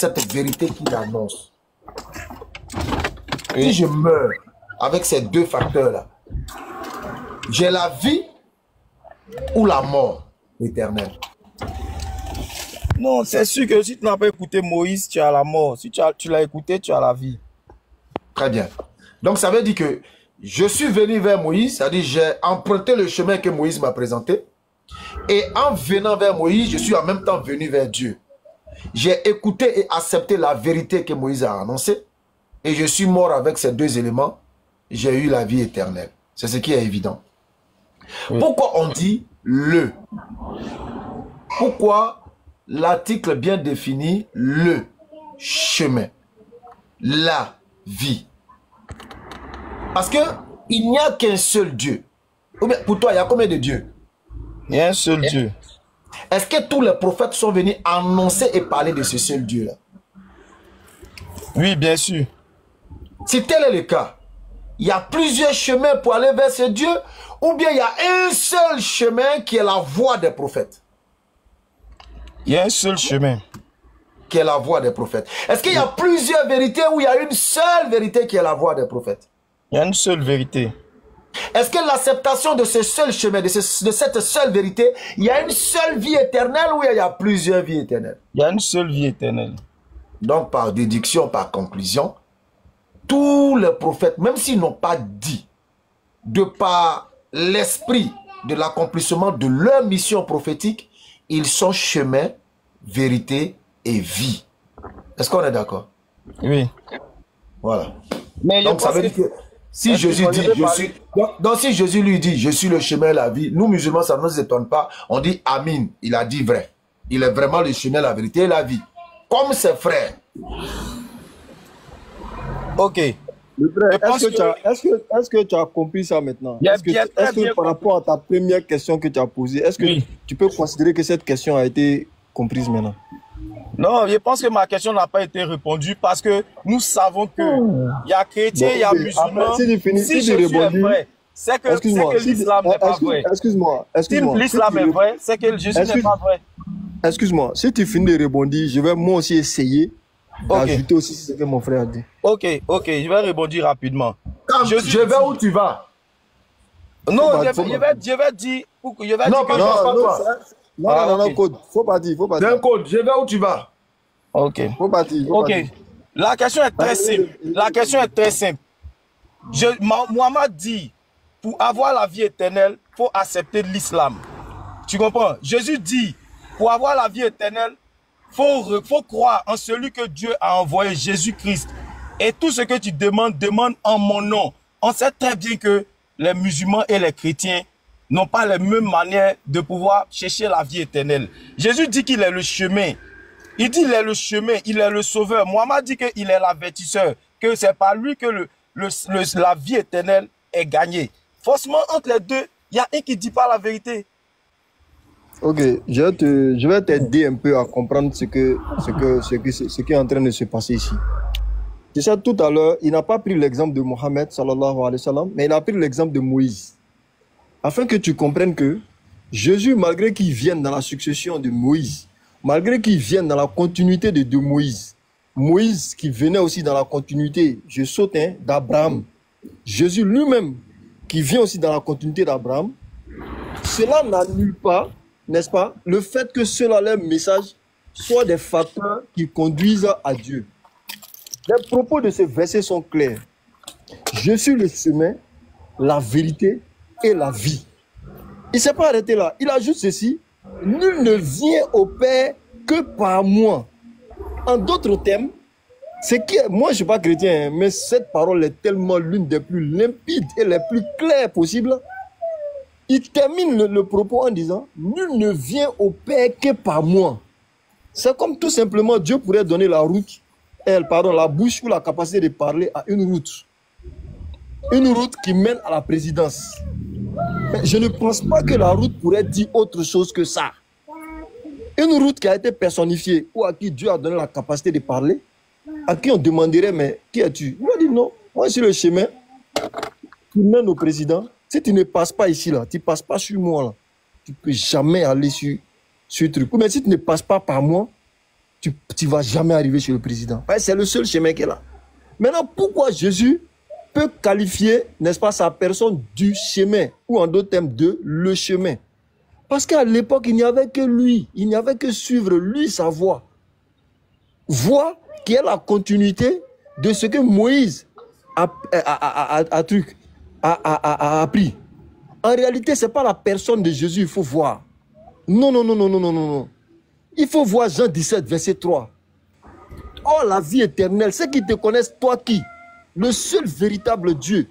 cette vérité qu'il annonce. Si je meurs avec ces deux facteurs-là, j'ai la vie ou la mort éternelle. Non, c'est sûr que si tu n'as pas écouté Moïse, tu as la mort. Si tu l'as écouté, tu as la vie. Très bien. Donc, ça veut dire que je suis venu vers Moïse, c'est-à-dire j'ai emprunté le chemin que Moïse m'a présenté. Et en venant vers Moïse, je suis en même temps venu vers Dieu. J'ai écouté et accepté la vérité que Moïse a annoncée. Et je suis mort avec ces deux éléments. J'ai eu la vie éternelle. C'est ce qui est évident. Oui. Pourquoi on dit le? Pourquoi l'article bien défini le chemin, la vie? Parce que il n'y a qu'un seul Dieu. Pour toi, il y a combien de dieux? Il y a un seul Dieu. Est-ce que tous les prophètes sont venus annoncer et parler de ce seul Dieu-là? Oui, bien sûr. Si tel est le cas, il y a plusieurs chemins pour aller vers ce Dieu, ou bien il y a un seul chemin qui est la voie des prophètes? Il y a un seul chemin. Qui est la voie des prophètes. Est-ce qu'il y a plusieurs vérités ou il y a une seule vérité qui est la voie des prophètes? Il y a une seule vérité. Est-ce que l'acceptation de ce seul chemin, de cette seule vérité, il y a une seule vie éternelle ou il y a plusieurs vies éternelles? Il y a une seule vie éternelle. Donc, par déduction, par conclusion, tous les prophètes, même s'ils n'ont pas dit, de par l'esprit de l'accomplissement de leur mission prophétique, ils sont chemin, vérité et vie. Est-ce qu'on est d'accord? Oui. Voilà. Mais donc, ça veut dire que si Jésus dit, si Jésus lui dit, je suis le chemin et la vie, nous musulmans, ça ne nous étonne pas. On dit Amin. Il a dit vrai. Il est vraiment le chemin, la vérité et la vie. Comme ses frères. Ok. Est-ce que tu as compris ça maintenant? Est-ce que par rapport à ta première question que tu as posée, est-ce que tu peux considérer que cette question a été comprise maintenant? Non, je pense que ma question n'a pas été répondue parce que nous savons que il y a chrétiens, il y a musulmans. Si Jésus est vrai, c'est que l'islam n'est pas vrai. Excuse-moi. Si l'islam est vrai, c'est que Jésus n'est pas vrai. Excuse-moi, si tu finis de répondre, je vais moi aussi essayer d'ajouter aussi ce que mon frère a dit. Ok, je vais répondre rapidement. Je vais où tu vas? Non, je vais dire... Non, code. Faut pas dire. D'un code, je vais où tu vas? Ok. Faut pas dire. La question est très simple. Mohammed dit, pour avoir la vie éternelle, il faut accepter l'islam. Tu comprends? Jésus dit, pour avoir la vie éternelle, il faut croire en celui que Dieu a envoyé, Jésus-Christ. Et tout ce que tu demandes, demande en mon nom. On sait très bien que les musulmans et les chrétiens n'ont pas les mêmes manières de pouvoir chercher la vie éternelle. Jésus dit qu'il est le chemin. Il dit qu'il est le chemin, il est le sauveur. Mohammed dit qu'il est l'avertisseur, que c'est par lui que la vie éternelle est gagnée. Forcément, entre les deux, il y a un qui ne dit pas la vérité. Ok, je vais t'aider un peu à comprendre ce qui est en train de se passer ici. C'est ça, tout à l'heure, il n'a pas pris l'exemple de Mohammed, sallallahu alayhi wa sallam, mais il a pris l'exemple de Moïse. Afin que tu comprennes que Jésus, malgré qu'il vienne dans la succession de Moïse, malgré qu'il vienne dans la continuité de Moïse, Moïse qui venait aussi dans la continuité, je saute, d'Abraham, Jésus lui-même qui vient aussi dans la continuité d'Abraham, cela n'annule pas, n'est-ce pas, le fait que cela, leur message, soit des facteurs qui conduisent à Dieu. Les propos de ce verset sont clairs. Je suis le chemin, la vérité et la vie. Il ne s'est pas arrêté là. Il ajoute ceci. Nul ne vient au Père que par moi. En d'autres termes, moi je ne suis pas chrétien, mais cette parole est tellement l'une des plus limpides et les plus claires possibles. Il termine le propos en disant, nul ne vient au Père que par moi. C'est comme tout simplement Dieu pourrait donner la bouche ou la capacité de parler à une route. Une route qui mène à la présidence. Mais je ne pense pas que la route pourrait dire autre chose que ça. Une route qui a été personnifiée ou à qui Dieu a donné la capacité de parler, à qui on demanderait, mais qui es-tu? Il a dit non, moi je suis le chemin qui mène au président. Si tu ne passes pas ici, là, tu ne passes pas sur moi, là, tu ne peux jamais aller sur ce truc. Mais si tu ne passes pas par moi, tu ne vas jamais arriver chez le président. C'est le seul chemin qu'elle a. Maintenant, pourquoi Jésus peut qualifier, n'est-ce pas, sa personne du chemin, ou en d'autres termes, de le chemin? Parce qu'à l'époque, il n'y avait que lui, il n'y avait que suivre lui sa voie. Voie qui est la continuité de ce que Moïse a appris. En réalité, ce n'est pas la personne de Jésus, il faut voir. Non, non, non, non, non, non, non. Il faut voir Jean 17, verset 3. Oh, la vie éternelle, ceux qui te connaissent, toi qui? Le seul véritable Dieu.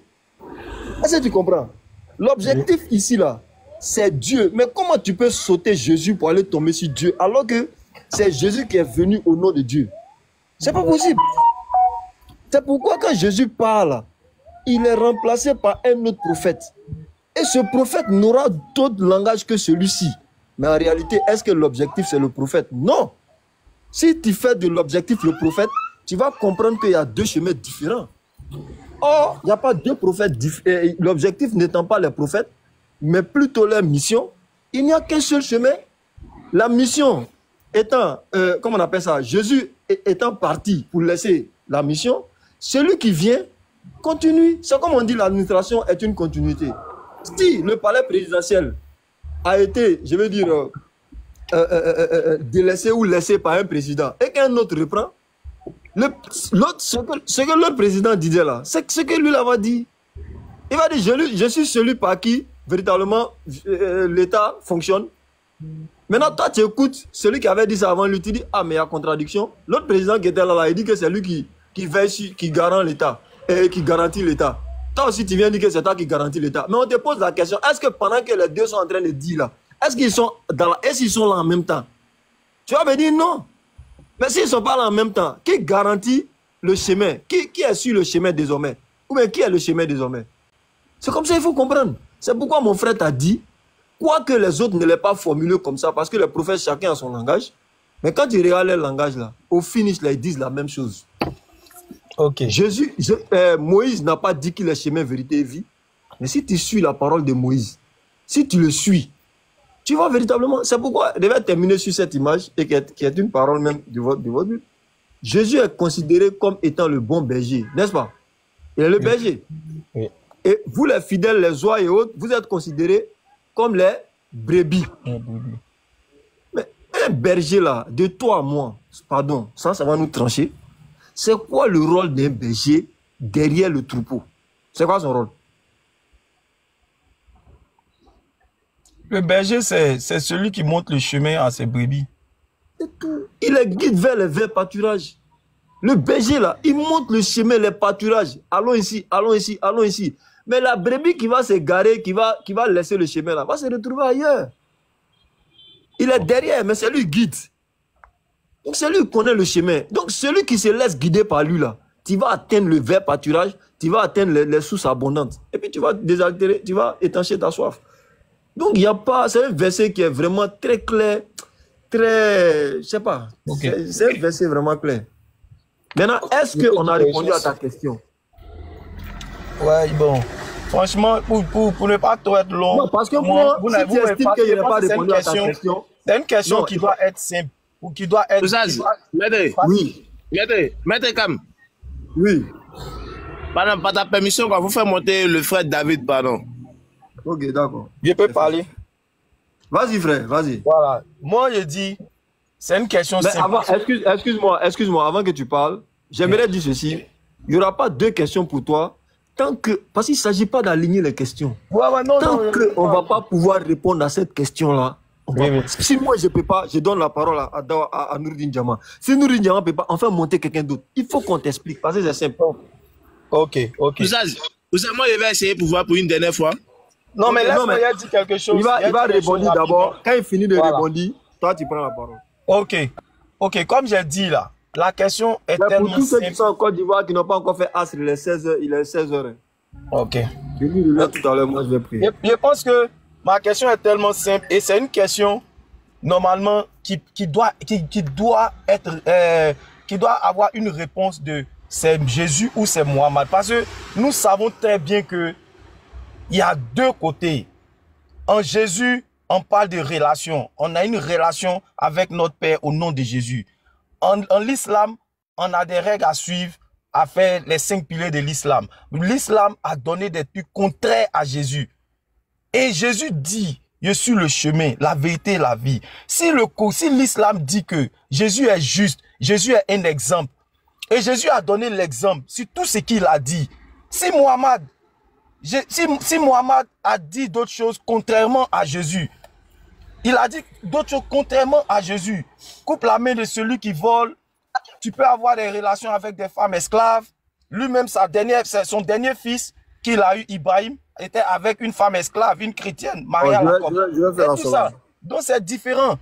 Est-ce que tu comprends? L'objectif ici, là, c'est Dieu. Mais comment tu peux sauter Jésus pour aller tomber sur Dieu alors que c'est Jésus qui est venu au nom de Dieu? C'est pas possible. C'est pourquoi quand Jésus parle, il est remplacé par un autre prophète. Et ce prophète n'aura d'autre langage que celui-ci. Mais en réalité, est-ce que l'objectif c'est le prophète? Non. Si tu fais de l'objectif le prophète, tu vas comprendre qu'il y a deux chemins différents. Or, il n'y a pas deux prophètes différents. L'objectif n'étant pas les prophètes, mais plutôt leur mission, il n'y a qu'un seul chemin. La mission étant, comment on appelle ça, Jésus étant parti pour laisser la mission, celui qui vient continue. C'est comme on dit, l'administration est une continuité. Si le palais présidentiel a été, je veux dire, délaissé ou laissé par un président et qu'un autre reprend, ce que l'autre président disait là, c'est ce que lui va dire. Il va dire, je suis celui par qui véritablement l'État fonctionne. Maintenant, toi, tu écoutes celui qui avait dit ça avant lui, tu dis, ah, mais il y a contradiction. L'autre président qui était là, il dit que c'est lui qui veille, qui garantit l'État et qui garantit l'État. Toi aussi, tu viens dire que c'est toi qui garantis l'État. Mais on te pose la question, est-ce que pendant que les deux sont en train de dire là, est-ce qu'ils sont là en même temps? Tu vas me dire non. Mais s'ils ne sont pas là en même temps, qui garantit le chemin? Qui est sur le chemin désormais? Ou bien qui est le chemin désormais? C'est comme ça qu'il faut comprendre. C'est pourquoi mon frère t'a dit, quoi que les autres ne l'aient pas formulé comme ça, parce que les prophètes, chacun a son langage. Mais quand tu regardes leur langage là, au finish, là, ils disent la même chose. Ok. Moïse n'a pas dit qu'il est chemin, vérité et vie. Mais si tu suis la parole de Moïse, si tu le suis, tu vas véritablement... C'est pourquoi je vais terminer sur cette image, et qui est une parole même de votre but. Jésus est considéré comme étant le bon berger, n'est-ce pas? Il est le berger. Oui. Et vous, les fidèles, les oies et autres, vous êtes considérés comme les brebis. Mais un berger là, de toi à moi, pardon, ça va nous trancher. C'est quoi le rôle d'un berger derrière le troupeau? C'est quoi son rôle? Le berger, c'est celui qui montre le chemin à ses brebis. C'est tout. Il les guide vers les verts pâturages. Le berger là, il montre le chemin, les pâturages. Allons ici, allons ici, allons ici. Mais la brebis qui va se garer, qui va laisser le chemin là, va se retrouver ailleurs. Il est derrière, mais c'est lui qui guide. Donc c'est lui qui connaît le chemin. Donc celui qui se laisse guider par lui là, tu vas atteindre le vert pâturage, tu vas atteindre les sources abondantes. Et puis tu vas désaltérer, tu vas étancher ta soif. Donc il n'y a pas, c'est un verset qui est vraiment très clair, très, je sais pas, okay. C'est un verset vraiment clair. Maintenant, est-ce qu'on a répondu à ta question? Ouais, bon. Franchement, pour ne pas trop être long, non, parce que moi, si tu estimes que je n'ai pas répondu à ta question, c'est une question qui doit être simple. Ou qui doit être... Oui. Maître Cam. Oui. Pardon, par ta permission, quand vous faites monter le frère David, pardon. Ok, d'accord. Je peux parler? Vas-y, frère, vas-y. Voilà. Moi, je dis, c'est une question simple. Excuse-moi, avant que tu parles, j'aimerais dire ceci. Il n'y aura pas deux questions pour toi, tant que... Parce qu'il ne s'agit pas d'aligner les questions. Ouais, non, tant qu'on ne va pas pouvoir répondre à cette question-là, si moi je ne peux pas, je donne la parole à Noureddine Diamant. Si Noureddine Diamant ne peut pas, enfin monter quelqu'un d'autre. Il faut qu'on t'explique, parce que c'est simple. Ok. Vous savez, moi je vais essayer pour voir pour une dernière fois. Non, mais laisse-moi dire quelque chose. Il va répondre d'abord. Quand il finit de répondre, toi tu prends la parole. Ok, comme j'ai dit là, la question est tellement simple. Pour tous ceux qui sont en Côte d'Ivoire, qui n'ont pas encore fait Asr, il est 16h. Ok. Je lui disais tout à l'heure, moi je vais prier. Je pense que ma question est tellement simple et c'est une question normalement qui doit avoir une réponse de c'est Jésus ou c'est Mohammed. Parce que nous savons très bien que il y a deux côtés. En Jésus, on parle de relation. On a une relation avec notre Père au nom de Jésus. en l'islam, on a des règles à suivre, à faire les 5 piliers de l'islam. L'islam a donné des trucs contraires à Jésus. Et Jésus dit, je suis le chemin, la vérité et la vie. Si l'islam dit que Jésus est juste, Jésus est un exemple, et Jésus a donné l'exemple sur tout ce qu'il a dit. Si Mohammed a dit d'autres choses contrairement à Jésus, il a dit d'autres choses contrairement à Jésus. Coupe la main de celui qui vole. Tu peux avoir des relations avec des femmes esclaves. Lui-même, son dernier fils qu'il a eu, Ibrahim, était avec une femme esclave, une chrétienne, mariée à la copine. Je vais faire ça. Donc c'est différent.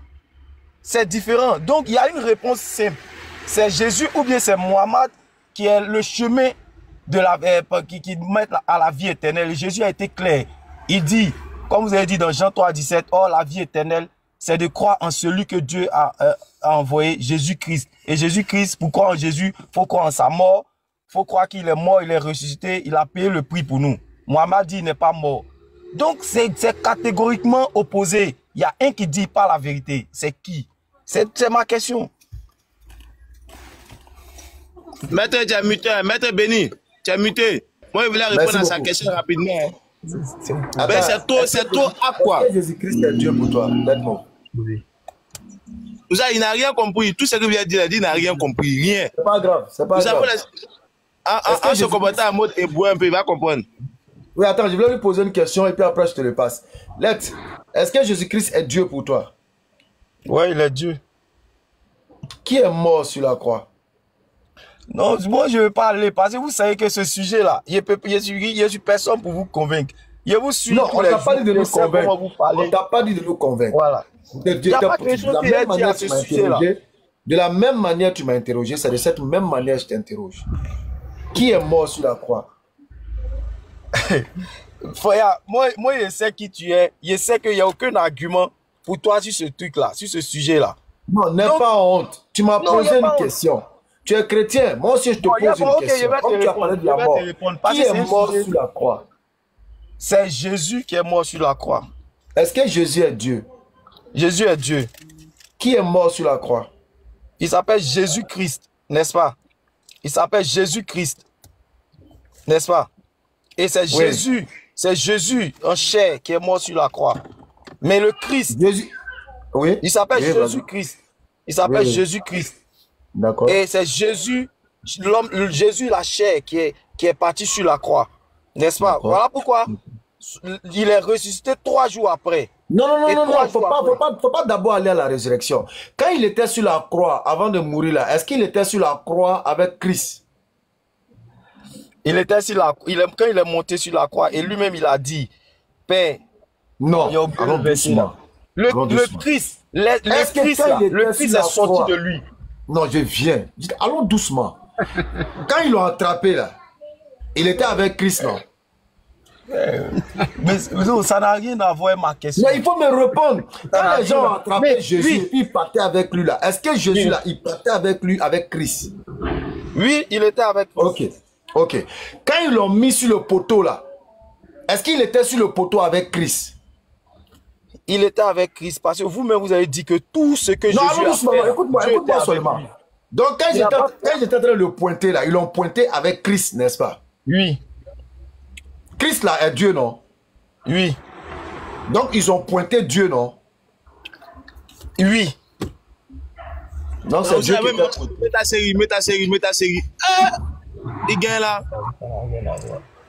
C'est différent. Donc il y a une réponse simple. C'est Jésus ou bien c'est Mohammed qui est le chemin de qui met à la vie éternelle. Et Jésus a été clair. Il dit, comme vous avez dit dans Jean 3,17, « Or la vie éternelle, c'est de croire en celui que Dieu a envoyé, Jésus-Christ. » Et Jésus-Christ, pour croire en Jésus, il faut croire en sa mort. Il faut croire qu'il est mort, il est ressuscité, il a payé le prix pour nous. Mohammed dit, il n'est pas mort. Donc, c'est catégoriquement opposé. Il y a un qui dit pas la vérité. C'est qui? C'est ma question. Maître, tu as muté. Maître Béni, tu as muté. Moi, je voulais répondre à sa question rapidement. Ben, c'est trop à quoi? Jésus-Christ est Dieu pour toi. Laisse-moi. Vous savez, il n'a rien compris. Tout ce que vous avez dit, il n'a rien compris. Rien. C'est pas grave. C'est pas grave. En se comportant en mode hébreu un peu, il va comprendre. Oui, attends, je voulais lui poser une question et puis après je te le passe. Lettre, est-ce que Jésus-Christ est Dieu pour toi? Oui, il est Dieu. Qui est mort sur la croix? Non, moi je ne veux pas aller parce que vous savez que ce sujet-là, je suis personne pour vous convaincre. Je vous suis. Non, on ne t'a pas dit de nous convaincre. On ne t'a pas dit de nous convaincre. Voilà. De la même manière tu m'as interrogé, c'est de cette même manière que je t'interroge. Qui est mort sur la croix? Frère, moi je sais qui tu es. Je sais qu'il n'y a aucun argument pour toi sur ce truc-là, sur ce sujet-là. Non, n'aie pas honte. Tu m'as posé une question. Tu es chrétien. Moi aussi, je te pose une question. Comme tu as parlé de la mort. Qui est mort sur la croix? C'est Jésus qui est mort sur la croix. Est-ce que Jésus est Dieu? Jésus est Dieu. Qui est mort sur la croix? Il s'appelle Jésus-Christ, n'est-ce pas? Il s'appelle Jésus-Christ, n'est-ce pas? Et c'est Jésus, c'est Jésus en chair qui est mort sur la croix. Mais le Christ, Jésus, oui, il s'appelle Jésus-Christ. Il s'appelle Jésus-Christ. D'accord. Et c'est Jésus, Jésus la chair qui est parti sur la croix, n'est-ce pas? Voilà pourquoi il est ressuscité 3 jours après. Non, il ne faut pas d'abord aller à la résurrection. Quand il était sur la croix, avant de mourir là, est-ce qu'il était sur la croix avec Christ? Il était sur la quand il est monté sur la croix, et lui-même il a dit, Père, non, le Christ, le Christ est sorti de lui. Non, je viens. Allons doucement. Quand ils l'ont attrapé là, il était avec Christ, non? Mais ça n'a rien à voir avec ma question. Mais il faut me répondre. Quand les gens ont attrapé Jésus et puis ils partaient avec lui là, est-ce que Jésus là, il partait avec lui, avec Christ? Oui, il était avec lui. Ok. Quand ils l'ont mis sur le poteau là, est-ce qu'il était sur le poteau avec Christ? Il était avec Christ parce que vous-même vous avez dit que tout ce que Jésus a fait, écoute-moi seulement. Donc quand j'étais en train de le pointer là, ils l'ont pointé avec Christ, n'est-ce pas? Oui. Christ là est Dieu, non? Oui. Donc ils ont pointé Dieu, non? Oui. Non, c'est Dieu qui mets ta série. Il gagne là.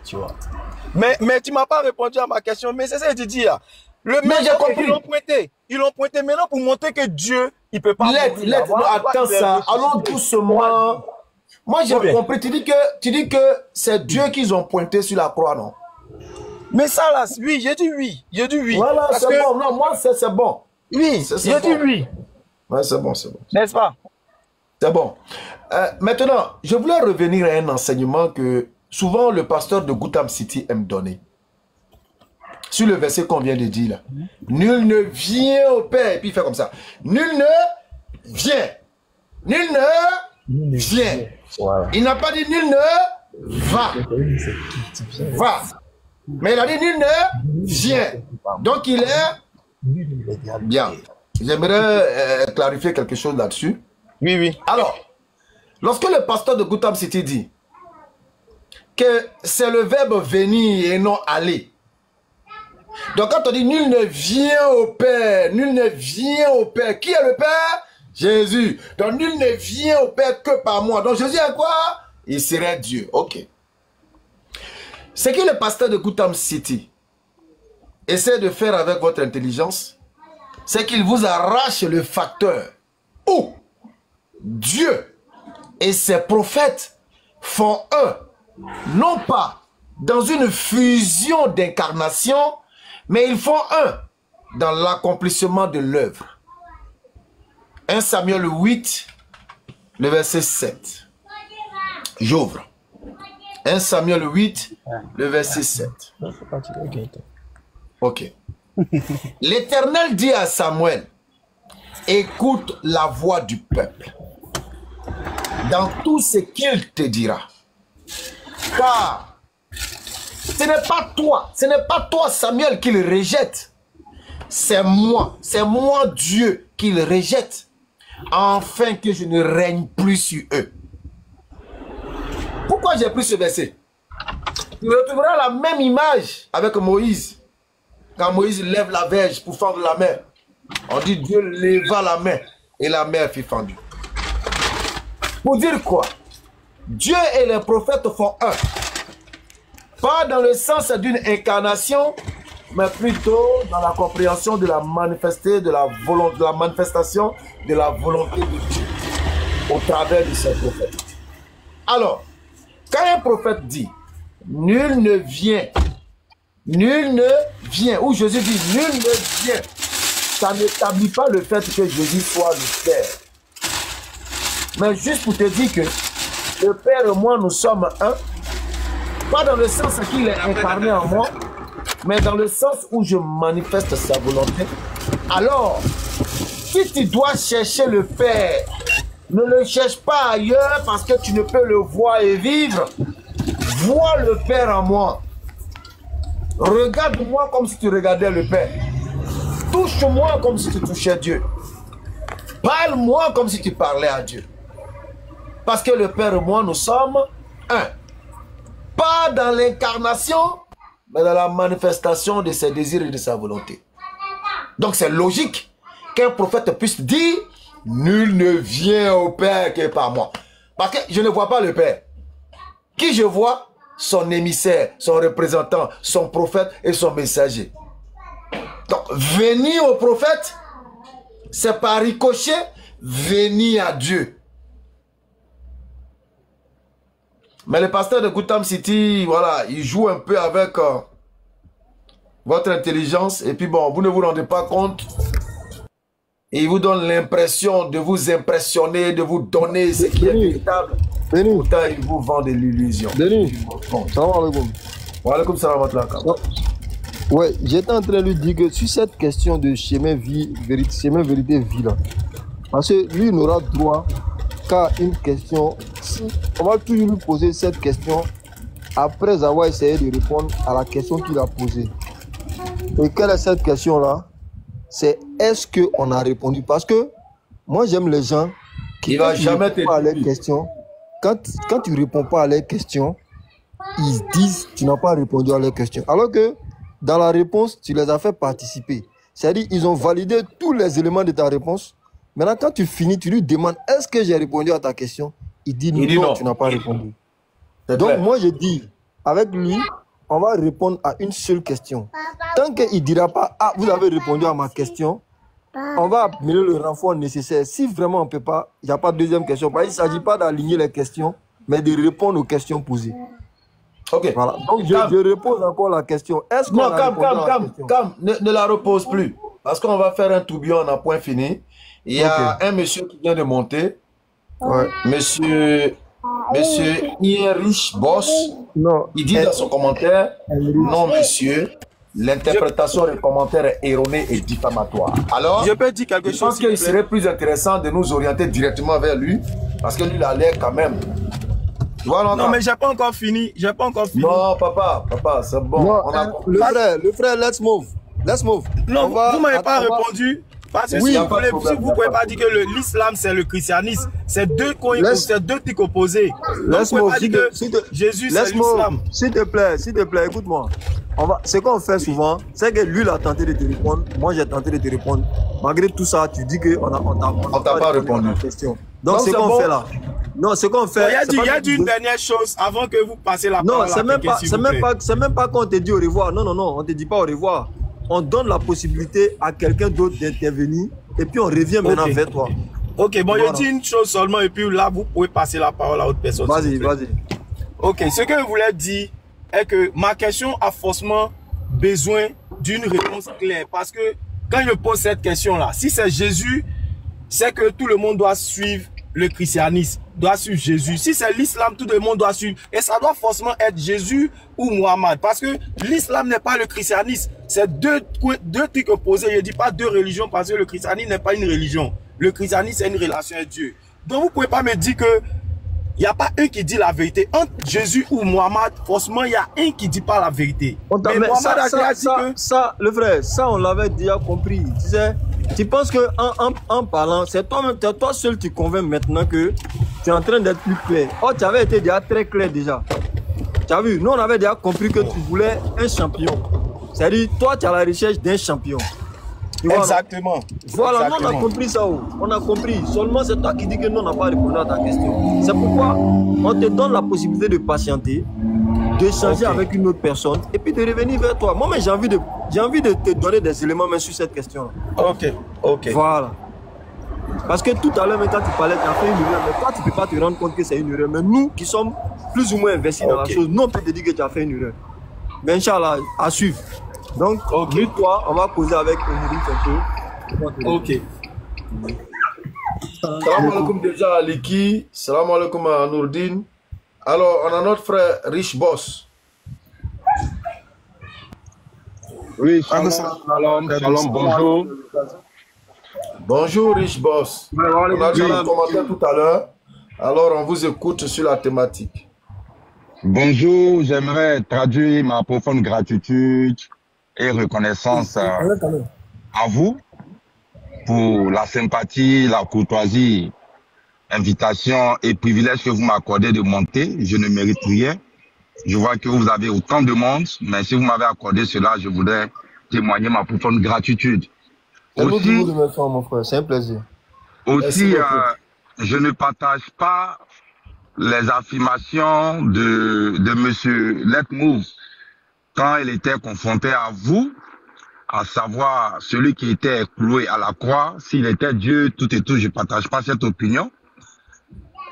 Tu vois. Mais tu m'as pas répondu à ma question. Mais c'est ça que tu dis là. Mais j'ai compris. Ils l'ont pointé maintenant pour montrer que Dieu, il peut pas. Attends ça. Allons doucement. Moi j'ai compris. Tu dis que c'est Dieu qu'ils ont pointé sur la croix, non? Mais ça là, oui, j'ai dit oui. Voilà, c'est bon. Non, moi c'est bon. Oui, j'ai dit oui. Ouais, c'est bon. N'est-ce pas? C'est bon. Maintenant, je voulais revenir à un enseignement que souvent le pasteur de Gotham City aime donner. Sur le verset qu'on vient de dire là. Nul ne vient au Père. Et puis il fait comme ça. Nul ne vient. Nul ne vient. Voilà. Il n'a pas dit nul ne va. Va. Mais il a dit nul ne vient. Donc il est bien. J'aimerais clarifier quelque chose là-dessus. Oui, oui. Alors, lorsque le pasteur de Gotham City dit que c'est le verbe venir et non aller. Donc quand on dit nul ne vient au Père, nul ne vient au Père. Qui est le Père? Jésus. Donc nul ne vient au Père que par moi. Donc Jésus est quoi? Il serait Dieu. Ok. Ce que le pasteur de Gotham City essaie de faire avec votre intelligence, c'est qu'il vous arrache le facteur où Dieu et ses prophètes font un, non pas dans une fusion d'incarnation, mais ils font un dans l'accomplissement de l'œuvre. 1 Samuel 8, le verset 7. J'ouvre. 1 Samuel 8, le verset 7. Ok. L'Éternel dit à Samuel, écoute la voix du peuple dans tout ce qu'il te dira. Car ce n'est pas toi Samuel qu'il rejette. C'est moi Dieu qu'il rejette, afin que je ne règne plus sur eux. Pourquoi j'ai pris ce verset? Tu retrouveras la même image avec Moïse. Quand Moïse lève la verge pour fendre la mer, on dit Dieu leva la main et la mer fut fendue. Pour dire quoi? Dieu et les prophètes font un. Pas dans le sens d'une incarnation, mais plutôt dans la compréhension de la manifestation de la volonté de Dieu au travers de ses prophètes. Alors, quand un prophète dit nul ne vient, ou Jésus dit nul ne vient, ça n'établit pas le fait que Jésus soit le Père. Mais juste pour te dire que le Père et moi, nous sommes un, pas dans le sens qu'il est incarné en moi, mais dans le sens où je manifeste sa volonté. Alors, si tu dois chercher le Père, ne le cherche pas ailleurs parce que tu ne peux le voir et vivre. Vois le Père en moi. Regarde-moi comme si tu regardais le Père. Touche-moi comme si tu touchais Dieu. Parle-moi comme si tu parlais à Dieu. Parce que le Père et moi, nous sommes un. Pas dans l'incarnation, mais dans la manifestation de ses désirs et de sa volonté. Donc c'est logique qu'un prophète puisse dire « Nul ne vient au Père que par moi ». Parce que je ne vois pas le Père. Qui je vois? Son émissaire, son représentant, son prophète et son messager. Donc venir au prophète, c'est par ricochet venir à Dieu. Mais le pasteur de Gotham City, voilà, il joue un peu avec votre intelligence. Et puis bon, vous ne vous rendez pas compte. Et il vous donne l'impression de vous impressionner, de vous donner ce qui est véritable. Pourtant, il vous vend de l'illusion. Denis, salam alaikum. Wa alaikum salam wa rahmatullah. Ouais, j'étais en train de lui dire que sur cette question de chemin vérité, vie là, parce que lui, il n'aura droit qu'à une question. On va toujours lui poser cette question après avoir essayé de répondre à la question qu'il a posée. Et quelle est cette question-là? C'est est-ce qu'on a répondu? Parce que moi, j'aime les gens qui ne répondent pas à leurs questions. Quand tu ne réponds pas à leurs questions, ils disent que tu n'as pas répondu à leurs questions. Alors que dans la réponse, tu les as fait participer. C'est-à-dire qu'ils ont validé tous les éléments de ta réponse. Maintenant, quand tu finis, tu lui demandes est-ce que j'ai répondu à ta question? Il dit non, tu n'as pas répondu. Donc moi, je dis, avec lui, on va répondre à une seule question. Tant qu'il ne dira pas, ah, vous avez répondu à ma question, on va amener le renfort nécessaire. Si vraiment on ne peut pas, il n'y a pas de deuxième question. Il ne s'agit pas d'aligner les questions, mais de répondre aux questions posées. Ok. Voilà. Donc je repose encore la question. Est-ce qu'on ne la repose plus. Parce qu'on va faire un tourbillon en un point fini. Il y a un monsieur qui vient de monter. Ouais. Monsieur Heinrich Boss. Non. Il dit dans son commentaire, non monsieur, l'interprétation des commentaires est erronée et diffamatoire. Alors, je peux dire quelque chose. Je pense qu'il serait plus intéressant de nous orienter directement vers lui. Parce que lui, il a l'air quand même. Voilà, non, mais j'ai pas encore fini. Non, papa, c'est bon. Non, le frère, let's move. Non, vous m'avez pas répondu. Parce que Oui, si y a vous pas de ne problème, pouvez pas dire que l'islam c'est le christianisme. C'est deux trucs opposés. Donc vous ne pouvez pas dire que Jésus c'est l'islam. S'il te plaît, écoute-moi. Ce qu'on fait souvent, c'est que lui, il a tenté de te répondre. Moi, j'ai tenté de te répondre. Malgré tout ça, tu dis qu'on t'a pas répondu à la question. Donc, ce qu'on fait là. Non, ce qu'on fait. Il y a une dernière chose avant que vous passiez la parole. Non, c'est même pas qu'on te dit au revoir. Non, on te dit pas au revoir. On donne la possibilité à quelqu'un d'autre d'intervenir et puis on revient maintenant vers toi. Ok, bon, je dis une chose seulement et puis là, vous pouvez passer la parole à autre personne. Vas-y. Ok, ce que je voulais dire est que ma question a forcément besoin d'une réponse claire. Parce que quand je pose cette question-là, si c'est Jésus, c'est que tout le monde doit suivre le christianisme, doit suivre Jésus. Si c'est l'islam, tout le monde doit suivre. Et ça doit forcément être Jésus ou Mohammed. Parce que l'islam n'est pas le christianisme. C'est deux trucs opposés. Je ne dis pas deux religions parce que le christianisme n'est pas une religion. Le christianisme, c'est une relation avec Dieu. Donc vous ne pouvez pas me dire que il n'y a pas un qui dit la vérité. Entre Jésus ou Mohammed, forcément, il y a un qui ne dit pas la vérité. Mais ça, le frère, ça, on l'avait déjà compris. Tu sais, tu penses qu'en parlant, c'est toi seul qui convainc maintenant que tu es en train d'être plus clair. Oh, tu avais été déjà très clair déjà. Tu as vu, nous, on avait déjà compris que tu voulais un champion. C'est-à-dire, toi, tu es à la recherche d'un champion. Exactement. Voilà, nous, on a compris ça. On a compris. Seulement, c'est toi qui dis que nous, on n'a pas répondu à ta question. C'est pourquoi on te donne la possibilité de patienter, d'échanger avec une autre personne et puis de revenir vers toi. Moi, mais j'ai envie de te donner des éléments même sur cette question. Ok. Voilà. Parce que tout à l'heure, quand tu parlais, tu as fait une erreur. Mais toi, tu ne peux pas te rendre compte que c'est une erreur. Mais nous, qui sommes plus ou moins investis dans la chose, nous, on peut te dire que tu as fait une erreur. Mais Inch'Allah, à suivre. Donc, lui, toi, on va causer avec un peu. Ok. Salam alaikum déjà à Liki. Salam alaikum à Nourdine. Alors, on a notre frère Rich Boss. Oui, shalom, bonjour. Bonjour Rich Boss. On a déjà un commentaire tout à l'heure. Alors, on vous écoute sur la thématique. Bonjour, j'aimerais traduire ma profonde gratitude et reconnaissance à vous pour la sympathie, la courtoisie, invitation et privilège que vous m'accordez de monter. Je ne mérite rien. Je vois que vous avez autant de monde, mais si vous m'avez accordé cela, je voudrais témoigner ma profonde gratitude. Aussi, mon frère, c'est un plaisir. Aussi, je ne partage pas les affirmations de monsieur Let Move quand il était confronté à vous, à savoir celui qui était cloué à la croix, s'il était Dieu, tout et tout, je ne partage pas cette opinion.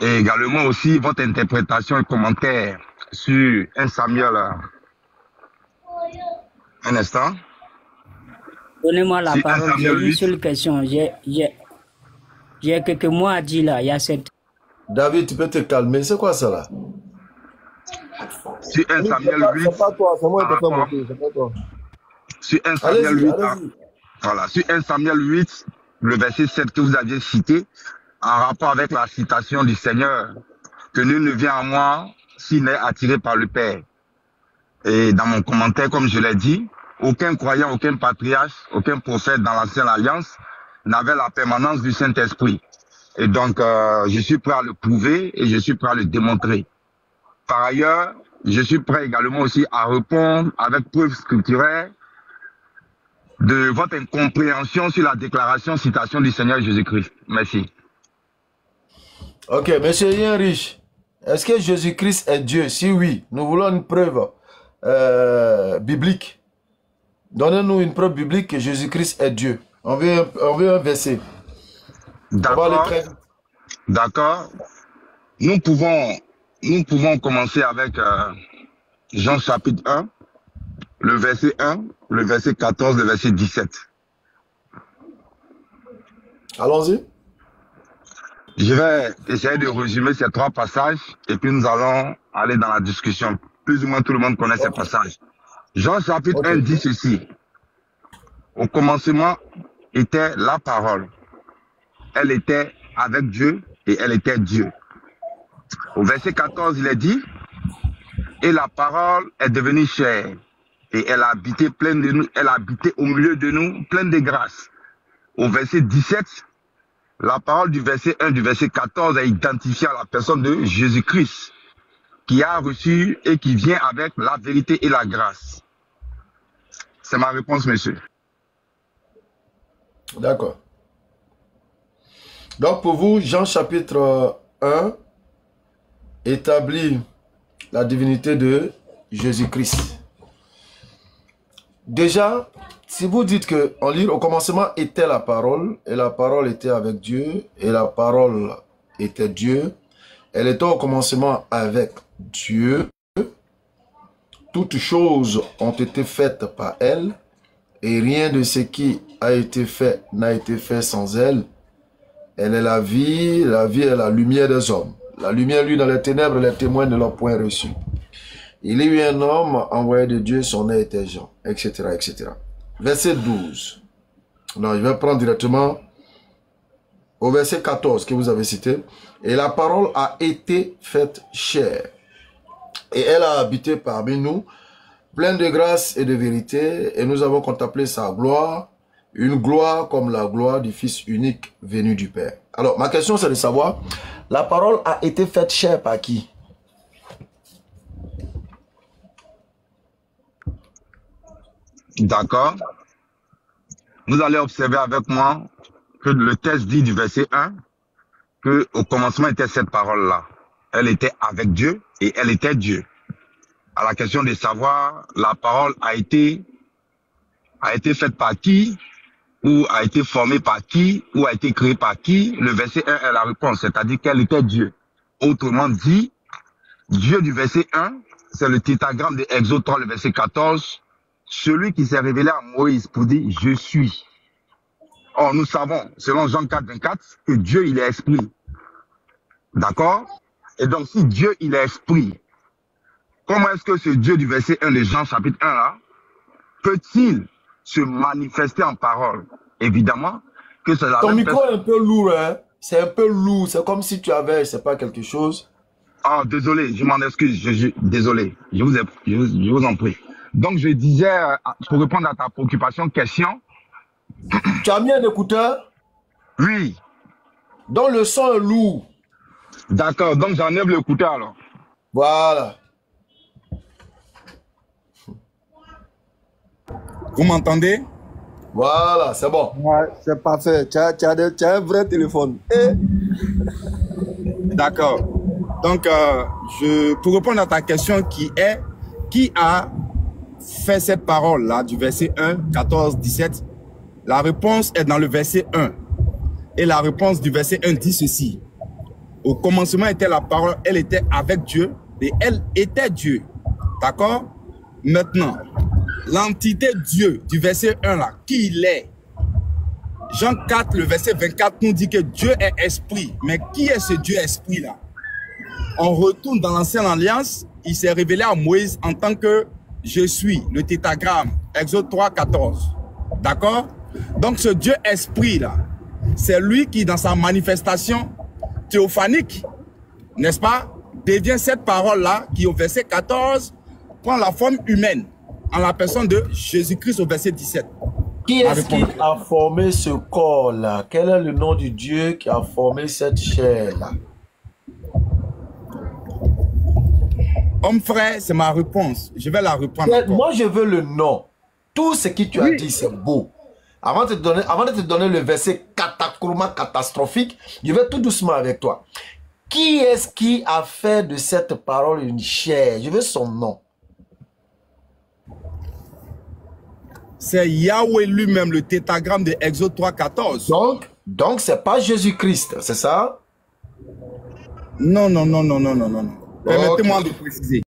Et également aussi votre interprétation et commentaire sur 1 Samuel. Un instant. Donnez-moi la parole, j'ai une seule question. J'ai quelques mots à dire là, il y a cette... David, tu peux te calmer, c'est quoi ça là? Sur 1 Samuel 8. C'est pas toi, c'est moi qui te fais monter, c'est pas toi. Sur 1 Samuel 8, voilà, sur 1 Samuel 8, le verset 7 que vous aviez cité, en rapport avec la citation du Seigneur, que nul ne vient à moi s'il n'est attiré par le Père. Et dans mon commentaire, comme je l'ai dit, aucun croyant, aucun patriarche, aucun prophète dans l'ancienne alliance n'avait la permanence du Saint-Esprit. Et donc, je suis prêt à le prouver et je suis prêt à le démontrer. Par ailleurs, je suis prêt également aussi à répondre avec preuve scripturaire de votre incompréhension sur la déclaration, citation du Seigneur Jésus-Christ. Merci. Ok, monsieur Yen Rich, est-ce que Jésus-Christ est Dieu? Si oui, nous voulons une preuve biblique. Donnez-nous une preuve biblique que Jésus-Christ est Dieu. On veut un verset. D'accord. Nous pouvons commencer avec Jean chapitre 1, le verset 1, le verset 14, le verset 17. Allons-y. Je vais essayer de résumer ces trois passages et puis nous allons aller dans la discussion. Plus ou moins tout le monde connaît ces passages. Jean chapitre 1 dit ceci. Au commencement était la parole. Elle était avec Dieu et elle était Dieu. Au verset 14, il est dit, et la parole est devenue chair et elle a habité pleine de nous, elle a habité au milieu de nous, pleine de grâce. au verset 17, la parole du verset 1, du verset 14 a identifié la personne de Jésus-Christ, qui a reçu et qui vient avec la vérité et la grâce. C'est ma réponse, monsieur. D'accord. Donc pour vous, Jean chapitre 1 établit la divinité de Jésus-Christ. Déjà, si vous dites que en lire, au commencement était la parole, et la parole était avec Dieu, et la parole était Dieu, elle était au commencement avec Dieu, toutes choses ont été faites par elle, et rien de ce qui a été fait n'a été fait sans elle. Elle est la vie est la lumière des hommes. La lumière, lui, dans les ténèbres, les témoins ne l'ont point reçu. Il y eut un homme envoyé de Dieu, son nom était Jean, etc., etc. Verset 12. Non, je vais prendre directement au verset 14 que vous avez cité. Et la parole a été faite chair. Et elle a habité parmi nous, pleine de grâce et de vérité. Et nous avons contemplé sa gloire, une gloire comme la gloire du Fils unique venu du Père. Alors, ma question, c'est de savoir, la parole a été faite chair par qui? D'accord. Vous allez observer avec moi que le texte dit du verset 1 que au commencement était cette parole-là. Elle était avec Dieu et elle était Dieu. À la question de savoir, la parole a été faite par qui, ou a été formée par qui, ou a été créée par qui, le verset 1 est la réponse, c'est-à-dire qu'elle était Dieu. Autrement dit, Dieu du verset 1, c'est le tétragramme de Exode 3, le verset 14, celui qui s'est révélé à Moïse pour dire « Je suis ». Or, nous savons, selon Jean 4, 24, que Dieu, il est esprit. D'accord? Et donc, si Dieu, il est esprit, comment est-ce que ce Dieu du verset 1 de Jean chapitre 1 là, peut-il se manifester en parole? Évidemment que c'est la Ton même micro est un peu lourd, hein? C'est un peu lourd. C'est comme si tu avais, je sais pas, quelque chose. Ah, désolé, je m'en excuse. Désolé, je vous en prie. Donc, je disais, pour répondre à ta préoccupation, question. Tu as mis un écouteur? Oui. Donc, le son est lourd. D'accord, donc j'enlève l'écouteur alors. Voilà. Vous m'entendez? Voilà, c'est bon. Ouais, c'est parfait. Tu as un vrai téléphone. D'accord. Donc, pour répondre à ta question qui a fait cette parole-là du verset 1, 14, 17, la réponse est dans le verset 1. Et la réponse du verset 1 dit ceci. Au commencement était la parole, elle était avec Dieu et elle était Dieu. D'accord? Maintenant, l'entité Dieu du verset 1 là, qui il est? Jean 4, le verset 24 nous dit que Dieu est esprit. Mais qui est ce Dieu esprit là? On retourne dans l'ancienne alliance, il s'est révélé à Moïse en tant que je suis, le tétragramme, Exode 3, 14. D'accord? Donc ce Dieu esprit là, c'est lui qui dans sa manifestation théophanique, n'est-ce pas, devient cette parole là qui au verset 14 prend la forme humaine en la personne de Jésus-Christ au verset 17. Qui est-ce qui a formé ce corps là? Quel est le nom du Dieu qui a formé cette chair là? Homme frère, c'est ma réponse. Je vais la reprendre. Moi, je veux le nom. Tout ce que tu as dit, c'est beau. Avant de te donner le verset catastrophique, je vais tout doucement avec toi. Qui est-ce qui a fait de cette parole une chair? Je veux son nom. C'est Yahweh lui-même, le tétragramme de Exode 3, 14. Donc c'est pas Jésus-Christ, c'est ça? Non. Permettez-moi de préciser.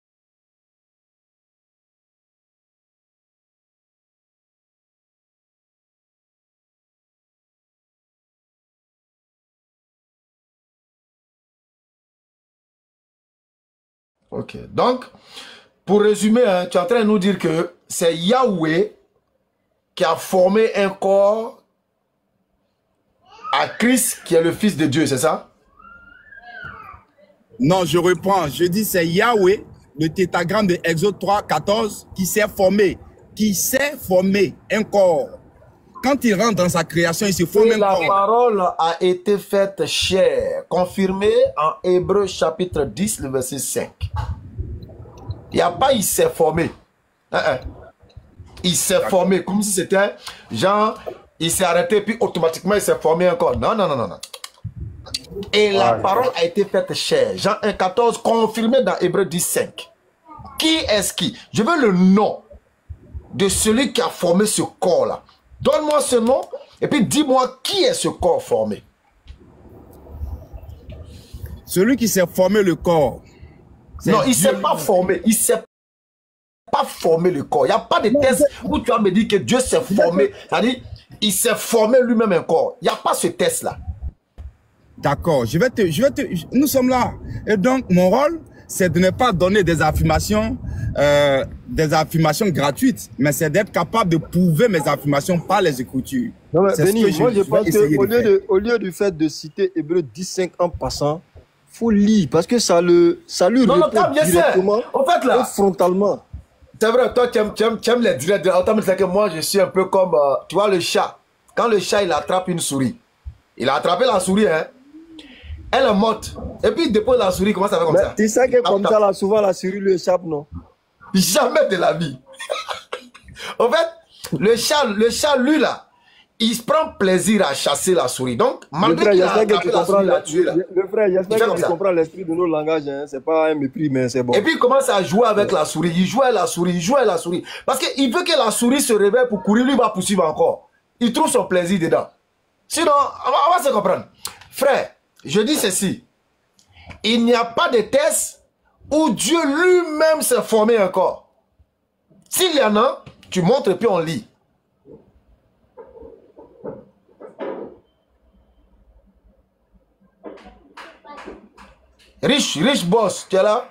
Ok, donc, pour résumer, hein, tu es en train de nous dire que c'est Yahweh qui a formé un corps à Christ qui est le Fils de Dieu, c'est ça? Non, je reprends. Je dis c'est Yahweh, le tétragramme de Exode 3, 14, qui s'est formé un corps quand il rentre dans sa création, il se forme un la corps. parole a été faite chair, confirmée en Hébreux chapitre 10, le verset 5. Il n'y a pas il s'est formé. Il s'est formé comme si c'était genre, il s'est arrêté puis automatiquement il s'est formé encore. Non, non, non, non, non. Et la parole a été faite chair. Jean 1,14, confirmé dans Hébreux 10, 5. Qui est-ce qui? Je veux le nom de celui qui a formé ce corps-là. Donne-moi ce nom et puis dis-moi qui est ce corps formé. Celui qui s'est formé le corps. Non, il ne s'est pas formé. Il ne s'est pas formé le corps. Il n'y a pas de test où tu vas me dire que Dieu s'est formé. C'est-à-dire, il s'est formé lui-même un corps. Il n'y a pas ce test-là. D'accord, nous sommes là. Et donc, mon rôle, c'est de ne pas donner des affirmations gratuites, mais c'est d'être capable de prouver mes affirmations par les Écritures. Non, mais Béni, moi je pense qu'au lieu du fait de citer Hébreux 10.5 en passant, il faut lire, parce que ça lui répond directement en fait, là, et frontalement. C'est vrai, toi, tu aimes les directs. C'est que moi, je suis un peu comme, tu vois, le chat. Quand le chat, il attrape une souris, il a attrapé la souris, hein. Elle est morte. Et puis il dépose la souris, comment ça fait comme ça? Tu sais que comme ça, là, souvent la souris lui échappe, non? Jamais de la vie. En fait, le chat, lui, là, il se prend plaisir à chasser la souris. Donc, malgré qu'il a attrapé la souris, il a tué, là. Le frère, j'espère que tu comprends l'esprit de nos langages. Hein. C'est pas un mépris, mais c'est bon. Et puis il commence à jouer avec la souris. Il joue à la souris, il joue à la souris. Parce qu'il veut que la souris se réveille pour courir, lui va poursuivre encore. Il trouve son plaisir dedans. Sinon, on va se comprendre. Frère, je dis ceci, il n'y a pas de test où Dieu lui-même s'est formé un corps. S'il y en a, tu montres et puis on lit. Riche boss, tu es là?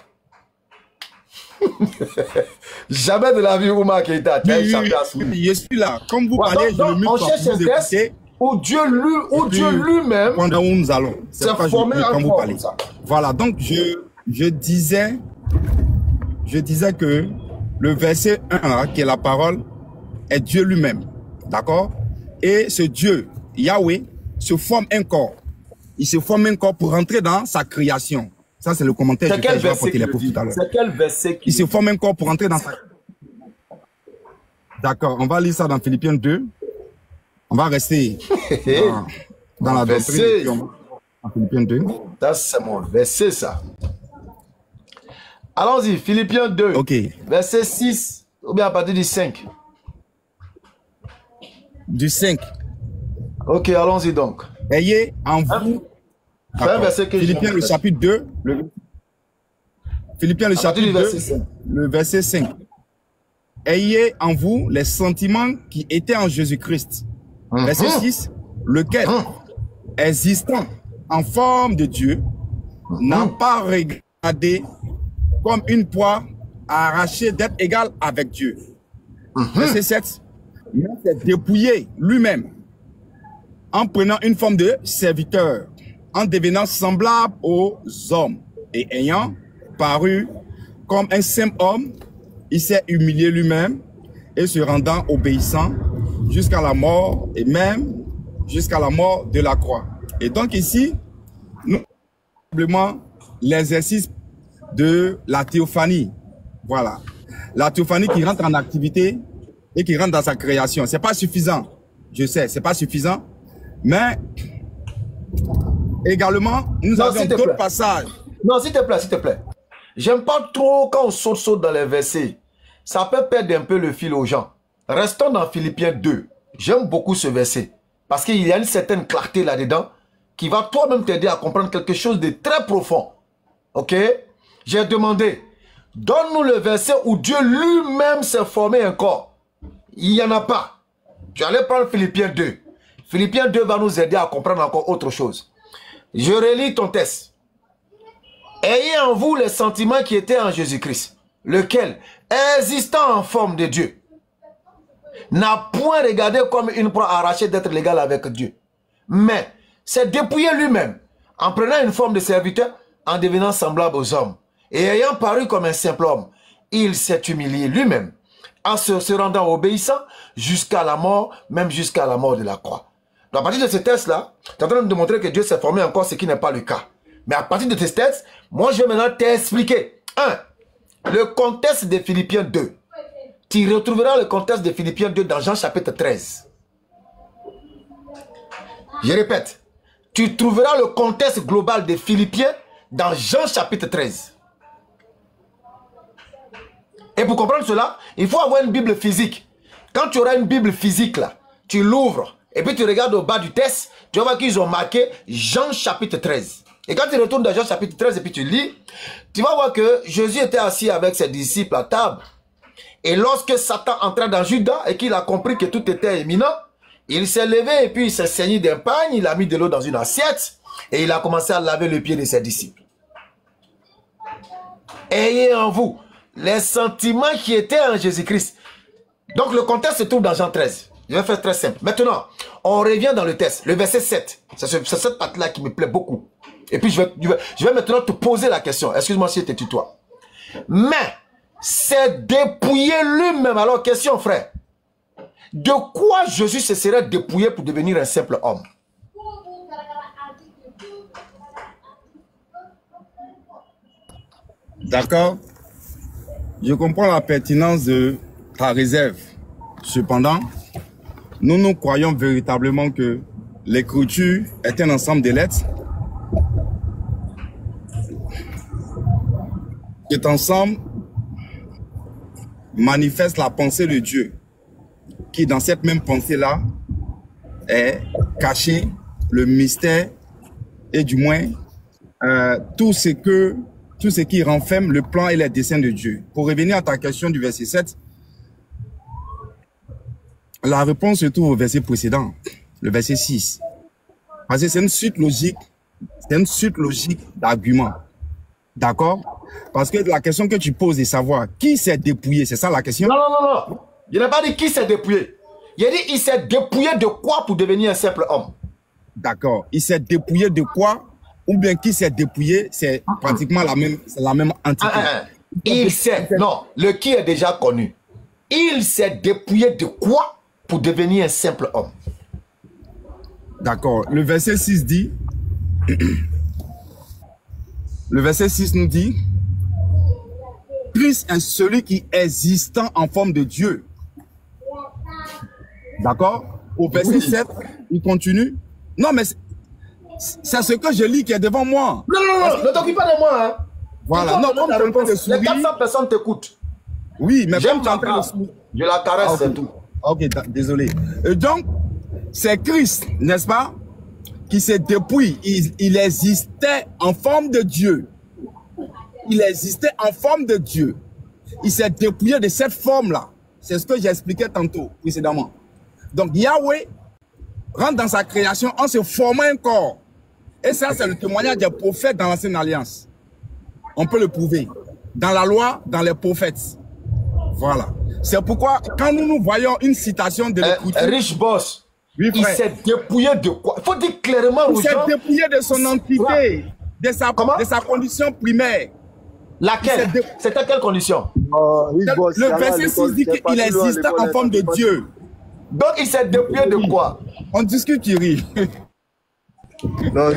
Jamais de la vie, Oumar Keïta, tu as échappé à souris. Je suis là. Comme vous parlez, je ne mute pas. On cherche un test où Dieu lui-même, pendant où nous allons, c'est formé quand vous parlez. Ça. Voilà, donc je disais que le verset 1, là, qui est la parole, est Dieu lui-même. D'accord? Et ce Dieu, Yahweh, se forme un corps. Il se forme un corps pour rentrer dans sa création. Ça, c'est le commentaire que je vais apporter les pauvres tout à l'heure. C'est quel verset Il se forme un corps pour rentrer dans sa... D'accord, on va lire ça dans Philippiens 2. On va rester dans la doctrine en Philippiens 2. Ça, c'est mon verset, ça. Allons-y, Philippiens 2, verset 6, ou bien à partir du 5. Du 5. Ok, allons-y donc. Ayez en vous... C'est un verset que Philippiens le chapitre 2. Philippiens le chapitre 2, le verset 5. Ayez en vous les sentiments qui étaient en Jésus-Christ. Verset 6. Lequel, existant en forme de Dieu, n'a pas regardé comme une proie à arracher d'être égal avec Dieu. Verset 7. Il s'est dépouillé lui-même en prenant une forme de serviteur, en devenant semblable aux hommes et ayant paru comme un simple homme, il s'est humilié lui-même et se rendant obéissant jusqu'à la mort et même jusqu'à la mort de la croix. Et donc ici, nous simplement l'exercice de la théophanie. Voilà. La théophanie qui rentre en activité et qui rentre dans sa création. C'est pas suffisant. Je sais, c'est pas suffisant. Mais également, nous avons d'autres passages. Non, s'il te plaît, s'il te plaît. J'aime pas trop quand on saute dans les versets. Ça peut perdre un peu le fil aux gens. Restons dans Philippiens 2. J'aime beaucoup ce verset. Parce qu'il y a une certaine clarté là-dedans qui va toi-même t'aider à comprendre quelque chose de très profond. Ok? J'ai demandé, donne-nous le verset où Dieu lui-même s'est formé un corps. Il n'y en a pas. Tu allais prendre Philippiens 2. Philippiens 2 va nous aider à comprendre encore autre chose. Je relis ton texte. Ayez en vous les sentiments qui étaient en Jésus-Christ, lequel, existant en forme de Dieu, n'a point regardé comme une proie arrachée d'être l'égal avec Dieu, mais s'est dépouillé lui-même, en prenant une forme de serviteur, en devenant semblable aux hommes, et ayant paru comme un simple homme, il s'est humilié lui-même, en se rendant obéissant jusqu'à la mort, même jusqu'à la mort de la croix. Donc à partir de ce test-là, tu es en train de montrer que Dieu s'est formé encore, ce qui n'est pas le cas. Mais à partir de ces tests, moi je vais maintenant t'expliquer. 1. Le contexte de Philippiens 2. Tu retrouveras le contexte de Philippiens 2 dans Jean chapitre 13. Je répète, tu trouveras le contexte global de Philippiens dans Jean chapitre 13. Et pour comprendre cela, il faut avoir une Bible physique. Quand tu auras une Bible physique là, tu l'ouvres et puis tu regardes au bas du test, tu vas voir qu'ils ont marqué Jean chapitre 13. Et quand tu retournes dans Jean chapitre 13 et puis tu lis, tu vas voir que Jésus était assis avec ses disciples à table. Et lorsque Satan entra dans Judas et qu'il a compris que tout était imminent, il s'est levé et puis il s'est saigné d'un pagne, il a mis de l'eau dans une assiette et il a commencé à laver le pied de ses disciples. Ayez en vous les sentiments qui étaient en Jésus-Christ. Donc le contexte se trouve dans Jean 13. Je vais faire très simple. Maintenant, on revient dans le test, le verset 7. C'est cette partie-là qui me plaît beaucoup. Et puis je vais maintenant te poser la question. Excuse-moi si je te tutoie. Mais c'est dépouiller lui-même. Alors, question, frère. De quoi Jésus se serait dépouillé pour devenir un simple homme? D'accord. Je comprends la pertinence de ta réserve. Cependant, nous croyons véritablement que l'écriture est un ensemble de lettres. Cet ensemble manifeste la pensée de Dieu, qui dans cette même pensée-là est caché le mystère et du moins tout ce qui renferme le plan et les desseins de Dieu. Pour revenir à ta question du verset 7, la réponse se trouve au verset précédent, le verset 6. Parce que c'est une suite logique d'arguments. D'accord? Parce que la question que tu poses est de savoir qui s'est dépouillé, c'est ça la question? Non. Je n'ai pas dit qui s'est dépouillé. J'ai dit il s'est dépouillé de quoi pour devenir un simple homme? D'accord. Il s'est dépouillé de quoi? Ou bien qui s'est dépouillé, c'est pratiquement la même entité. Non, le qui est déjà connu. Il s'est dépouillé de quoi pour devenir un simple homme? D'accord. Le verset 6 dit... Le verset 6 nous dit, Christ est celui qui existant en forme de Dieu. D'accord? Au verset 7, il continue. Non, mais c'est ce que je lis qui est devant moi. Non, ne t'occupe pas de moi. Hein. Voilà, non, comme tu es en train de sourire. Les 400 personnes t'écoutent. Oui, mais comme tu es en train de sourire. Je la caresse, c'est tout. Ok, désolé. Et donc, c'est Christ, n'est-ce pas? Qui se dépouille, il existait en forme de Dieu. Il existait en forme de Dieu. Il s'est dépouillé de cette forme-là. C'est ce que j'expliquais tantôt, précédemment. Donc Yahweh rentre dans sa création en se formant un corps. Et ça, c'est le témoignage des prophètes dans l'Ancienne Alliance. On peut le prouver. Dans la loi, dans les prophètes. Voilà. C'est pourquoi, quand nous voyons une citation de l'Écriture... Rich Boss. Oui, il s'est dépouillé de quoi? Il faut dire clairement aux gens. Il s'est dépouillé de son entité, de sa condition primaire. Laquelle? C'était quelle condition? Le verset 6 dit qu'il existe en forme de Dieu. Donc il s'est dépouillé de quoi? On discute, tu ris. Non,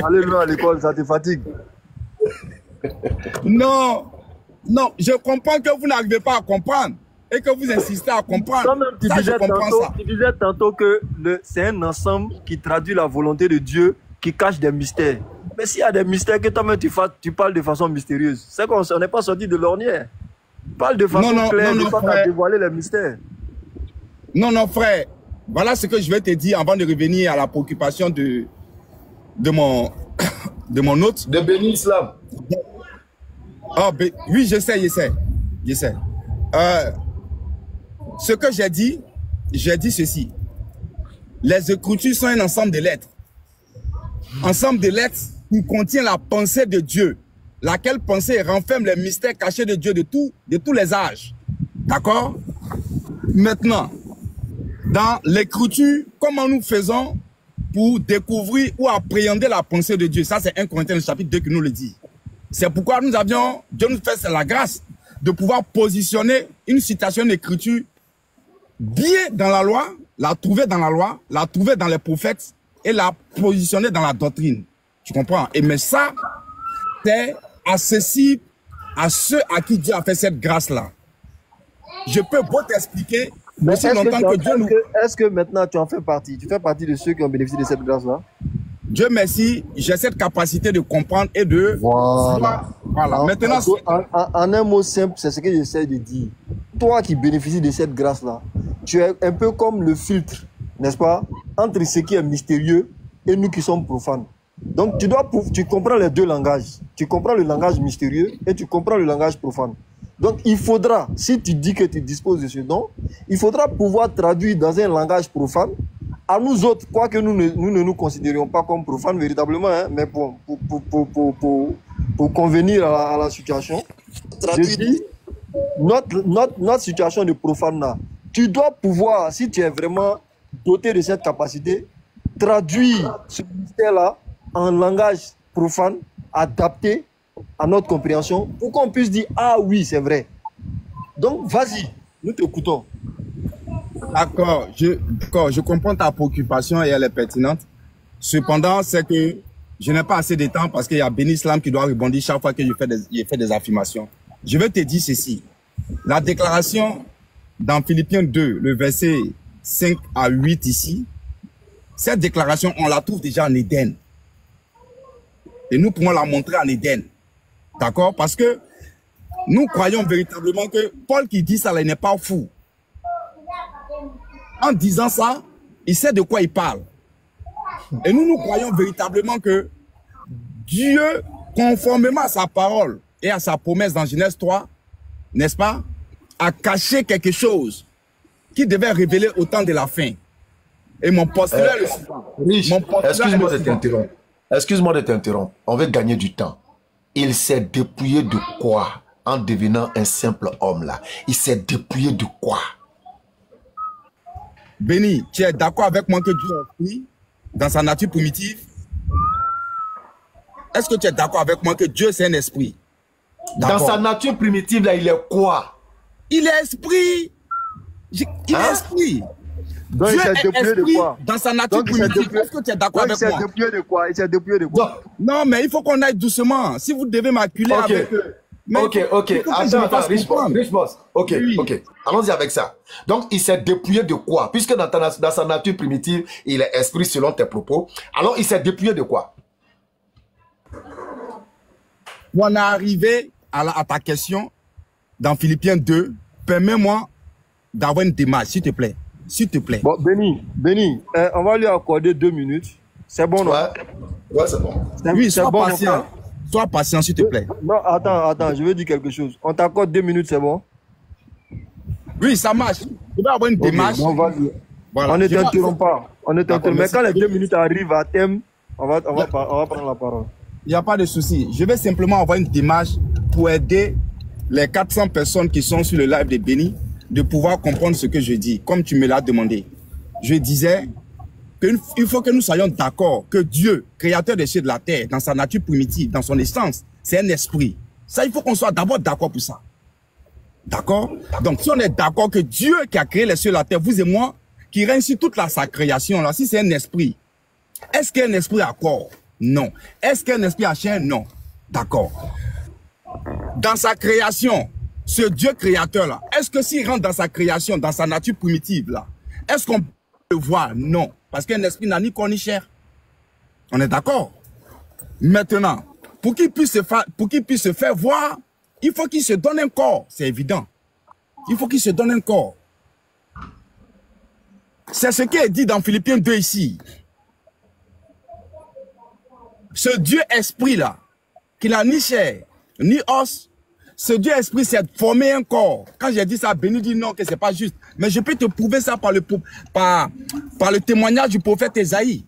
allez loin à l'école, ça te fatigue. Non, je comprends que vous n'arrivez pas à comprendre. Et que vous insistez à comprendre. Toi-même, tu disais tantôt que c'est un ensemble qui traduit la volonté de Dieu, qui cache des mystères. Mais s'il y a des mystères que toi-même tu parles de façon mystérieuse, c'est qu'on n'est pas sorti de l'ornière. Parle de façon claire, ne pas dévoiler les mystères. Non, frère. Voilà ce que je vais te dire avant de revenir à la préoccupation de mon hôte. De bénir l'islam. Oui, je sais. Ce que j'ai dit ceci. Les Écritures sont un ensemble de lettres. Ensemble de lettres qui contient la pensée de Dieu, laquelle pensée renferme les mystères cachés de Dieu de tous les âges. D'accord? Maintenant, dans l'Écriture, comment nous faisons pour découvrir ou appréhender la pensée de Dieu? Ça, c'est 1 Corinthiens chapitre 2 qui nous le dit. C'est pourquoi Dieu nous fait la grâce de pouvoir positionner une citation d'écriture bien dans la loi, la trouver dans la loi, la trouver dans les prophètes et la positionner dans la doctrine. Tu comprends? Et mais ça, c'est accessible à ceux à qui Dieu a fait cette grâce-là. Je peux pas t'expliquer aussi longtemps que Dieu nous... Est-ce que maintenant tu en fais partie? Tu fais partie de ceux qui ont bénéficié de cette grâce-là? Dieu merci, j'ai cette capacité de comprendre et de... Voilà. Maintenant, en un mot simple, c'est ce que j'essaie de dire. Toi qui bénéficies de cette grâce-là, tu es un peu comme le filtre, n'est-ce pas, entre ce qui est mystérieux et nous qui sommes profanes. Donc tu comprends les deux langages. Tu comprends le langage mystérieux et tu comprends le langage profane. Donc il faudra, si tu dis que tu disposes de ce don, il faudra pouvoir traduire dans un langage profane. À nous autres, quoique nous ne nous considérions pas comme profanes véritablement, hein, mais pour convenir à la situation, je dis, notre situation de profane là, tu dois pouvoir, si tu es vraiment doté de cette capacité, traduire ce mystère-là en langage profane, adapté à notre compréhension, pour qu'on puisse dire, ah oui, c'est vrai. Donc, vas-y, nous t'écoutons. D'accord, je comprends ta préoccupation et elle est pertinente. Cependant, c'est que je n'ai pas assez de temps parce qu'il y a Béni Islam qui doit rebondir chaque fois que je fais des affirmations. Je vais te dire ceci. La déclaration dans Philippiens 2, le verset 5 à 8 ici, cette déclaration, on la trouve déjà en Éden. Et nous pouvons la montrer en Éden. D'accord? Parce que nous croyons véritablement que Paul qui dit ça, il n'est pas fou. En disant ça, il sait de quoi il parle. Et nous croyons véritablement que Dieu, conformément à sa parole et à sa promesse dans Genèse 3, n'est-ce pas, a caché quelque chose qui devait révéler au temps de la fin. Et mon postulat est le suivant. Excuse-moi de t'interrompre. Excuse-moi de t'interrompre. On veut gagner du temps. Il s'est dépouillé de quoi en devenant un simple homme là? Il s'est dépouillé de quoi? Béni, tu es d'accord avec moi que Dieu est esprit dans sa nature primitive? Est-ce que tu es d'accord avec moi que Dieu c'est un esprit? Dans sa nature primitive là, il est quoi? Il est esprit. Il est esprit. Donc, Dieu il s'est dépouillé de quoi? Dans sa nature primitive. Est-ce que tu es d'accord avec moi? Il s'est dépouillé de quoi? Il s'est dépouillé de quoi? Non, mais il faut qu'on aille doucement. Si vous devez m'acculer avec... Ok. Attends, Rich Boss. Ok. Allons-y avec ça. Donc, il s'est dépouillé de quoi? Puisque dans sa nature primitive, il est esprit selon tes propos. Alors, il s'est dépouillé de quoi? On est arrivé à ta question dans Philippiens 2. Permets-moi d'avoir une démarche, s'il te plaît. S'il te plaît. Bon, Béni, on va lui accorder 2 minutes. C'est bon, non? Ouais, c'est bon. Oui, sois patient. Sois patient, s'il te plaît. Non, attends, je veux dire quelque chose. On t'accorde 2 minutes, c'est bon? Oui, ça marche. Je vais avoir une démarche. Bon, voilà. On ne t'interrompt pas. Mais quand les 2 minutes arrivent à thème, on va prendre la parole. Il n'y a pas de souci. Je vais simplement avoir une démarche pour aider les 400 personnes qui sont sur le live de Béni de pouvoir comprendre ce que je dis, comme tu me l'as demandé. Je disais qu'il faut que nous soyons d'accord que Dieu, créateur des cieux et de la terre, dans sa nature primitive, dans son essence, c'est un esprit. Ça, il faut qu'on soit d'abord d'accord pour ça. D'accord? Donc, si on est d'accord que Dieu qui a créé les cieux et la terre, vous et moi, qui règne sur toute sa création, là, si c'est un esprit, est-ce qu'un esprit a corps? Non. Est-ce qu'un esprit a chair? Non. D'accord. Dans sa création, ce Dieu créateur là, est-ce que s'il rentre dans sa création, dans sa nature primitive là, est-ce qu'on peut le voir? Non. Parce qu'un esprit n'a ni corps ni chair. On est d'accord? Maintenant, pour qu'il puisse se faire voir, il faut qu'il se donne un corps. C'est évident. Il faut qu'il se donne un corps. C'est ce qui est dit dans Philippiens 2 ici. Ce Dieu esprit là, qui n'a ni chair, ni os, ce Dieu esprit s'est formé un corps. Quand j'ai dit ça, Béni dit non, que c'est pas juste. Mais je peux te prouver ça par le témoignage du prophète Esaïe.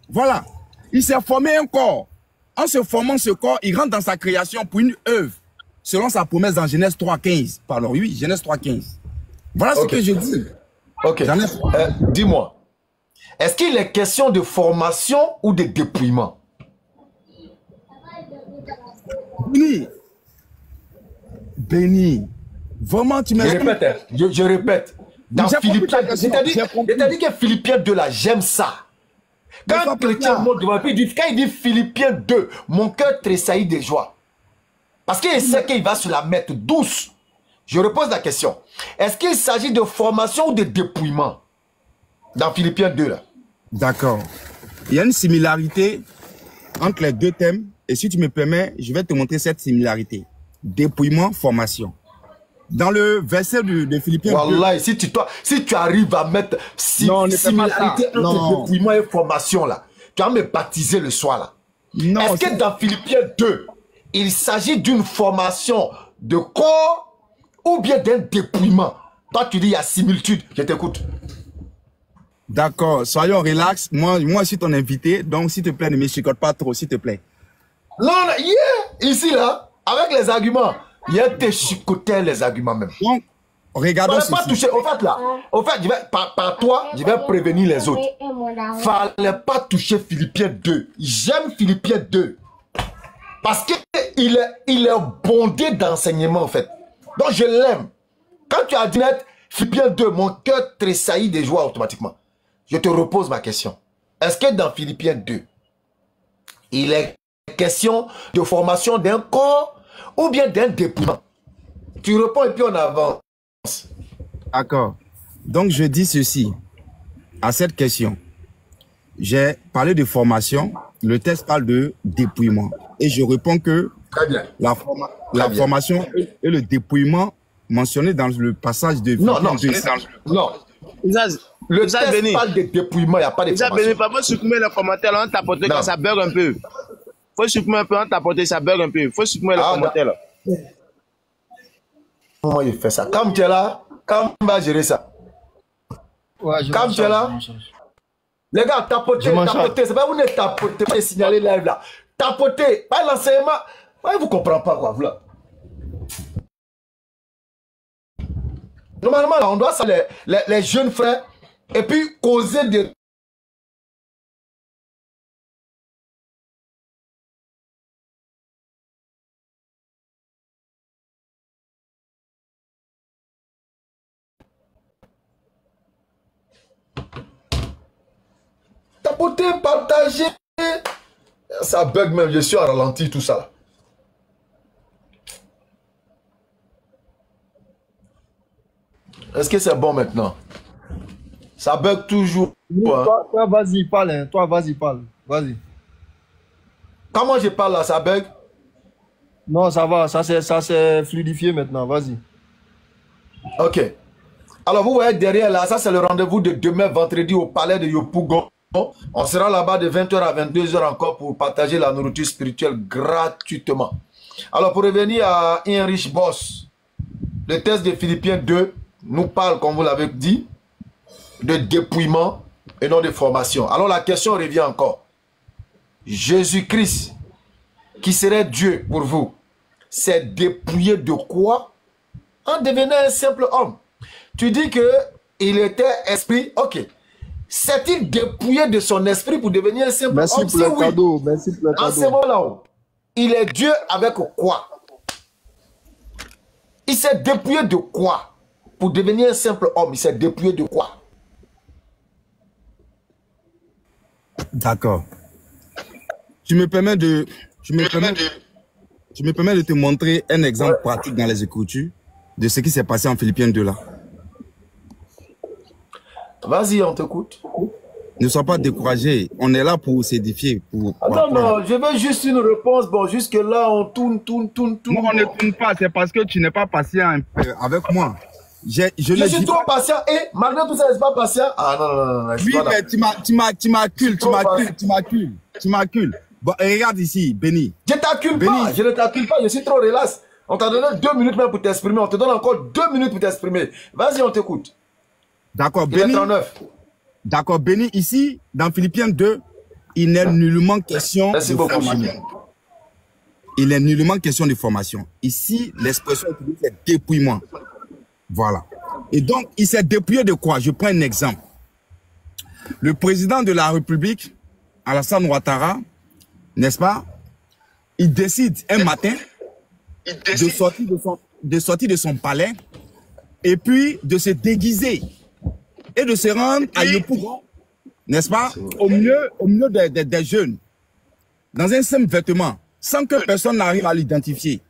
Voilà. Il s'est formé un corps. En se formant ce corps, il rentre dans sa création pour une œuvre. Selon sa promesse dans Genèse 3.15. Pardon, oui, Genèse 3.15. Voilà ce que je dis. Ok. Dis-moi, est-ce qu'il est question de formation ou de dépouillement? Béni, Vraiment, tu Je m'expliques. répète, je répète. Dans Philippiens, c'est-à-dire que Philippiens 2 là, j'aime ça. Quand chrétien monte devant lui, quand il dit Philippiens 2, mon cœur tressaillit de joie. Parce qu'il sait qu'il va se la mettre douce. Je repose la question. Est-ce qu'il s'agit de formation ou de dépouillement dans Philippiens 2 là? D'accord. Il y a une similarité entre les deux thèmes. Et si tu me permets, je vais te montrer cette similarité. Dépouillement, formation. Dans le verset de Philippiens 2. Wallah, si tu arrives à mettre similarité entre dépouillement et formation là, tu vas me baptiser le soir là. Est-ce que dans Philippiens 2, il s'agit d'une formation de corps ou bien d'un dépouillement? Toi, tu dis il y a similitude. Je t'écoute. D'accord, soyons relax. Moi, je suis ton invité, donc s'il te plaît, ne me chicote pas trop, s'il te plaît. Non, ici là, avec les arguments, il y a des chicotés les arguments même. Donc, regardons ceci. Pas toucher. Au fait là, par toi, je vais prévenir les autres. Fallait pas toucher Philippiens 2. J'aime Philippiens 2. Parce qu'il est bondé d'enseignement en fait. Donc je l'aime. Quand tu as dit net, Philippiens 2, mon cœur tressaillit de joie automatiquement. Je te repose ma question. Est-ce que dans Philippiens 2, il est question de formation d'un corps ou bien d'un dépouillement? Tu réponds et puis on avance. D'accord. Donc je dis ceci à cette question. J'ai parlé de formation, le texte parle de dépouillement. Et je réponds que la formation et le dépouillement mentionné dans le passage de... Non. Le texte parle de dépouillement, il n'y a pas de formation. Il faut supprimer les commentaires, on tapote quand ça bug un peu. Il faut supprimer un peu, on tapote, ça bug un peu. Il faut supprimer les commentaires là. Comment il fait ça? Comme tu es là, quand on va gérer ça? Comme tu es là, les gars, tapotez. C'est pas vous ne tapotez pas les signalés live là. Tapotez, pas l'enseignement. Ouais, vous ne comprenez pas quoi, vous là. Normalement, là, on doit saluer les jeunes frères et puis causer de... Tapoter, partager. Ça bug même, je suis à ralenti tout ça. Est-ce que c'est bon maintenant? Ça bug toujours. Toi, vas-y, parle. Hein. Toi, vas-y, parle. Vas-y. Comment je parle là, ça bug? Non, ça va. Ça s'est fluidifié maintenant. Vas-y. Ok. Alors, vous voyez derrière là, ça c'est le rendez-vous de demain, vendredi, au palais de Yopougon. On sera là-bas de 20h à 22h encore pour partager la nourriture spirituelle gratuitement. Alors, pour revenir à Heinrich Boss, le texte de Philippiens 2 nous parle, comme vous l'avez dit, de dépouillement et non de formation. Alors la question revient encore. Jésus-Christ, qui serait Dieu pour vous, s'est dépouillé de quoi en devenant un simple homme? Tu dis qu'il était esprit, ok. S'est-il dépouillé de son esprit pour devenir un simple homme? Merci pour le cadeau. Merci pour le cadeau. En ce moment-là, il est Dieu avec quoi? Il s'est dépouillé de quoi? Pour devenir un simple homme, il s'est dépouillé de quoi? D'accord. Tu me permets de te montrer un exemple pratique dans les Écritures de ce qui s'est passé en Philippiens 2 là. Vas-y, on t'écoute. Ne sois pas découragé. On est là pour s'édifier. Non, je veux juste une réponse. Bon, jusque-là, on tourne. Non, on ne tourne pas. C'est parce que tu n'es pas patient avec moi. Je suis trop patient et malgré tout ça, je ne suis pas patient. Ah non. Oui, mais tu m'accules. Bon, regarde ici, Béni. Je t'accule pas, je ne t'accule pas, je suis trop relax. On t'a donné 2 minutes même pour t'exprimer. On te donne encore 2 minutes pour t'exprimer. Vas-y, on t'écoute. D'accord, Béni. D'accord, Béni, ici, dans Philippiens 2, il n'est nullement question de formation. Il n'est nullement question de formation. Ici, l'expression utilisée, c'est dépouillement. Voilà. Et donc, il s'est dépouillé de quoi? Je prends un exemple. Le président de la République, Alassane Ouattara, n'est-ce pas? Il décide un matin de sortir de sortir de son palais et puis de se déguiser et de se rendre à Yopougon, n'est-ce pas, au milieu des jeunes, dans un simple vêtement, sans que personne n'arrive à l'identifier.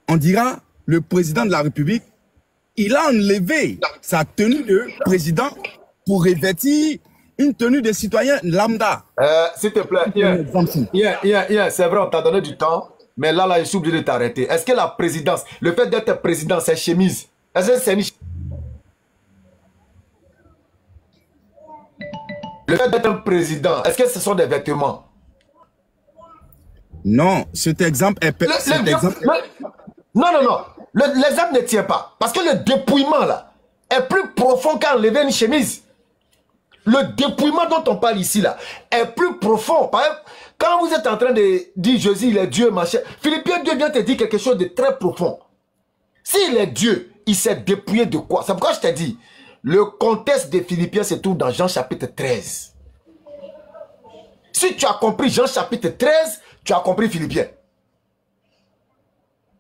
On dira, le président de la République, il a enlevé sa tenue de président pour revêtir une tenue de citoyen lambda. S'il te plaît, c'est vrai, on t'a donné du temps, mais là, je suis obligé de t'arrêter. Est-ce que la présidence, le fait d'être président, c'est chemise? Est-ce que c'est une... Le fait d'être un président, est-ce que ce sont des vêtements? Non, cet exemple est... Non. L'exemple ne tient pas. Parce que le dépouillement, là, est plus profond qu'enlever une chemise. Le dépouillement dont on parle ici, là, est plus profond. Par exemple, quand vous êtes en train de dire Jésus, il est Dieu, machin, Philippiens 2 vient te dire quelque chose de très profond. S'il est Dieu, il s'est dépouillé de quoi? C'est pourquoi je t'ai dit, le contexte des Philippiens se trouve dans Jean chapitre 13. Si tu as compris Jean chapitre 13, tu as compris Philippiens.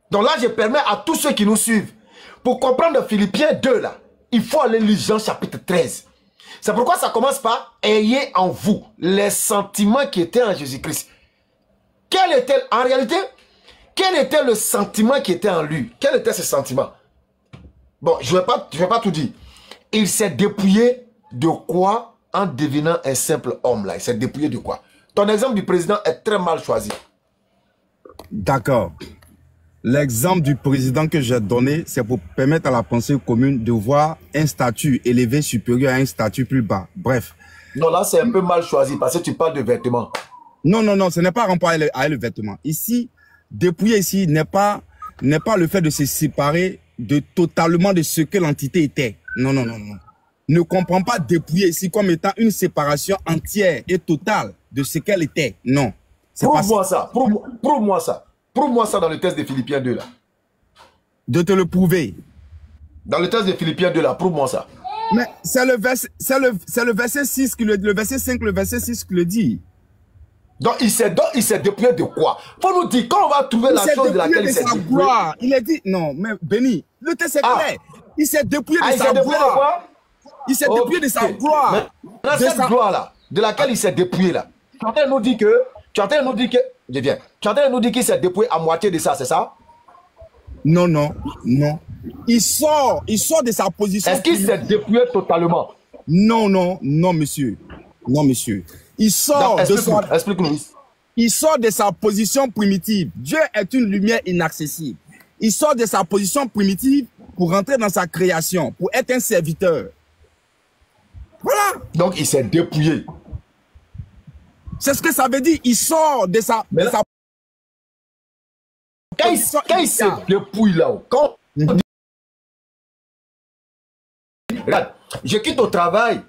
Donc là, je permets à tous ceux qui nous suivent, pour comprendre Philippiens 2 là, il faut aller lire Jean chapitre 13. C'est pourquoi ça commence par « Ayez en vous les sentiments qui étaient en Jésus-Christ ». Quel était, en réalité, quel était le sentiment qui était en lui? Quel était ce sentiment? Bon, je ne vais pas tout dire. Il s'est dépouillé de quoi en devenant un simple homme là? Il s'est dépouillé de quoi? Ton exemple du président est très mal choisi. D'accord. L'exemple du président que j'ai donné, c'est pour permettre à la pensée commune de voir un statut élevé supérieur à un statut plus bas. Bref. Non, là, c'est un peu mal choisi parce que tu parles de vêtements. Non, ce n'est pas rapport à le vêtement. Ici, dépouiller ici n'est pas le fait de se séparer totalement de ce que l'entité était. Non. Ne comprends pas dépouiller ici comme étant une séparation entière et totale de ce qu'elle était. Non. Prouve-moi ça. Prouve-moi ça. Prouve-moi ça dans le texte de Philippiens 2 là. De te le prouver. Dans le texte de Philippiens 2 là, prouve-moi ça. Mais c'est le verset 6 qui le verset 5, le verset 6 qui le dit. Donc il s'est dépouillé de quoi? Faut nous dire quand on va trouver la chose de laquelle il s'est dépouillé. Il a dit non, mais Béni, le texte est clair. Il s'est dépouillé de sa gloire. Il s'est dépouillé de sa gloire. Dans cette gloire là, de laquelle il s'est dépouillé là. Tu es en train de nous dire que tu es en train de nous dire que je viens. Tu es en train de nous dire qu'il s'est dépouillé à moitié de ça, c'est ça? Non. Il sort de sa position. Est-ce qu'il s'est dépouillé totalement? Non, monsieur. Non, monsieur. Il sort explique-nous. Il sort de sa position primitive. Dieu est une lumière inaccessible. Il sort de sa position primitive pour rentrer dans sa création, pour être un serviteur. Voilà. Donc il s'est dépouillé. C'est ce que ça veut dire. Il sort de sa... Quand il se dépouille là-haut, quand regarde, je quitte au travail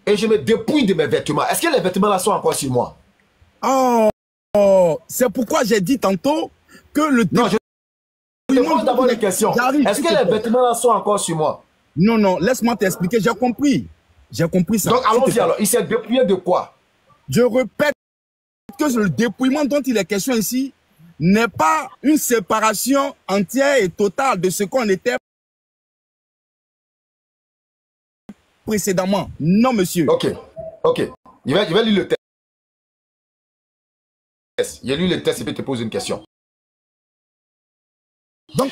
et je me dépouille de mes vêtements. Est-ce que les vêtements là sont encore sur moi? Oh, c'est pourquoi j'ai dit tantôt que le... Non, je te pose d'abord une question. Est-ce que les vêtements là sont encore sur moi? Non, laisse-moi t'expliquer, j'ai compris. J'ai compris ça. Donc allons-y alors, il s'est dépouillé de quoi? Je répète que le dépouillement dont il est question ici n'est pas une séparation entière et totale de ce qu'on était précédemment. Non, monsieur. Ok. Je vais lire le test. J'ai lu le test et puis te poser une question. Donc,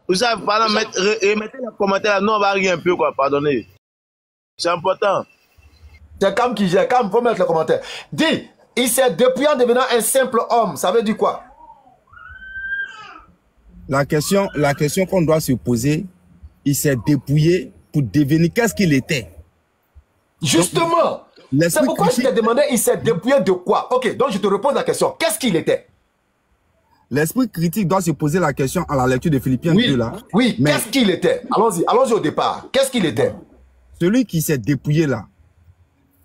vous savez, remettez les commentaires là, nous on va rire un peu quoi, pardonnez. C'est important. C'est Cam qui gère, Cam, faut mettre le commentaire. Dis, il s'est dépouillé en devenant un simple homme, ça veut dire quoi? La question qu'on doit se poser, il s'est dépouillé pour devenir qu'est-ce qu'il était? Justement, c'est pourquoi je t'ai demandé, il s'est dépouillé de quoi? Ok, donc je te repose la question, qu'est-ce qu'il était? L'esprit critique doit se poser la question à la lecture de Philippiens 2 là. Oui, qu'est-ce qu'il était? Allons-y au départ. Qu'est-ce qu'il était? Celui qui s'est dépouillé là,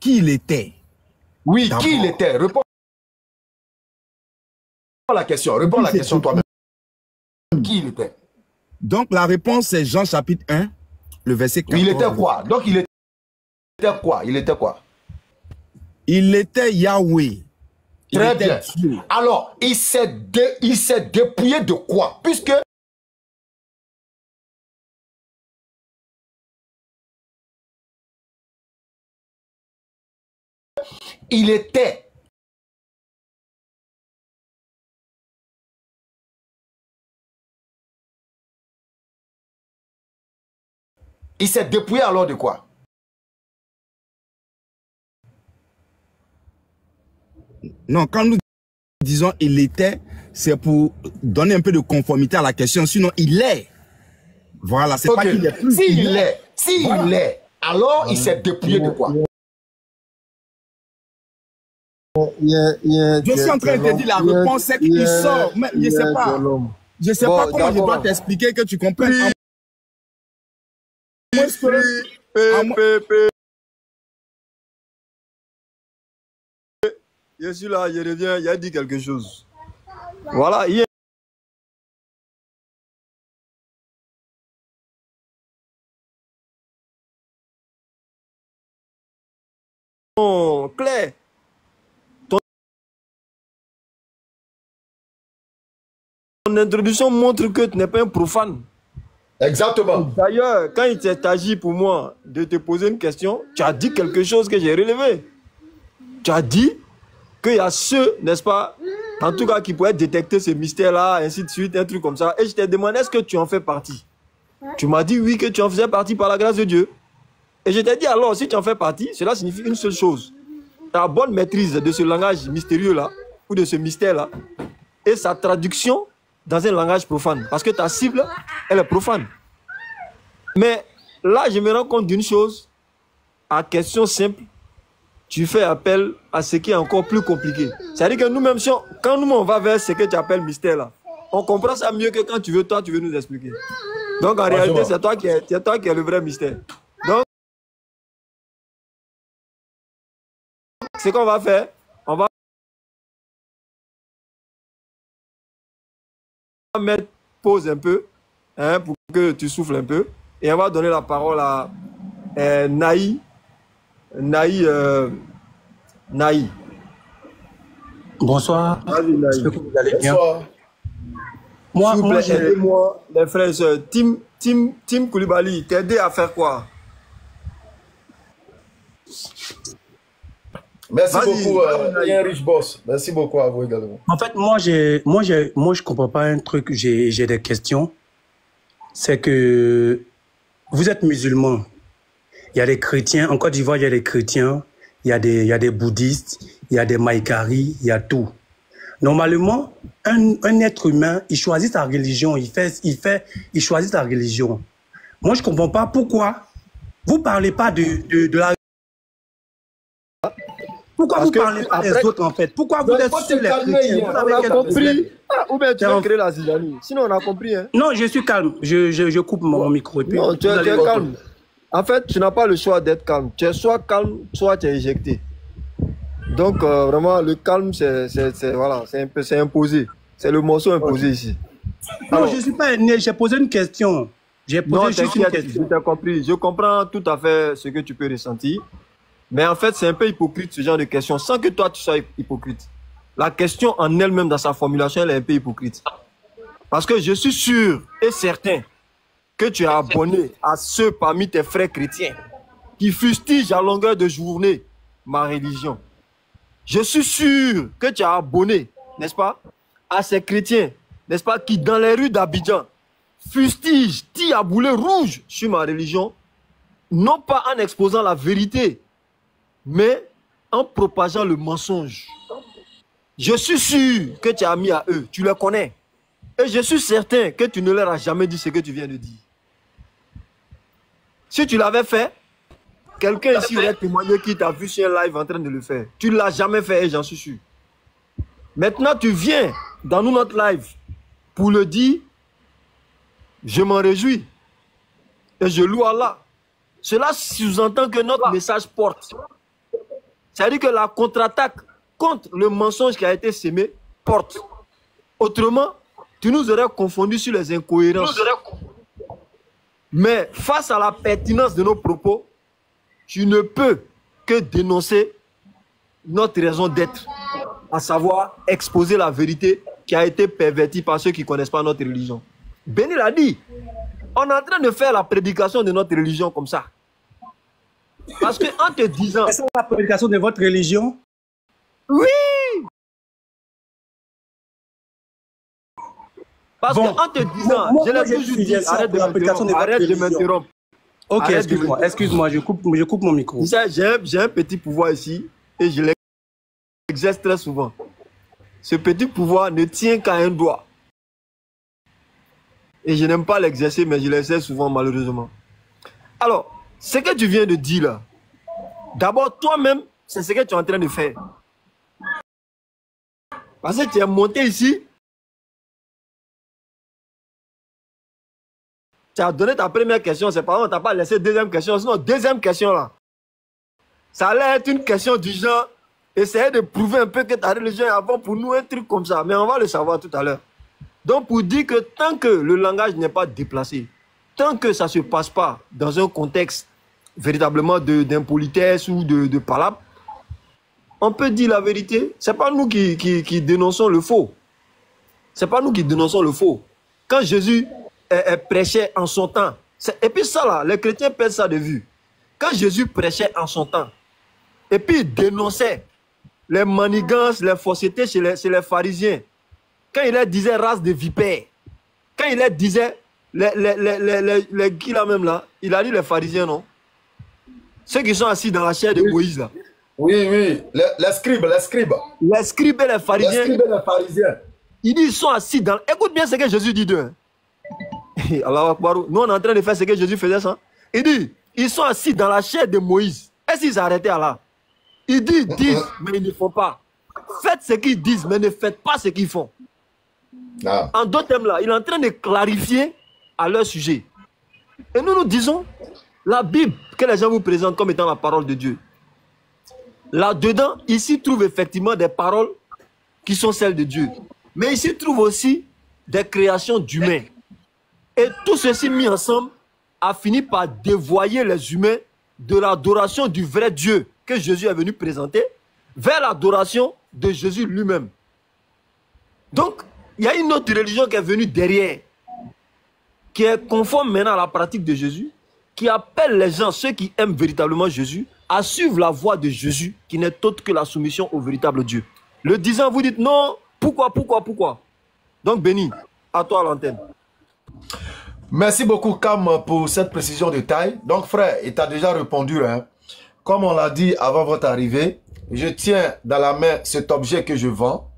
qui il était? Oui, qui il était? Réponds à la question toi-même. Qui il était? Donc la réponse c'est Jean chapitre 1, le verset 14. Il était quoi? Donc il était quoi? Il était Yahweh. Très bien. Alors, il s'est dépouillé de quoi? Puisque il était il s'est dépouillé alors de quoi? Non, quand nous disons il était, c'est pour donner un peu de conformité à la question. Sinon, il est. Voilà, c'est pas qu'il est plus. S'il est, alors il s'est dépouillé de quoi? Je suis en train de te dire la réponse, c'est qu'il sort. Mais je sais pas. Je sais pas comment je dois t'expliquer que tu comprennes. Je suis là, je reviens, il a dit quelque chose. Voilà, il y a... Oh, Claire, ton introduction montre que tu n'es pas un profane. Exactement. D'ailleurs, quand il s'est agi pour moi de te poser une question, tu as dit quelque chose que j'ai relevé. Tu as dit qu'il y a ceux, n'est-ce pas, en tout cas, qui pourraient détecter ce mystère-là, ainsi de suite, un truc comme ça. Et je t'ai demandé, est-ce que tu en fais partie? Tu m'as dit oui, que tu en faisais partie par la grâce de Dieu. Et je t'ai dit alors, si tu en fais partie, cela signifie une seule chose. Ta bonne maîtrise de ce langage mystérieux-là, ou de ce mystère-là, et sa traduction dans un langage profane. Parce que ta cible, elle est profane. Mais là, je me rends compte d'une chose, à question simple, tu fais appel à ce qui est encore plus compliqué. C'est-à-dire que nous-mêmes, quand nous on va vers ce que tu appelles mystère là, on comprend ça mieux que quand tu veux nous expliquer. Donc en réalité, c'est toi qui es le vrai mystère. Donc, ce qu'on va faire, on va mettre pause un peu, hein, pour que tu souffles un peu, et on va donner la parole à Naï. Bonsoir. J'espère que vous allez bien. Moi, aidez-moi, les frères et sœurs. Tim Koulibaly, t'aider à faire quoi? Merci beaucoup, Rich Boss. Merci beaucoup à vous également. En fait, moi, je comprends pas un truc. J'ai des questions. C'est que vous êtes musulmans. Il y a des chrétiens. En Côte d'Ivoire, il y a des chrétiens. Il y a des bouddhistes. Il y a des maïkaris. Il y a tout. Normalement, un être humain, il choisit sa religion. Il choisit sa religion. Moi, je comprends pas pourquoi vous parlez pas de la... Pourquoi vous parlez pas des autres, en fait? Pourquoi vous êtes sur les chrétiens? On a compris. Ou bien tu vas créer la zizanie. Sinon, on a compris. Hein. Non, je suis calme. Je coupe mon micro. Et puis non, tu es calme. En fait, tu n'as pas le choix d'être calme. Tu es soit calme, soit tu es éjecté. Donc, vraiment, le calme, voilà, c'est imposé. C'est le morceau imposé ici. Non, je ne suis pas né. J'ai posé une question. J'ai posé juste une question. Je t'ai compris. Je comprends tout à fait ce que tu peux ressentir. Mais en fait, c'est un peu hypocrite ce genre de question, sans que toi tu sois hypocrite. La question en elle-même, dans sa formulation, elle est un peu hypocrite. Parce que je suis sûr et certain que tu es abonné à ceux parmi tes frères chrétiens qui fustigent à longueur de journée ma religion. Je suis sûr que tu es abonné, n'est-ce pas, à ces chrétiens, n'est-ce pas, qui dans les rues d'Abidjan fustigent, tirent à boulet rouge sur ma religion, non pas en exposant la vérité, mais en propageant le mensonge. Je suis sûr que tu es ami à eux, tu les connais. Et je suis certain que tu ne leur as jamais dit ce que tu viens de dire. Si tu l'avais fait, quelqu'un ici aurait témoigné qui t'a vu sur un live en train de le faire. Tu ne l'as jamais fait et j'en suis sûr. Maintenant, tu viens dans notre live pour le dire. Je m'en réjouis. Et je loue Allah. Cela sous-entend que notre message porte. C'est-à-dire que la contre-attaque contre le mensonge qui a été sémé porte. Autrement, tu nous aurais confondus sur les incohérences. Mais face à la pertinence de nos propos, tu ne peux que dénoncer notre raison d'être. à savoir exposer la vérité qui a été pervertie par ceux qui ne connaissent pas notre religion. Béni l'a dit, on est en train de faire la prédication de notre religion comme ça. Parce qu'en te disant... C'est la prédication de votre religion? Oui! Parce bon, qu'en te disant, je l'ai toujours dit, arrête de m'interrompre. Ok, excuse-moi, je coupe mon micro. J'ai un petit pouvoir ici et je l'exerce très souvent. Ce petit pouvoir ne tient qu'à un doigt. Et je n'aime pas l'exercer, mais je l'exerce souvent malheureusement. Alors, ce que tu viens de dire là, d'abord toi-même, c'est ce que tu es en train de faire. Parce que tu es monté ici, tu as donné ta première question, c'est pas grave, tu n'as pas laissé deuxième question. Sinon, deuxième question là, ça allait être une question du genre, essayer de prouver un peu que ta religion est avant pour nous, un truc comme ça. Mais on va le savoir tout à l'heure. Donc, pour dire que tant que le langage n'est pas déplacé, tant que ça ne se passe pas dans un contexte véritablement d'impolitesse ou de palabre, on peut dire la vérité. Ce n'est pas nous qui dénonçons le faux. Ce n'est pas nous qui dénonçons le faux. Quand Jésus prêchait en son temps, et puis ça là, les chrétiens perdent ça de vue. Quand Jésus prêchait en son temps, et puis il dénonçait les manigances, les faussetés chez les pharisiens, quand il leur disait race de vipères, quand il leur disait les qui là même là, il a dit les pharisiens, non? Ceux qui sont assis dans la chair de Moïse là. Oui, les scribes. Les scribes et les pharisiens. Les scribes et les pharisiens. Il dit ils sont assis dans... Écoute bien ce que Jésus dit d'eux. Allah Akbar. Nous on est en train de faire ce que Jésus faisait ça. Il dit, ils sont assis dans la chair de Moïse. Est-ce qu'ils s'arrêtaient là? Il dit, ils disent, mais ils ne font pas. Faites ce qu'ils disent, mais ne faites pas ce qu'ils font. Ah. En d'autres termes là, il est en train de clarifier à leur sujet. Et nous disons, la Bible que les gens vous présentent comme étant la parole de Dieu, là-dedans, ici trouve effectivement des paroles qui sont celles de Dieu. Mais ici trouve aussi des créations d'humains. Et tout ceci mis ensemble a fini par dévoyer les humains de l'adoration du vrai Dieu que Jésus est venu présenter vers l'adoration de Jésus lui-même. Donc, il y a une autre religion qui est venue derrière, qui est conforme maintenant à la pratique de Jésus, qui appelle les gens, ceux qui aiment véritablement Jésus, à suivre la voie de Jésus, qui n'est autre que la soumission au véritable Dieu. Le disant, vous dites non, pourquoi? Donc, Béni, à toi l'antenne. Merci beaucoup, Cam, pour cette précision de taille. Donc, frère, il t'a déjà répondu. Hein. Comme on l'a dit avant votre arrivée, je tiens dans la main cet objet que je vends.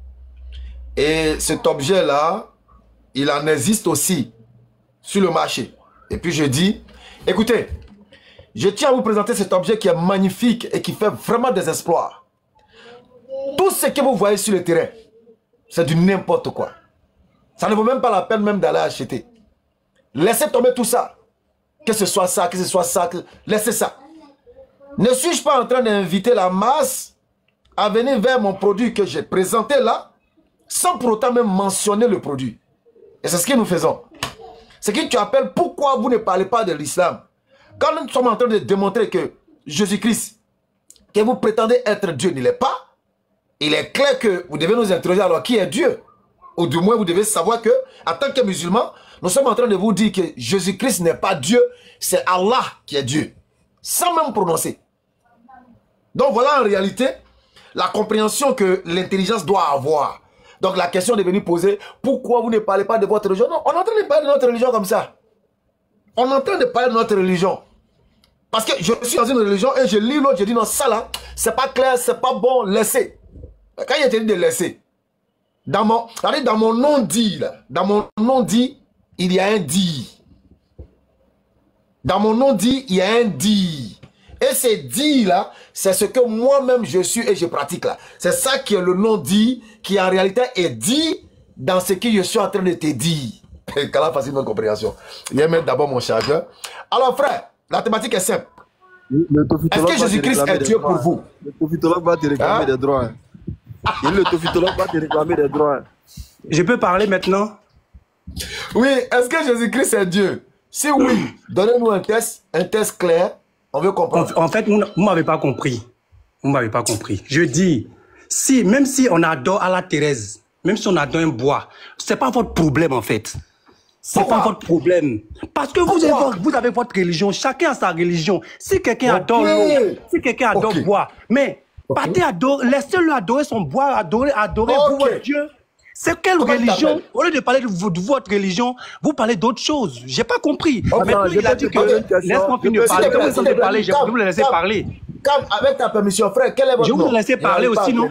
Et cet objet-là, il en existe aussi sur le marché. Et puis, je dis, écoutez, je tiens à vous présenter cet objet qui est magnifique et qui fait vraiment des exploits. Tout ce que vous voyez sur le terrain, c'est du n'importe quoi. Ça ne vaut même pas la peine même d'aller acheter. Laissez tomber tout ça. Que ce soit ça, laissez ça. Ne suis-je pas en train d'inviter la masse à venir vers mon produit que j'ai présenté là, sans pour autant même mentionner le produit? Et c'est ce que nous faisons. C'est que tu appelles pourquoi vous ne parlez pas de l'islam. Quand nous sommes en train de démontrer que Jésus-Christ, que vous prétendez être Dieu, ne l'est pas, il est clair que vous devez nous interroger alors qui est Dieu. Ou du moins vous devez savoir que, en tant que musulman, nous sommes en train de vous dire que Jésus-Christ n'est pas Dieu, c'est Allah qui est Dieu. Sans même prononcer. Donc voilà en réalité la compréhension que l'intelligence doit avoir. Donc la question est venue poser, pourquoi vous ne parlez pas de votre religion? Non, on est en train de parler de notre religion comme ça. On est en train de parler de notre religion. Parce que je suis dans une religion et je lis l'autre, je dis non, ça là, c'est pas clair, c'est pas bon, laissez. Quand il a été dit de laisser, dans mon non-dit, dans mon non-dit, il y a un dit. Dans mon non-dit, il y a un dit. Et ce dit là, c'est ce que moi-même je suis et je pratique là. C'est ça qui est le non-dit, qui en réalité est dit dans ce que je suis en train de te dire. Qu'Allah facile notre compréhension. Il y a même d'abord mon chargeur. Alors frère, la thématique est simple. Est-ce que Jésus-Christ est Dieu pour vous? Le tophytologue va te réclamer des droits. Le tophytologue va te réclamer des droits. Je peux parler maintenant? Oui, est-ce que Jésus-Christ est Dieu? Si oui, donnez-nous un test clair. On veut comprendre. En fait, vous ne m'avez pas compris. Vous ne m'avez pas compris. Je dis, même si on adore Allah Thérèse, même si on adore un bois, c'est pas votre problème en fait. C'est pas votre problème. Parce que vous avez votre religion, chacun a sa religion. Si quelqu'un adore l'eau, si quelqu'un adore bois, mais partez adorer, laissez-le adorer son bois, adorer vous, votre Dieu. C'est quelle religion? Au lieu de parler de votre religion, vous parlez d'autre chose. J'ai pas compris. Maintenant, il a dit que laisse-moi finir de parler. Comme vous avez parlé, je vais vous le laisser parler. Avec ta permission, frère, quel est votre nom? Je vous laisser parler aussi, non?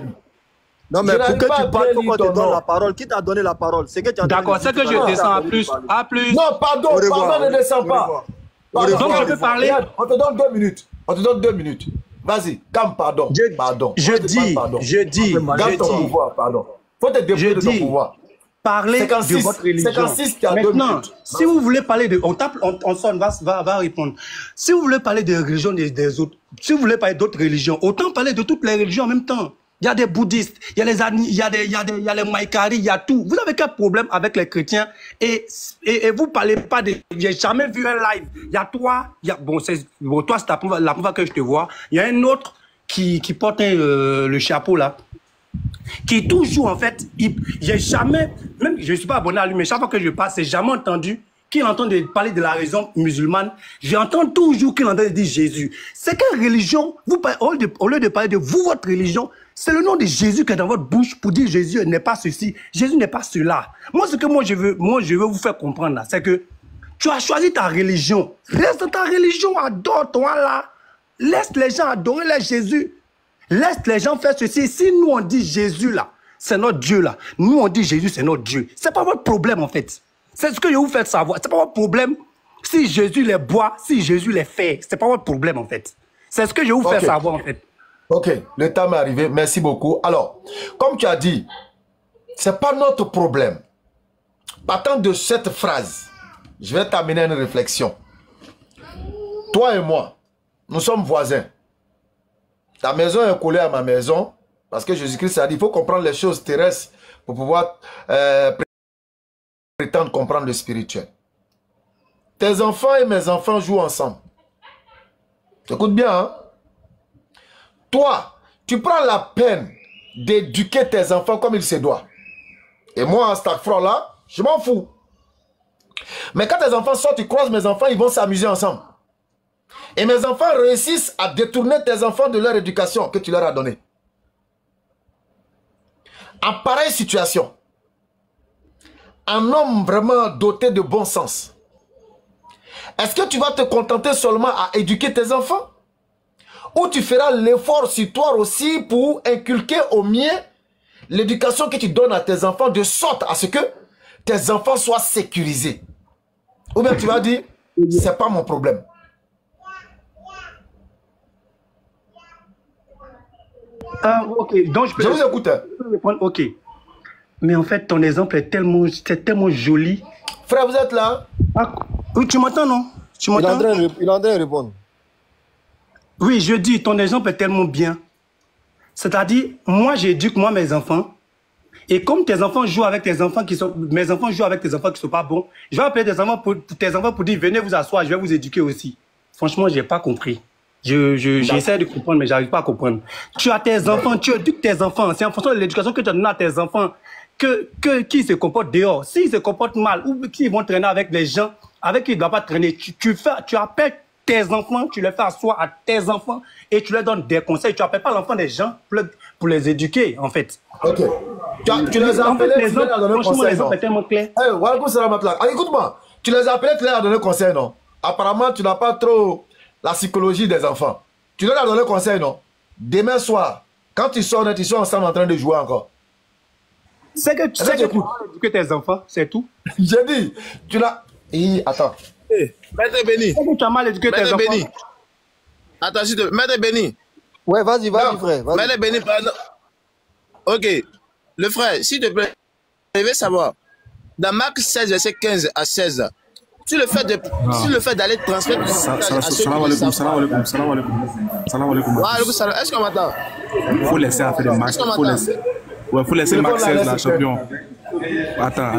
Non, mais pour que tu parles, faut qu'on te donne la parole. Qui t'a donné la parole? C'est que tu as. D'accord, c'est que je descends à plus. À plus. Non, pardon, ne descends pas. Donc, je peux parler. On te donne 2 minutes. On te donne 2 minutes. Vas-y, calme, pardon. Pardon. Je dis. Garde ton pouvoir, pardon. Faut te débrouiller de ton pouvoir. Parlez de votre religion. 56 qui a 2 minutes. Si vous voulez parler de... On sonne, va répondre. Si vous voulez parler de religion des autres, si vous voulez parler d'autres religions, autant parler de toutes les religions en même temps. Il y a des bouddhistes, il y a les maïkari, il y a tout. Vous avez quel problème avec les chrétiens et vous parlez pas de... J'ai jamais vu un live. Il y a toi, bon, toi c'est la première fois que je te vois. Il y a un autre qui porte le chapeau là. Qui toujours en fait, j'ai jamais, même je ne suis pas abonné à lui, mais chaque fois que je passe, j'ai jamais entendu qu'il entend parler de la religion musulmane. J'entends toujours qu'il entend dire Jésus. C'est quelle religion? Au lieu de parler de vous, votre religion, c'est le nom de Jésus qui est dans votre bouche pour dire Jésus n'est pas ceci, Jésus n'est pas cela. Moi, ce que je veux vous faire comprendre là, c'est que tu as choisi ta religion. Reste dans ta religion, adore-toi là. Laisse les gens adorer les Jésus. Laisse les gens faire ceci. Si nous on dit Jésus là, c'est notre Dieu là. Nous on dit Jésus c'est notre Dieu. C'est pas votre problème en fait. C'est ce que je vous fais savoir. C'est pas votre problème. Si Jésus les boit, si Jésus les fait, c'est pas votre problème en fait. C'est ce que je vous fais savoir en fait. Ok, le temps est arrivé. Merci beaucoup. Alors, comme tu as dit, c'est pas notre problème. Partant de cette phrase, je vais t'amener une réflexion. Toi et moi, nous sommes voisins. Ta maison est collée à ma maison parce que Jésus-Christ a dit il faut comprendre les choses terrestres pour pouvoir prétendre comprendre le spirituel. Tes enfants et mes enfants jouent ensemble. Écoute bien, hein? Toi, tu prends la peine d'éduquer tes enfants comme il se doit. Et moi, à cette fois-là, je m'en fous. Mais quand tes enfants sortent, tu croises mes enfants, ils vont s'amuser ensemble. Et mes enfants réussissent à détourner tes enfants de leur éducation que tu leur as donnée. En pareille situation, un homme vraiment doté de bon sens, est-ce que tu vas te contenter seulement à éduquer tes enfants? Ou tu feras l'effort sur toi aussi pour inculquer au mieux l'éducation que tu donnes à tes enfants de sorte à ce que tes enfants soient sécurisés? Ou bien tu vas dire, c'est pas mon problème. Ok, donc je vous écoute. Ok. Mais en fait, ton exemple est tellement joli. Frère, vous êtes là? Oui, tu m'entends, non? Tu m'entends? Il est en train de répondre. Oui, je dis, ton exemple est tellement bien. C'est-à-dire, moi, j'éduque mes enfants. Et comme tes enfants jouent avec tes enfants qui sont... Mes enfants jouent avec tes enfants qui ne sont pas bons, je vais appeler tes enfants pour dire, venez vous asseoir, je vais vous éduquer aussi. Franchement, je n'ai pas compris. J'essaie de comprendre, mais j'arrive pas à comprendre. Tu as tes enfants, tu éduques tes enfants. C'est en fonction de l'éducation que tu as donnée à tes enfants qui se comportent dehors. S'ils se comportent mal ou qu'ils vont traîner avec les gens avec qui ils ne doivent pas traîner, tu appelles tes enfants, tu les fais asseoir à tes enfants et tu leur donnes des conseils. Tu n'appelles pas l'enfant des gens pour les éduquer, en fait. Ok. Tu les as appelés, tu leur as donné conseil, l'exemple est tellement clair. Écoute-moi, tu les as appelés, tu leur as donné conseil, non? Apparemment, tu n'as pas trop la psychologie des enfants. Tu leur as donné conseil, non? Demain soir, quand ils sont ensemble en train de jouer encore. C'est que tu éduques tes enfants, c'est tout. J'ai dit, tu l'as... Attends. Maître Béni. Tu as mal éduqué tes enfants. Béni. Attends, s'il te plaît. Maître Béni. Ouais, vas-y, frère. Maître Béni, pardon. Ok. Le frère, s'il te plaît, je veux savoir. Dans Marc 16, verset 15 à 16, sur le fait d'aller transmettre le message à ceux qui le savent. Salam alaikum. Est-ce qu'on m'entend? Il faut laisser faire des Marc. Il faut laisser Marc 16, la champion. Attends,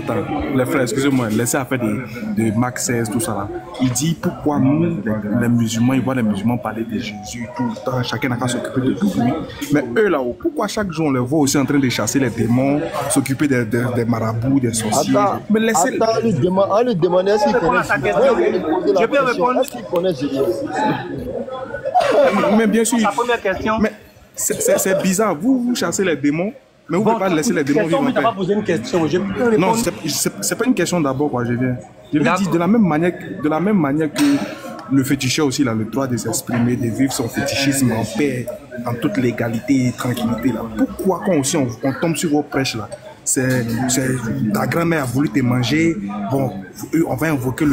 les frères, excusez-moi, laissez à faire de Marc 16, tout ça là. Il dit pourquoi nous, les musulmans, ils voient les musulmans parler de Jésus tout le temps, chacun n'a qu'à s'occuper de tout lui. Mais eux là-haut, pourquoi chaque jour on les voit aussi en train de chasser les démons, s'occuper des marabouts, des sorciers? Mais laissez. Attends, on lui demande s'il connaît Jésus. Je peux répondre. Est-ce qu'il connaît Jésus? Mais bien sûr. La première question. Mais c'est bizarre, vous chassez les démons. Mais vous ne pouvez pas laisser les démons vivre en paix. Tu n'as pas posé une question. Je peux répondre. Non, c'est pas une question d'abord, quoi, je viens. Je veux dire, de la même manière que le féticheur aussi, il a le droit de s'exprimer, de vivre son fétichisme en paix, en toute légalité et tranquillité. Là. Pourquoi quand aussi on tombe sur vos prêches là, ta grand-mère a voulu te manger, bon, on va invoquer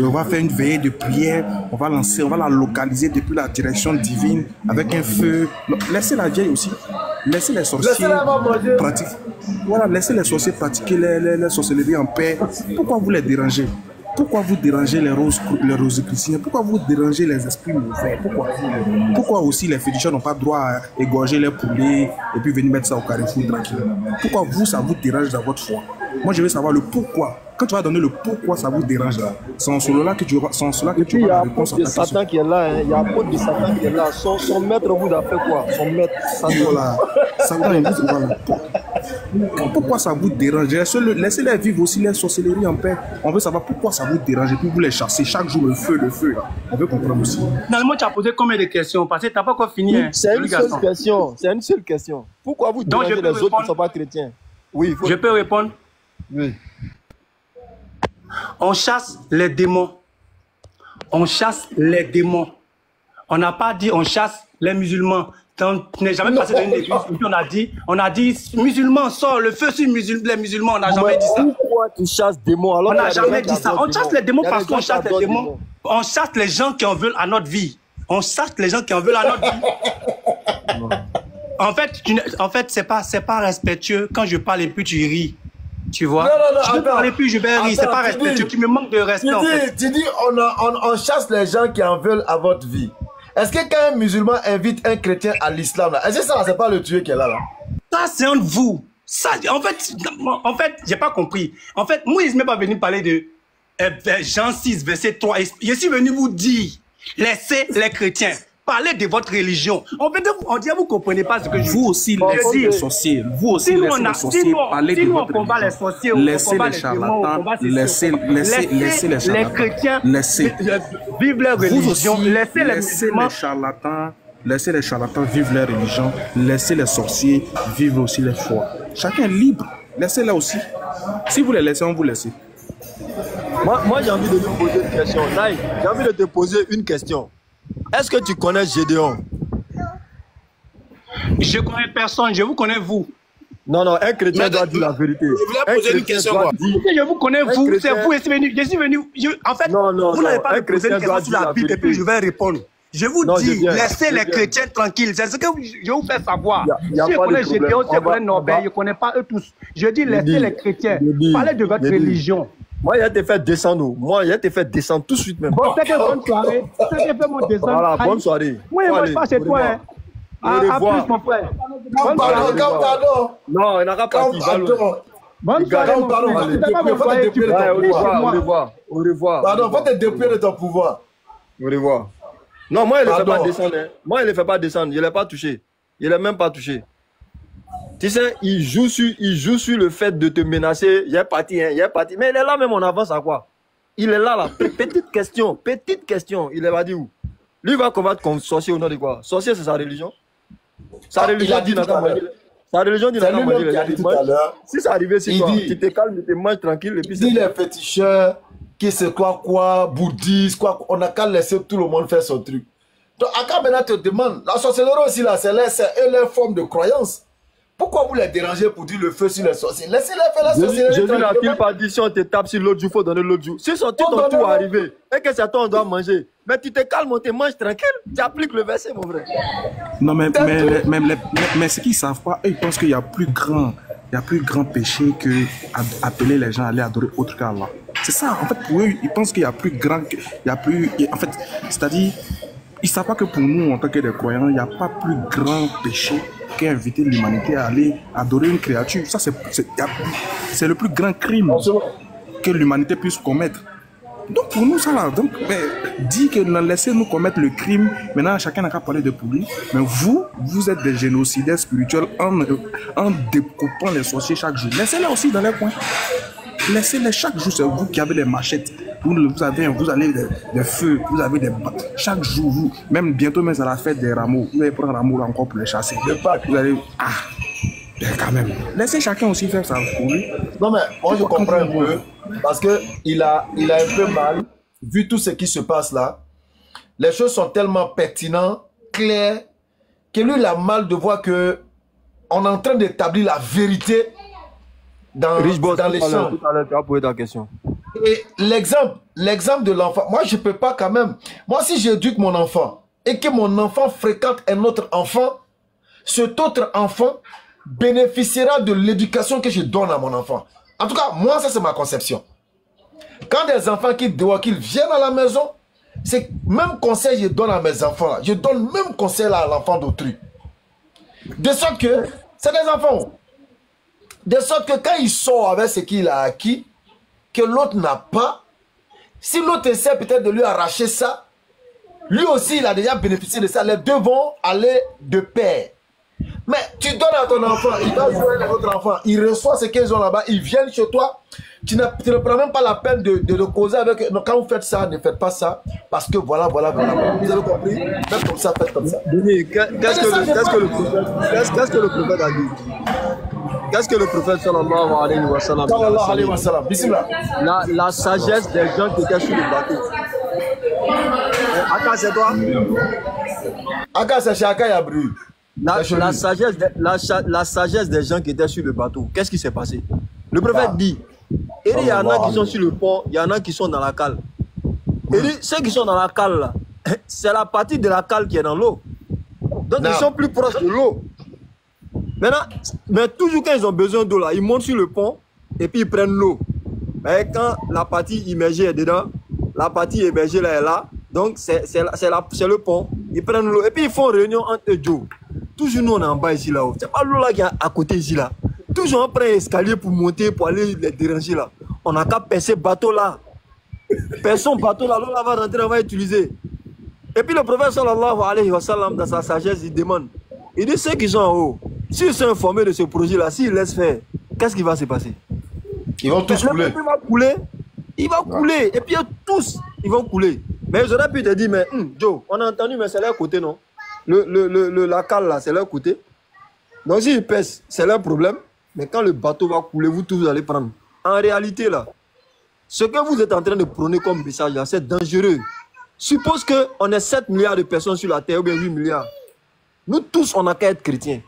on va faire une veillée de prière, on va la localiser depuis la direction divine avec un feu. Laissez la vieille aussi, laissez les sorciers pratiquer. Voilà, laissez les sorciers pratiquer les sorcelleries en paix. Pourquoi vous les dérangez? Pourquoi vous dérangez les rosicruciens? Pourquoi vous dérangez les esprits mauvais? Pourquoi aussi les féticheurs n'ont pas droit à égorger les poulets et puis venir mettre ça au carrefour tranquillement? Pourquoi vous, ça vous dérange dans votre foi? Moi, je veux savoir le pourquoi. Quand tu vas donner le pourquoi ça vous dérange là, c'est en cela que tu auras la réponse à ta question. Il y a Satan qui est là, hein. Il y a apôtre de Satan qui est là. Son maître vous a fait quoi? Son maître, Satan. Voilà. Satan, il vous voilà. Pourquoi ça vous dérange? Laissez-les vivre aussi les sorcelleries en paix. On veut savoir pourquoi ça vous dérange et puis vous les chassez chaque jour le feu. Là. On veut comprendre aussi. Finalement, tu as posé combien de questions? Parce que tu n'as pas encore fini. Hein, c'est une seule question. Pourquoi vous dérangez les autres qui ne sont pas chrétiens? Oui, je peux répondre? Oui. On chasse les démons. On chasse les démons. On n'a pas dit on chasse les musulmans. Tu n'es jamais passé dans une église où on a dit musulmans, sort le feu sur les musulmans. On n'a jamais dit ça. Pourquoi tu chasses des démons alors? On n'a jamais dit ça. On chasse les démons parce qu'on chasse les démons. On chasse les gens qui en veulent à notre vie. On chasse les gens qui en veulent à notre vie. En fait, c'est pas respectueux. Quand je parle et puis tu ris. Tu vois? Non, je parle et puis je vais rire. C'est pas respectueux. Tu me manques de respect. Tu dis on chasse les gens qui en veulent à votre vie. Est-ce que quand un musulman invite un chrétien à l'islam, est-ce que ça, c'est pas le tueur qui est là? Ça, c'est entre vous. Ça, en fait, j'ai pas compris. En fait, Moïse n'est pas venu parler de Jean 6, verset 3. Je suis venu vous dire, laissez les chrétiens parler de votre religion. En fait, on dit, vous comprenez pas ce que je dis. Vous aussi, laissez les sorciers. Vous aussi, laissez les sorciers parler de votre religion. Les sorciers, laissez les charlatans. Laissez les charlatans. Les chrétiens vivent leur religion. Laissez les charlatans. Laissez les charlatans vivre leur religion. Laissez les sorciers vivre aussi leur foi. Chacun est libre. Laissez-les aussi. Si vous les laissez, on vous laisse. Moi j'ai envie de te poser une question. J'ai envie de te poser une question. Est-ce que tu connais Gédéon? Je connais personne, je vous connais vous. Non, un chrétien doit dire la vérité. Je voulais poser une question. Je vous connais vous, c'est vous, je suis venu. En fait, vous n'avez pas posé une question sur la Bible et puis je vais répondre. Je vous dis, laissez les chrétiens tranquilles. C'est ce que je vous fais savoir. Je connais Gédéon, je connais Norbert, je ne connais pas eux tous. Je dis, laissez les chrétiens. Parlez de votre religion. Moi, il a été fait descendre. Tout de suite même. Bon, c'était bonne soirée. C'était fait mon descendre. Voilà, bonne soirée. Oui, moi, je passe chez toi. À plus, mon frère. Pardon. Non, il n'a pas parti. Bonne soirée, mon frère. C'était pas mon foyer, tu peux Au revoir. Pardon, faut te dépouiller de ton pouvoir. Au revoir. Non, moi, il ne le fait pas descendre. Moi, il ne le fait pas descendre. Je ne l'ai pas touché. Je ne l'ai même pas touché. Tu sais, il joue sur le fait de te menacer. Il est parti. Mais il est là même, on avance à quoi? Il est là. Petite question. Il est dit où? Lui, il va combattre comme sorcier au nom de quoi? Sorcier, c'est sa religion. Sa religion dit si ça arrivait ici, tu te calmes, tu te manges tranquille. Il dit les féticheurs, qui c'est quoi, bouddhistes, quoi. On n'a qu'à laisser tout le monde faire son truc. Donc, Aka maintenant te demande, la sorcellerie aussi, là, c'est leur forme de croyance. Pourquoi vous les dérangez pour dire le feu sur les sorciers? Laissez-les faire la sorcellerie. Jésus n'a-t-il pas dit si on te tape sur l'autre jour, il faut donner l'autre jour? Si son tour arrivé et que c'est toi, on doit manger. Mais tu te calmes, on te mange tranquille. Tu appliques le verset, mon frère. Non, mais ce qu'ils ne savent pas, eux, ils pensent qu'il y a plus grand péché que appeler les gens à aller adorer autre qu'Allah. C'est ça, en fait, pour eux, ils pensent qu'il y a plus grand, en fait, c'est-à-dire, ils ne savent pas que pour nous, en tant que des croyants, il n'y a pas plus grand péché quelqu'un inviter l'humanité à aller adorer une créature. Ça, c'est le plus grand crime que l'humanité puisse commettre. Donc pour nous, ça là, donc, dit que laissez-nous commettre le crime, maintenant chacun n'a qu'à parler de pour lui, mais vous êtes des génocidaires spirituels en découpant les sorciers chaque jour. Laissez-les aussi dans les coins. Laissez-les chaque jour, c'est vous qui avez des machettes, vous avez des feux, vous avez des... Chaque jour, même bientôt, mais à la fête des rameaux, vous allez prendre un rameau encore pour les chasser. Vous allez... quand même. Laissez chacun aussi faire ça pour lui. Non mais, moi je comprends un peu, parce qu'il a un peu mal, vu tout ce qui se passe là. Les choses sont tellement pertinentes, claires, que lui il a mal de voir que on est en train d'établir la vérité dans les champs. Tout à l'heure, tu as posé ta question. Et l'exemple de l'enfant, moi je peux pas quand même. Moi si j'éduque mon enfant et que mon enfant fréquente un autre enfant, cet autre enfant bénéficiera de l'éducation que je donne à mon enfant. En tout cas, moi ça c'est ma conception. Quand des enfants qui viennent à la maison, c'est même conseil que je donne à mes enfants là. Je donne le même conseil là à l'enfant d'autrui. De sorte que, c'est des enfants. De sorte que quand il sort avec ce qu'il a acquis, que l'autre n'a pas, si l'autre essaie peut-être de lui arracher ça, lui aussi il a déjà bénéficié de ça. Les deux vont aller de pair. Mais tu donnes à ton enfant, il va jouer avec votre enfant, il reçoit ce qu'ils ont là-bas, ils viennent chez toi, tu ne prends même pas la peine de le causer avec eux. Quand vous faites ça, ne faites pas ça, parce que voilà. Vous avez compris? Faites comme ça, faites comme ça. Qu'est-ce que le prophète a dit? Qu'est-ce que le prophète sallallahu alayhi wa sallam a dit? La sagesse des gens qui étaient sur le bateau. Aka, c'est toi? Aka, c'est chez Aka Yabru. La sagesse des gens qui étaient sur le bateau, qu'est-ce qui s'est passé? Le prophète dit, il y en a qui sont sur le pont, il y en a qui sont dans la cale. Il dit, ceux qui sont dans la cale, là, c'est la partie de la cale qui est dans l'eau. Donc ils sont plus proches de l'eau. Maintenant, mais toujours quand ils ont besoin d'eau, là, ils montent sur le pont et puis ils prennent l'eau. Mais quand la partie immergée est dedans, la partie immergée là est là, donc c'est le pont, ils prennent l'eau et puis ils font réunion entre eux. Toujours nous on est en bas ici là-haut. C'est pas l'eau là qui est à côté ici là. Toujours on prend un escalier pour monter, pour aller les déranger là. On n'a qu'à percer bateau là. Perçons bateau là, l'eau là va rentrer, on va utiliser. Et puis le prophète sallallahu alayhi wa sallam dans sa sagesse, il demande, il dit ceux qui sont en haut, s'ils sont informés de ce projet là, s'ils laissent faire, qu'est-ce qui va se passer? Ils vont tous couler. Il va couler. Et puis tous, ils vont couler. Mais j'aurais pu te dire, mais Joe, on a entendu, mais c'est leur côté, non? La cale là, c'est leur côté. Donc s'ils pèsent, c'est leur problème. Mais quand le bateau va couler, vous tous vous allez prendre. En réalité là, ce que vous êtes en train de prôner comme message là, c'est dangereux. Suppose qu'on est 7 milliards de personnes sur la terre, ou bien 8 milliards. Nous tous, on n'a qu'à être chrétiens.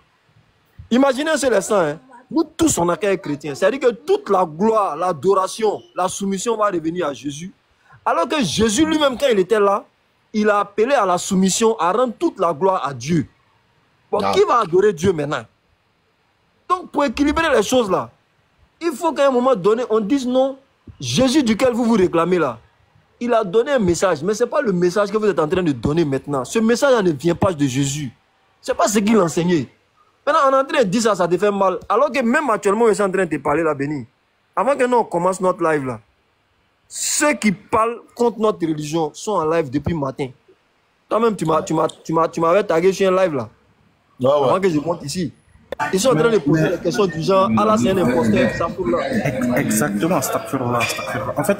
Imaginez un seul instant, hein. Nous tous, on n'a qu'à être chrétiens. C'est-à-dire que toute la gloire, l'adoration, la soumission va revenir à Jésus. Alors que Jésus lui-même, quand il était là, il a appelé à la soumission, à rendre toute la gloire à Dieu. Bon, qui va adorer Dieu maintenant? Donc, pour équilibrer les choses là, il faut qu'à un moment donné, on dise non, Jésus duquel vous vous réclamez là, il a donné un message, mais ce n'est pas le message que vous êtes en train de donner maintenant. Ce message ne vient pas de Jésus. Ce n'est pas ce qu'il enseignait. Maintenant, on est en train de dire ça, ça te fait mal. Alors que même actuellement, je suis en train de te parler là, Béni. Avant que nous on commence notre live là, ceux qui parlent contre notre religion sont en live depuis le matin. Toi-même, tu m'avais tagué sur un live là. Avant que je monte ici. Ils sont en train de poser des questions du genre, Allah c'est un imposteur, ça pour là. Exactement, astaghfirullah. En fait,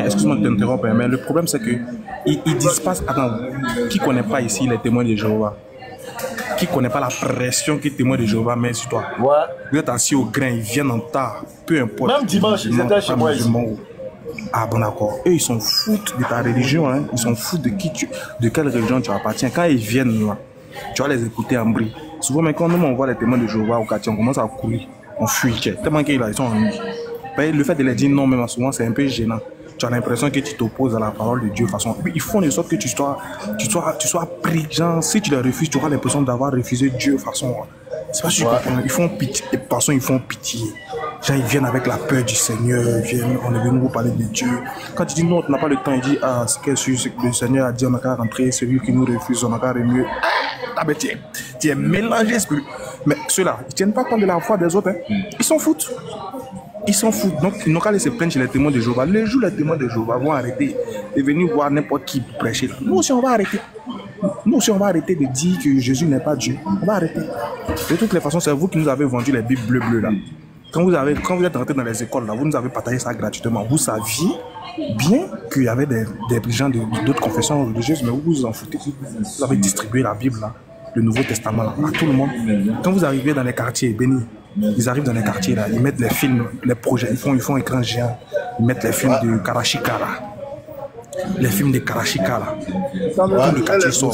excuse-moi de t'interrompre, mais le problème c'est que ils disent pas, attends, qui connaît pas ici les témoins de Jéhovah? Qui connaît pas la pression que les témoins de Jéhovah mettent sur toi? Vous êtes assis au grain, ils viennent en tard, peu importe. Même dimanche, ils étaient chez moi ici. Ah bon d'accord. Eux ils s'en foutent de ta religion, hein. Ils s'en foutent de quelle religion tu appartiens. Quand ils viennent là, tu vas les écouter en bruit. Souvent, mais quand nous on voit les témoins de Jéhovah au quartier, on commence à courir, on fuit, tellement qu'ils sont en nuit. Le fait de les dire non, même souvent, c'est un peu gênant. Tu as l'impression que tu t'opposes à la parole de Dieu. Façon, ils font de sorte que tu sois pris. Genre, si tu les refuses, tu auras l'impression d'avoir refusé Dieu. Façon, c'est pas sûr. Ils font pitié. De toute façon, ils font pitié. Genre, ils viennent avec la peur du Seigneur. On est venu vous parler de Dieu. Quand tu dis non, tu n'as pas le temps, il dit ce que le Seigneur a dit, on n'a qu'à rentrer. Celui qui nous refuse, on n'a qu'à remuer. Ah ben tu es mélangé, Mais ceux-là, ils ne tiennent pas compte de la foi des autres. Hein. Ils s'en foutent. Ils s'en foutent. Donc, ils n'ont qu'à aller se plaindre chez les témoins de Jéhovah. Les jours, les témoins de Jéhovah vont arrêter de venir voir n'importe qui prêcher. Là. Nous aussi, on va arrêter. Nous aussi, on va arrêter de dire que Jésus n'est pas Dieu. On va arrêter. De toutes les façons, c'est vous qui nous avez vendu les Bibles bleues là. Quand vous êtes rentré dans les écoles, là, vous nous avez partagé ça gratuitement. Vous saviez bien qu'il y avait des gens d'autres confessions religieuses, mais vous vous en foutez. Vous avez distribué la Bible, là, le Nouveau Testament, là, à tout le monde. Quand vous arrivez dans les quartiers bénis, ils arrivent dans les quartiers, là, ils mettent les films, les projets, ils font écran géant, ils mettent les films de Karachika, là. Les films de Karachika, là. Tout le quartier sort.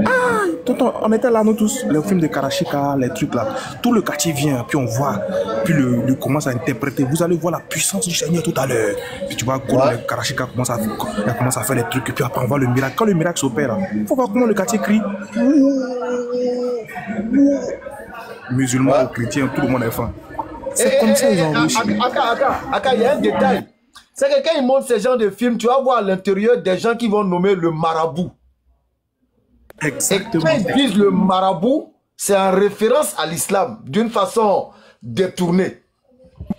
Ah, tonton, on était là, nous tous. Les films de Karachika, les trucs là. Tout le quartier vient, puis on voit, puis le commence à interpréter. Vous allez voir la puissance du Seigneur tout à l'heure. Puis tu vois, quand le Karachika commence à faire les trucs, et puis après on voit le miracle. Quand le miracle s'opère, il faut voir comment le quartier crie. Musulmans ou chrétiens, tout le monde est fan. C'est comme ça, ils ont réussi. Aka, il y a un détail. C'est que quand ils montrent ce genre de film, tu vas voir à l'intérieur des gens qui vont nommer le marabout. Exactement. Et quand ils disent le marabout, c'est en référence à l'islam, d'une façon détournée.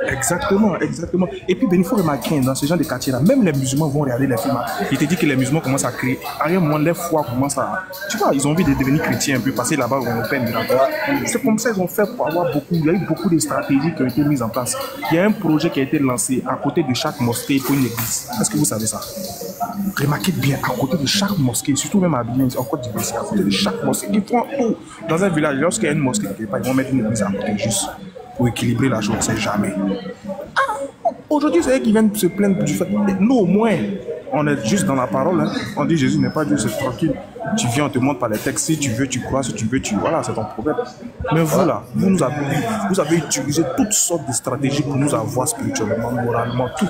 Exactement, exactement. Et puis, il faut remarquer, dans ce genre de quartier-là, même les musulmans vont regarder les films. Il te dit que les musulmans commencent à créer. À un moment, les foi commencent à... Tu vois, ils ont envie de devenir chrétiens un peu, passer là-bas où on peine. C'est comme ça qu'ils ont fait pour avoir beaucoup... Il y a eu beaucoup de stratégies qui ont été mises en place. Il y a un projet qui a été lancé à côté de chaque mosquée pour une église. Est-ce que vous savez ça? Remarquez bien, à côté de chaque mosquée, surtout même à Abidjan, en Côte d'Ivoire, à côté de chaque mosquée, ils font tout. Dans un village, lorsqu'il y a une mosquée qui ne fait pas, ils vont mettre une église à côté juste. Pour équilibrer la chose, c'est jamais. Ah, aujourd'hui, c'est eux qui viennent se plaindre du fait. Nous, au moins, on est juste dans la parole. Hein. On dit Jésus n'est pas Dieu, c'est tranquille. Tu viens, on te montre par les textes. Si tu veux, tu crois. Si tu veux, tu... Voilà, c'est ton problème. Mais vous, là, vous avez utilisé toutes sortes de stratégies pour nous avoir spirituellement, moralement, tout.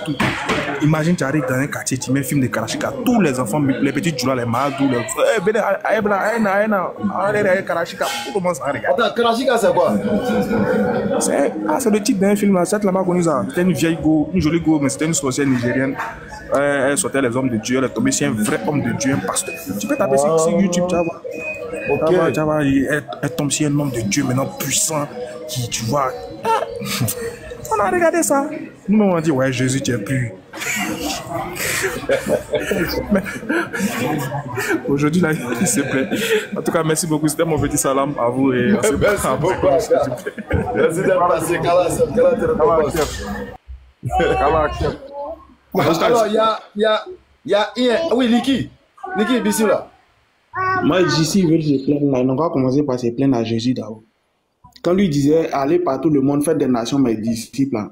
Imagine, tu arrives dans un quartier, tu mets un film de Karachika. Tous les enfants, les petits Djoula, les Mahadou, les... Karachika, tout le monde s'en regarde. Attends, Karachika, c'est quoi? C'est le titre d'un film là. Cette là-bas connu ça. C'était une vieille go, une jolie go, mais c'était une sorcière nigérienne. Elle sortait les hommes de Dieu, elle est tombée sur un vrai homme de Dieu, un pasteur. Tu peux taper sur YouTube, tu vas voir. Okay. Tu vas voir, elle tombe sur un homme de Dieu maintenant puissant, qui, tu vois. On a regardé ça. Nous, on a dit, ouais, Jésus, tu es plus. Aujourd'hui, là, il se plaît. En tout cas, merci beaucoup. C'était mon petit salam à vous. Et merci beaucoup. Merci d'être passé. Alors, il y a oui, Niki, bisous là. Moi, d'ici, ils veulent se plaindre là. Ils n'ont pas commencé par se plaindre à Jésus d'abord. Quand lui disait, allez partout le monde, faites des nations mes disciples là.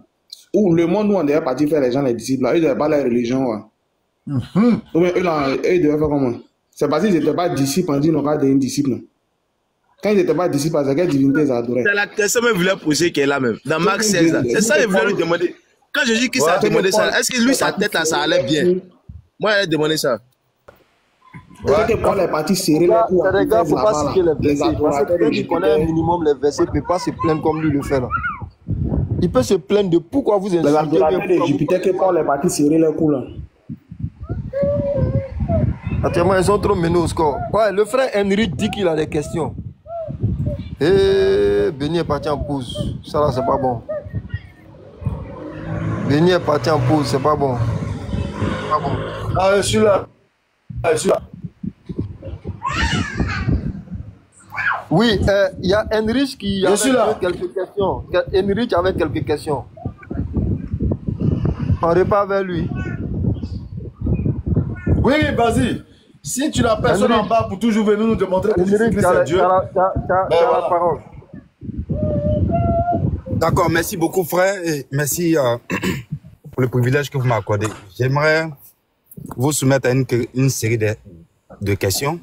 Ou le monde où on devait partir faire les gens les disciples là. Eux, ils n'avaient pas la religion. Ouais. Ou bien eux, là, eux, ils devaient faire comment? C'est parce qu'ils n'étaient pas disciples, on dit, ils n'ont pas des disciples. Quand ils n'étaient pas disciples, c'est quelle divinité ils adoraient? C'est la question que je voulais poser qui est là même. Dans Marc 16, là. C'est ça qu'ils voulaient lui demander. Quand Jésus qui s'est demandé ça, est-ce que lui, sa tête là, ça allait bien? Moi, j'allais demander ça. C'est que Paul est parti serrer les coups. C'est des gars, il ne faut pas citer les versets. Parce que quelqu'un qui connaît un minimum les versets ne peut pas se plaindre comme lui le fait là. Il peut se plaindre de pourquoi vous insultez. Les Jupiter que Paul est parti serrer les coups là. Attends, ils sont trop menés au score. Ouais, le frère Henry dit qu'il a des questions. Et Béni est parti en pause. Ça là, c'est pas bon. Béni est parti en pause, c'est pas bon. Pas bon. Ah, je suis là. Oui, il y a Henrich qui avait quelques questions. Henrich avait quelques questions. On repart vers lui. Oui, vas-y. Si tu n'as personne en bas pour toujours venir nous démontrer que Jésus-Christ est Dieu. la parole. D'accord, merci beaucoup frère et merci pour le privilège que vous m'accordez. J'aimerais vous soumettre à une série de questions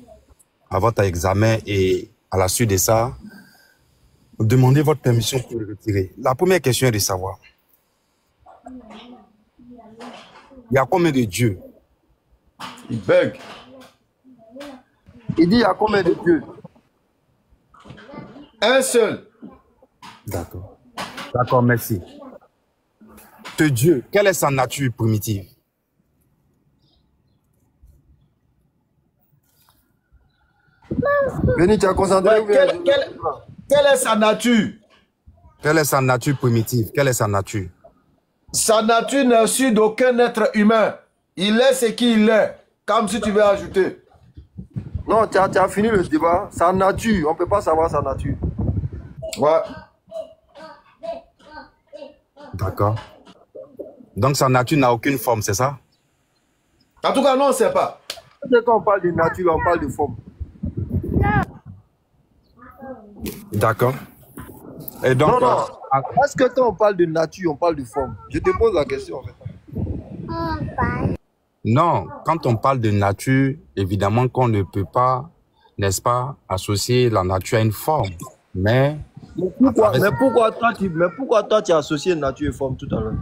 à votre examen et à la suite de ça, demandez votre permission pour le retirer. La première question est de savoir, il y a combien de dieux? Il bug. Il dit il y a combien de dieux? Un seul. D'accord. D'accord, merci. Ce Dieu, quelle est sa nature primitive? Béni, tu as concentré ou bien quelle est sa nature? Quelle est sa nature primitive? Quelle est sa nature? Sa nature n'est issue d'aucun être humain. Il est ce qu'il est. Comme si tu veux ajouter. Non, tu as fini le débat. Sa nature, on ne peut pas savoir sa nature. Ouais. D'accord. Donc sa nature n'a aucune forme, c'est ça? En tout cas, non, on ne sait pas. Quand on parle de nature, on parle de forme. D'accord. Et donc, non. Est-ce que quand on parle de nature, on parle de forme? Je te pose la question en fait. Non, quand on parle de nature, évidemment qu'on ne peut pas, n'est-ce pas, associer la nature à une forme. Mais pourquoi toi tu as associé nature et forme tout à l'heure?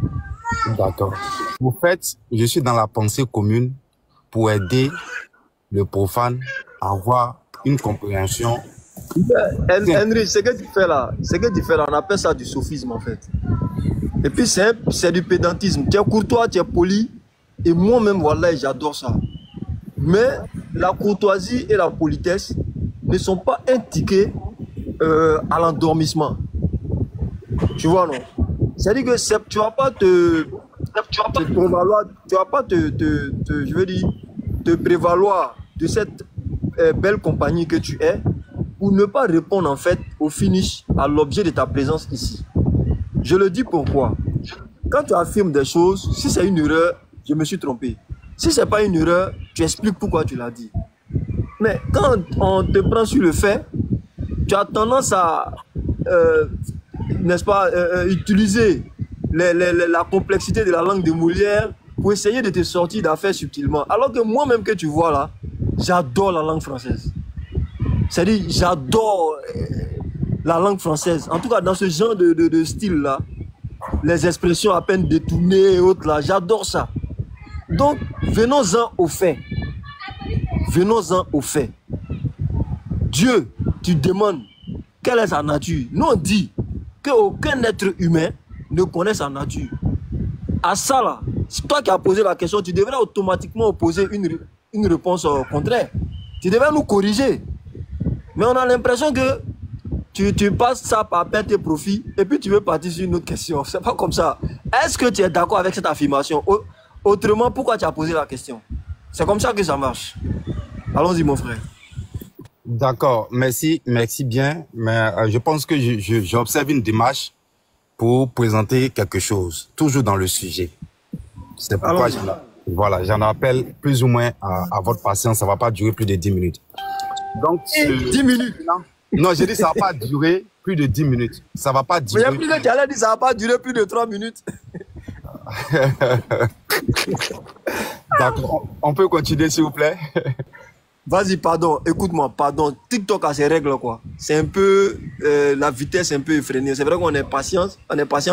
D'accord. Au fait, je suis dans la pensée commune pour aider le profane à avoir une compréhension. Henry, ce que tu fais là, on appelle ça du sophisme en fait. Et puis c'est du pédantisme. Tu es courtois, tu es poli. Et moi-même, voilà, j'adore ça. Mais la courtoisie et la politesse ne sont pas indiquées à l'endormissement. Tu vois, non? C'est-à-dire que tu ne vas pas te prévaloir de cette belle compagnie que tu es pour ne pas répondre en fait au finish, à l'objet de ta présence ici. Je le dis pourquoi. Quand tu affirmes des choses, si c'est une erreur, je me suis trompé. Si ce n'est pas une erreur, tu expliques pourquoi tu l'as dit. Mais quand on te prend sur le fait, tu as tendance à, n'est-ce pas, utiliser la complexité de la langue de Molière pour essayer de te sortir d'affaires subtilement. Alors que moi-même que tu vois là, j'adore la langue française. C'est-à-dire, j'adore la langue française. En tout cas, dans ce genre de style-là, les expressions à peine détournées et autres là, j'adore ça. Donc, venons-en au fait. Venons-en au fait. Dieu, tu demandes quelle est sa nature. Nous, on dit qu'aucun être humain ne connaît sa nature. À ça, là, c'est toi qui as posé la question, tu devrais automatiquement opposer une réponse contraire. Tu devrais nous corriger. Mais on a l'impression que tu passes ça par perte et profit et puis tu veux partir sur une autre question. C'est pas comme ça. Est-ce que tu es d'accord avec cette affirmation? Autrement, pourquoi tu as posé la question? C'est comme ça que ça marche. Allons-y, mon frère. D'accord, merci bien. Mais je pense que j'observe une démarche pour présenter quelque chose, toujours dans le sujet. C'est pourquoi j'en appelle plus ou moins à votre patience. Ça ne va pas durer plus de 10 minutes. Donc, 10 minutes? Non, j'ai dit ça ne va pas durer plus de 10 minutes. Ça ne va pas durer. Mais il y a plus de qui allait dire ça ne va pas durer plus de 3 minutes. D'accord, on peut continuer s'il vous plaît. Vas-y, pardon, écoute-moi, pardon. TikTok a ses règles, quoi. C'est un peu, la vitesse est un peu effrénée. C'est vrai qu'on est patient,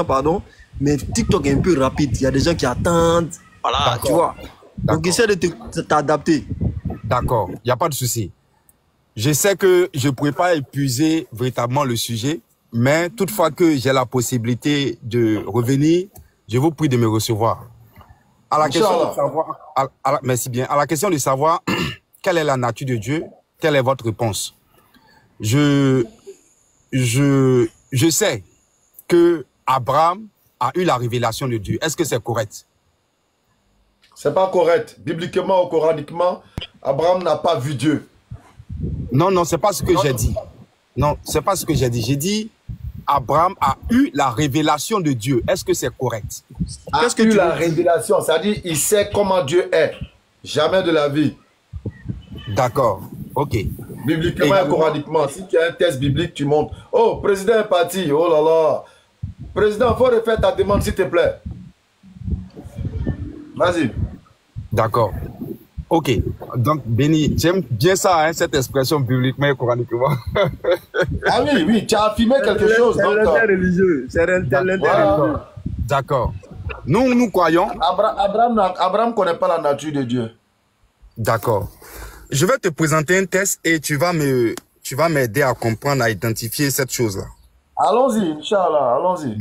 pardon, mais TikTok est un peu rapide. Il y a des gens qui attendent. Voilà, tu vois. Donc, essaie de t'adapter. D'accord, il n'y a pas de souci. Je sais que je ne pourrais pas épuiser véritablement le sujet, mais toutefois que j'ai la possibilité de revenir, je vous prie de me recevoir. À la question de savoir, merci bien. À la question de savoir quelle est la nature de Dieu, quelle est votre réponse? Je sais que Abraham a eu la révélation de Dieu. Est-ce que c'est correct? C'est pas correct. Bibliquement ou coraniquement, Abraham n'a pas vu Dieu. Non, c'est pas ce que j'ai dit. Non, c'est pas ce que j'ai dit. J'ai dit Abraham a eu la révélation de Dieu. Est-ce que c'est correct? Qu'est-ce que tu la révélation? C'est-à-dire, il sait comment Dieu est. Jamais de la vie. D'accord. Ok. Bibliquement et coraniquement. Si tu as un test biblique, tu montres. Oh, président est parti. Oh là là. Président, il faut refaire ta demande, s'il te plaît. Vas-y. D'accord. Ok. Donc, Béni, j'aime bien ça, hein, cette expression bibliquement et coraniquement. Ah oui, tu as affirmé quelque chose. C'est l'inter-religieux. C'est l'inter-religieux. D'accord. Nous croyons. Abraham ne connaît pas la nature de Dieu. D'accord. Je vais te présenter un test et tu vas m'aider à comprendre, à identifier cette chose-là. Allons-y, Inch'Allah, allons-y.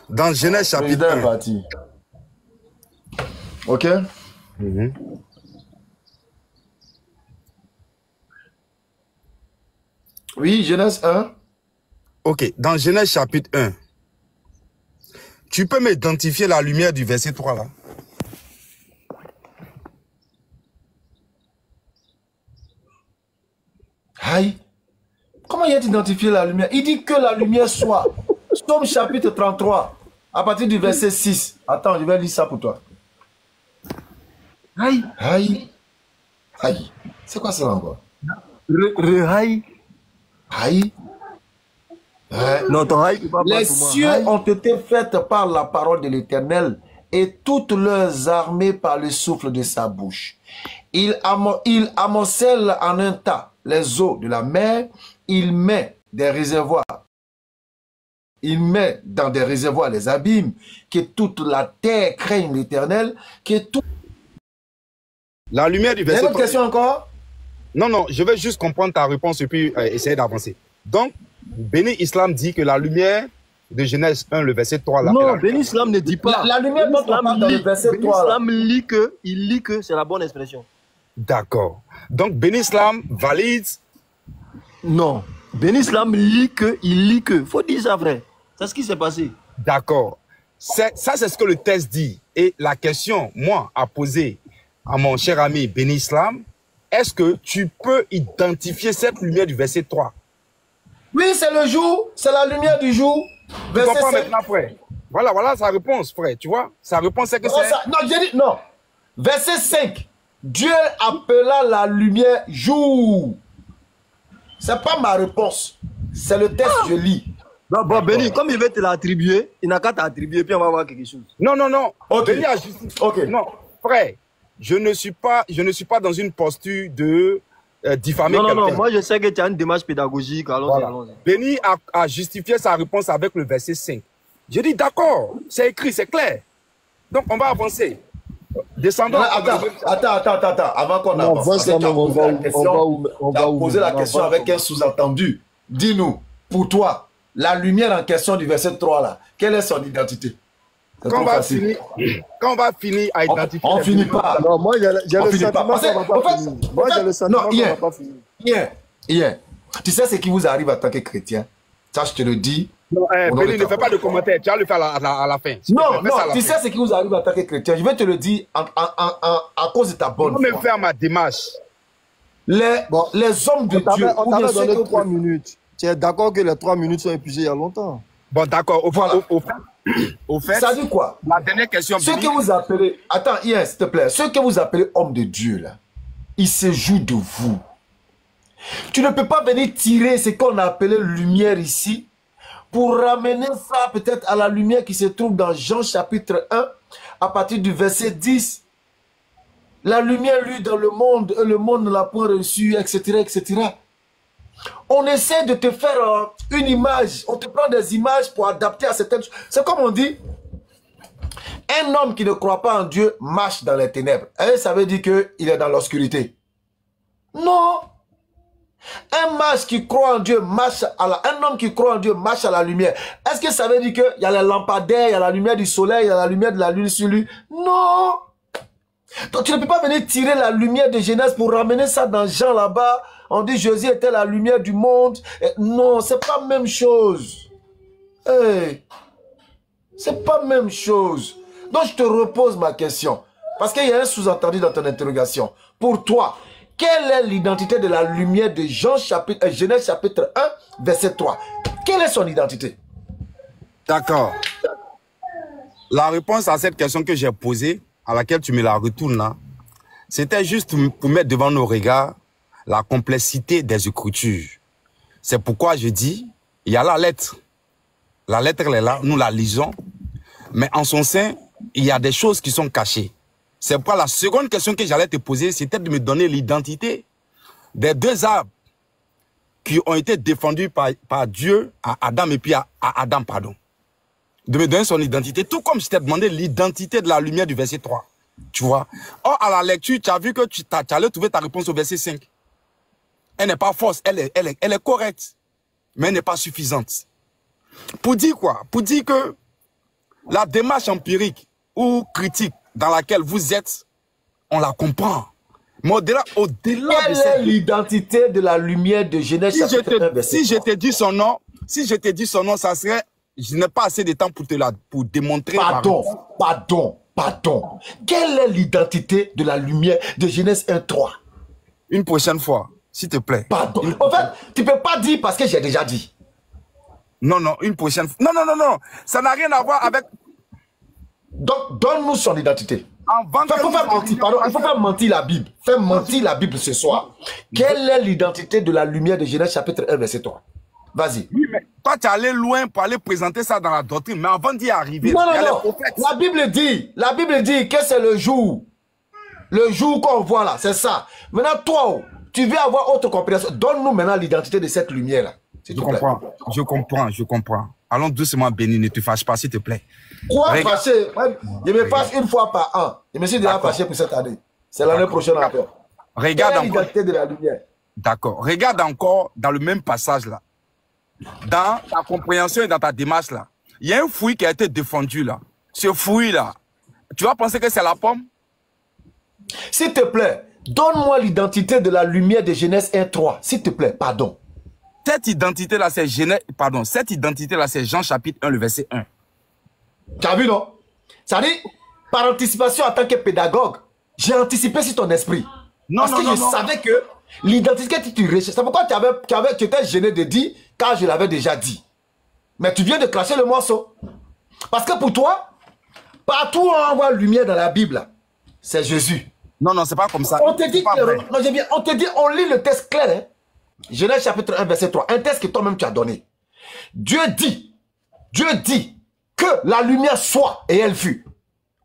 Dans Genèse chapitre 1. Parti. Ok. Oui, Genèse 1. Ok, dans Genèse chapitre 1, tu peux m'identifier la lumière du verset 3 là? Aïe. Comment il a identifié la lumière? Il dit que la lumière soit. Somme chapitre 33, à partir du verset 6. Attends, je vais lire ça pour toi. Aïe. Aïe. Aïe. C'est quoi ça encore? Aïe. Aïe. Non, ton aïe, pas les pour moi. cieux Aïe. ont été faits par la parole de l'Éternel et toutes leurs armées par le souffle de sa bouche. Il amoncelle en un tas les eaux de la mer, il met des réservoirs. Il met dans des réservoirs les abîmes, que toute la terre craigne l'Éternel, que tout... La lumière du Il y a verset une autre question encore? Non, non, je vais juste comprendre ta réponse et puis essayer d'avancer. Donc, Béni Islam dit que la lumière de Genèse 1, le verset 3 là. Non, Béni Islam ne dit pas. La lumière dont on parle dans le verset 3 là. Il lit que c'est la bonne expression. D'accord. Donc, Béni Islam valide. Non. Béni Islam lit que. Faut dire ça, frère. C'est ce qui s'est passé. D'accord. Ça, c'est ce que le texte dit. Et la question, moi, à poser à mon cher ami Béni Islam, est-ce que tu peux identifier cette lumière du verset 3? Oui, c'est le jour, c'est la lumière du jour. Tu comprends maintenant, frère? Voilà sa réponse, frère. Tu vois? Sa réponse, c'est que c'est... Non, j'ai dit non. Verset 5. Dieu appela la lumière jour. C'est pas ma réponse. C'est le texte que je lis. Bon, Béni, comme il veut te l'attribuer, il n'a qu'à t'attribuer, puis on va voir quelque chose. Non, non, non. Ok. Béni a justifié. Ok. Non, frère, je ne suis pas dans une posture de diffamer quelqu'un. Non, moi je sais que tu as une démarche pédagogique. Allons-y. Béni a justifié sa réponse avec le verset 5. Je dis d'accord, c'est écrit, c'est clair. Donc on va avancer. Descendons. Attends. Avant qu'on avance, on va poser la question avec un sous-entendu. Dis-nous, pour toi, la lumière en question du verset 3 là, quelle est son identité? Quand on va finir à identifier... On finit pas. Non, moi j'ai le sentiment qu'on va pas finir. Moi j'ai le sentiment qu'on va pas finir. Hier, tu sais ce qui vous arrive en tant que chrétien? Ça, je te le dis. Non, Béni, ne fais pas de commentaires. Tu vas le faire à la fin. Non, tu sais ce qui vous arrive en tant que chrétien. Je vais te le dire à cause de ta bonne foi. Je vais faire ma démarche. Les hommes de Dieu... On t'avait donné 3 minutes. Tu es d'accord que les 3 minutes sont épuisées il y a longtemps? Bon, d'accord. Au fait, ça dit quoi? La dernière question. Ceux que vous appelez... Attends, Ian, s'il te plaît. Ceux que vous appelez hommes de Dieu, là, ils se jouent de vous. Tu ne peux pas venir tirer ce qu'on a appelé lumière ici pour ramener ça peut-être à la lumière qui se trouve dans Jean chapitre 1 à partir du verset 10. La lumière, lui, dans le monde ne l'a point reçue, etc., etc. On essaie de te faire une image. On te prend des images pour adapter à certaines choses. C'est comme on dit, un homme qui ne croit pas en Dieu marche dans les ténèbres. Et ça veut dire qu'il est dans l'obscurité. Non. Un homme qui croit en Dieu marche à la lumière. Est-ce que ça veut dire qu'il y a les lampadaires, il y a la lumière du soleil, il y a la lumière de la lune sur lui? Non. Donc tu ne peux pas venir tirer la lumière de Genèse pour ramener ça dans Jean là-bas. On dit Jésus était la lumière du monde. Et non, c'est pas la même chose. Hey, c'est pas la même chose. Donc je te repose ma question. Parce qu'il y a un sous-entendu dans ton interrogation. Pour toi, quelle est l'identité de la lumière de Genèse chapitre 1, verset 3? Quelle est son identité? D'accord. La réponse à cette question que j'ai posée, à laquelle tu me la retournes là, c'était juste pour mettre devant nos regards la complexité des Écritures. C'est pourquoi je dis, il y a la lettre. La lettre, elle est là, nous la lisons. Mais en son sein, il y a des choses qui sont cachées. C'est pourquoi la seconde question que j'allais te poser, c'était de me donner l'identité des deux arbres qui ont été défendus par Dieu à Adam et puis à Adam, pardon. De me donner son identité, tout comme je t'ai demandé l'identité de la lumière du verset 3. Tu vois? Or, à la lecture, tu as vu que tu allais trouver ta réponse au verset 5. Elle n'est pas fausse, elle est correcte, mais elle n'est pas suffisante. Pour dire quoi? Pour dire que la démarche empirique ou critique dans laquelle vous êtes, on la comprend. Mais au-delà Quelle de cette... est l'identité de la lumière de Genèse chapitre 1, verset 3? Si je te dis son nom, ça serait... Je n'ai pas assez de temps pour démontrer... Pardon. Quelle est l'identité de la lumière de Genèse 1, 3? Une prochaine fois, s'il te plaît. Pardon. En fait, tu ne peux pas dire parce que j'ai déjà dit. Non, une prochaine fois. Non. Ça n'a rien à voir avec... Donc, donne-nous son identité. Il faut faire mentir la Bible. Fais mentir la Bible ce soir. Quelle est l'identité de la lumière de Genèse chapitre 1, verset 3? Vas-y. Oui, mais toi, tu es allé loin pour aller présenter ça dans la doctrine. Mais avant d'y arriver, non. La Bible dit que c'est le jour. Le jour qu'on voit là, c'est ça. Maintenant, toi, tu veux avoir autre compréhension. Donne-nous maintenant l'identité de cette lumière-là. Je comprends. Allons doucement, Béni, ne te fâche pas, s'il te plaît. Quoi fâcher? Je me fâche une fois par an. Je me suis déjà fâché pour cette année. C'est l'année prochaine encore. Regarde encore. L'identité de la lumière. D'accord. Regarde encore dans le même passage là. Dans ta compréhension et dans ta démarche là. Il y a un fruit qui a été défendu là. Ce fruit là, tu vas penser que c'est la pomme? S'il te plaît, donne-moi l'identité de la lumière de Genèse 1.3. S'il te plaît, pardon. Cette identité-là, c'est Jean chapitre 1, le verset 1. Tu as vu, non? Ça dit, par anticipation en tant que pédagogue, j'ai anticipé sur ton esprit. Parce que je savais que l'identité que tu recherches, c'est pourquoi tu étais gêné de dire, car je l'avais déjà dit. Mais tu viens de cracher le morceau. Parce que pour toi, partout où on voit lumière dans la Bible, c'est Jésus. Non, c'est pas comme ça. On te dit, on lit le texte clair, hein? Genèse chapitre 1, verset 3. Un texte que toi-même tu as donné. Dieu dit que la lumière soit et elle fut.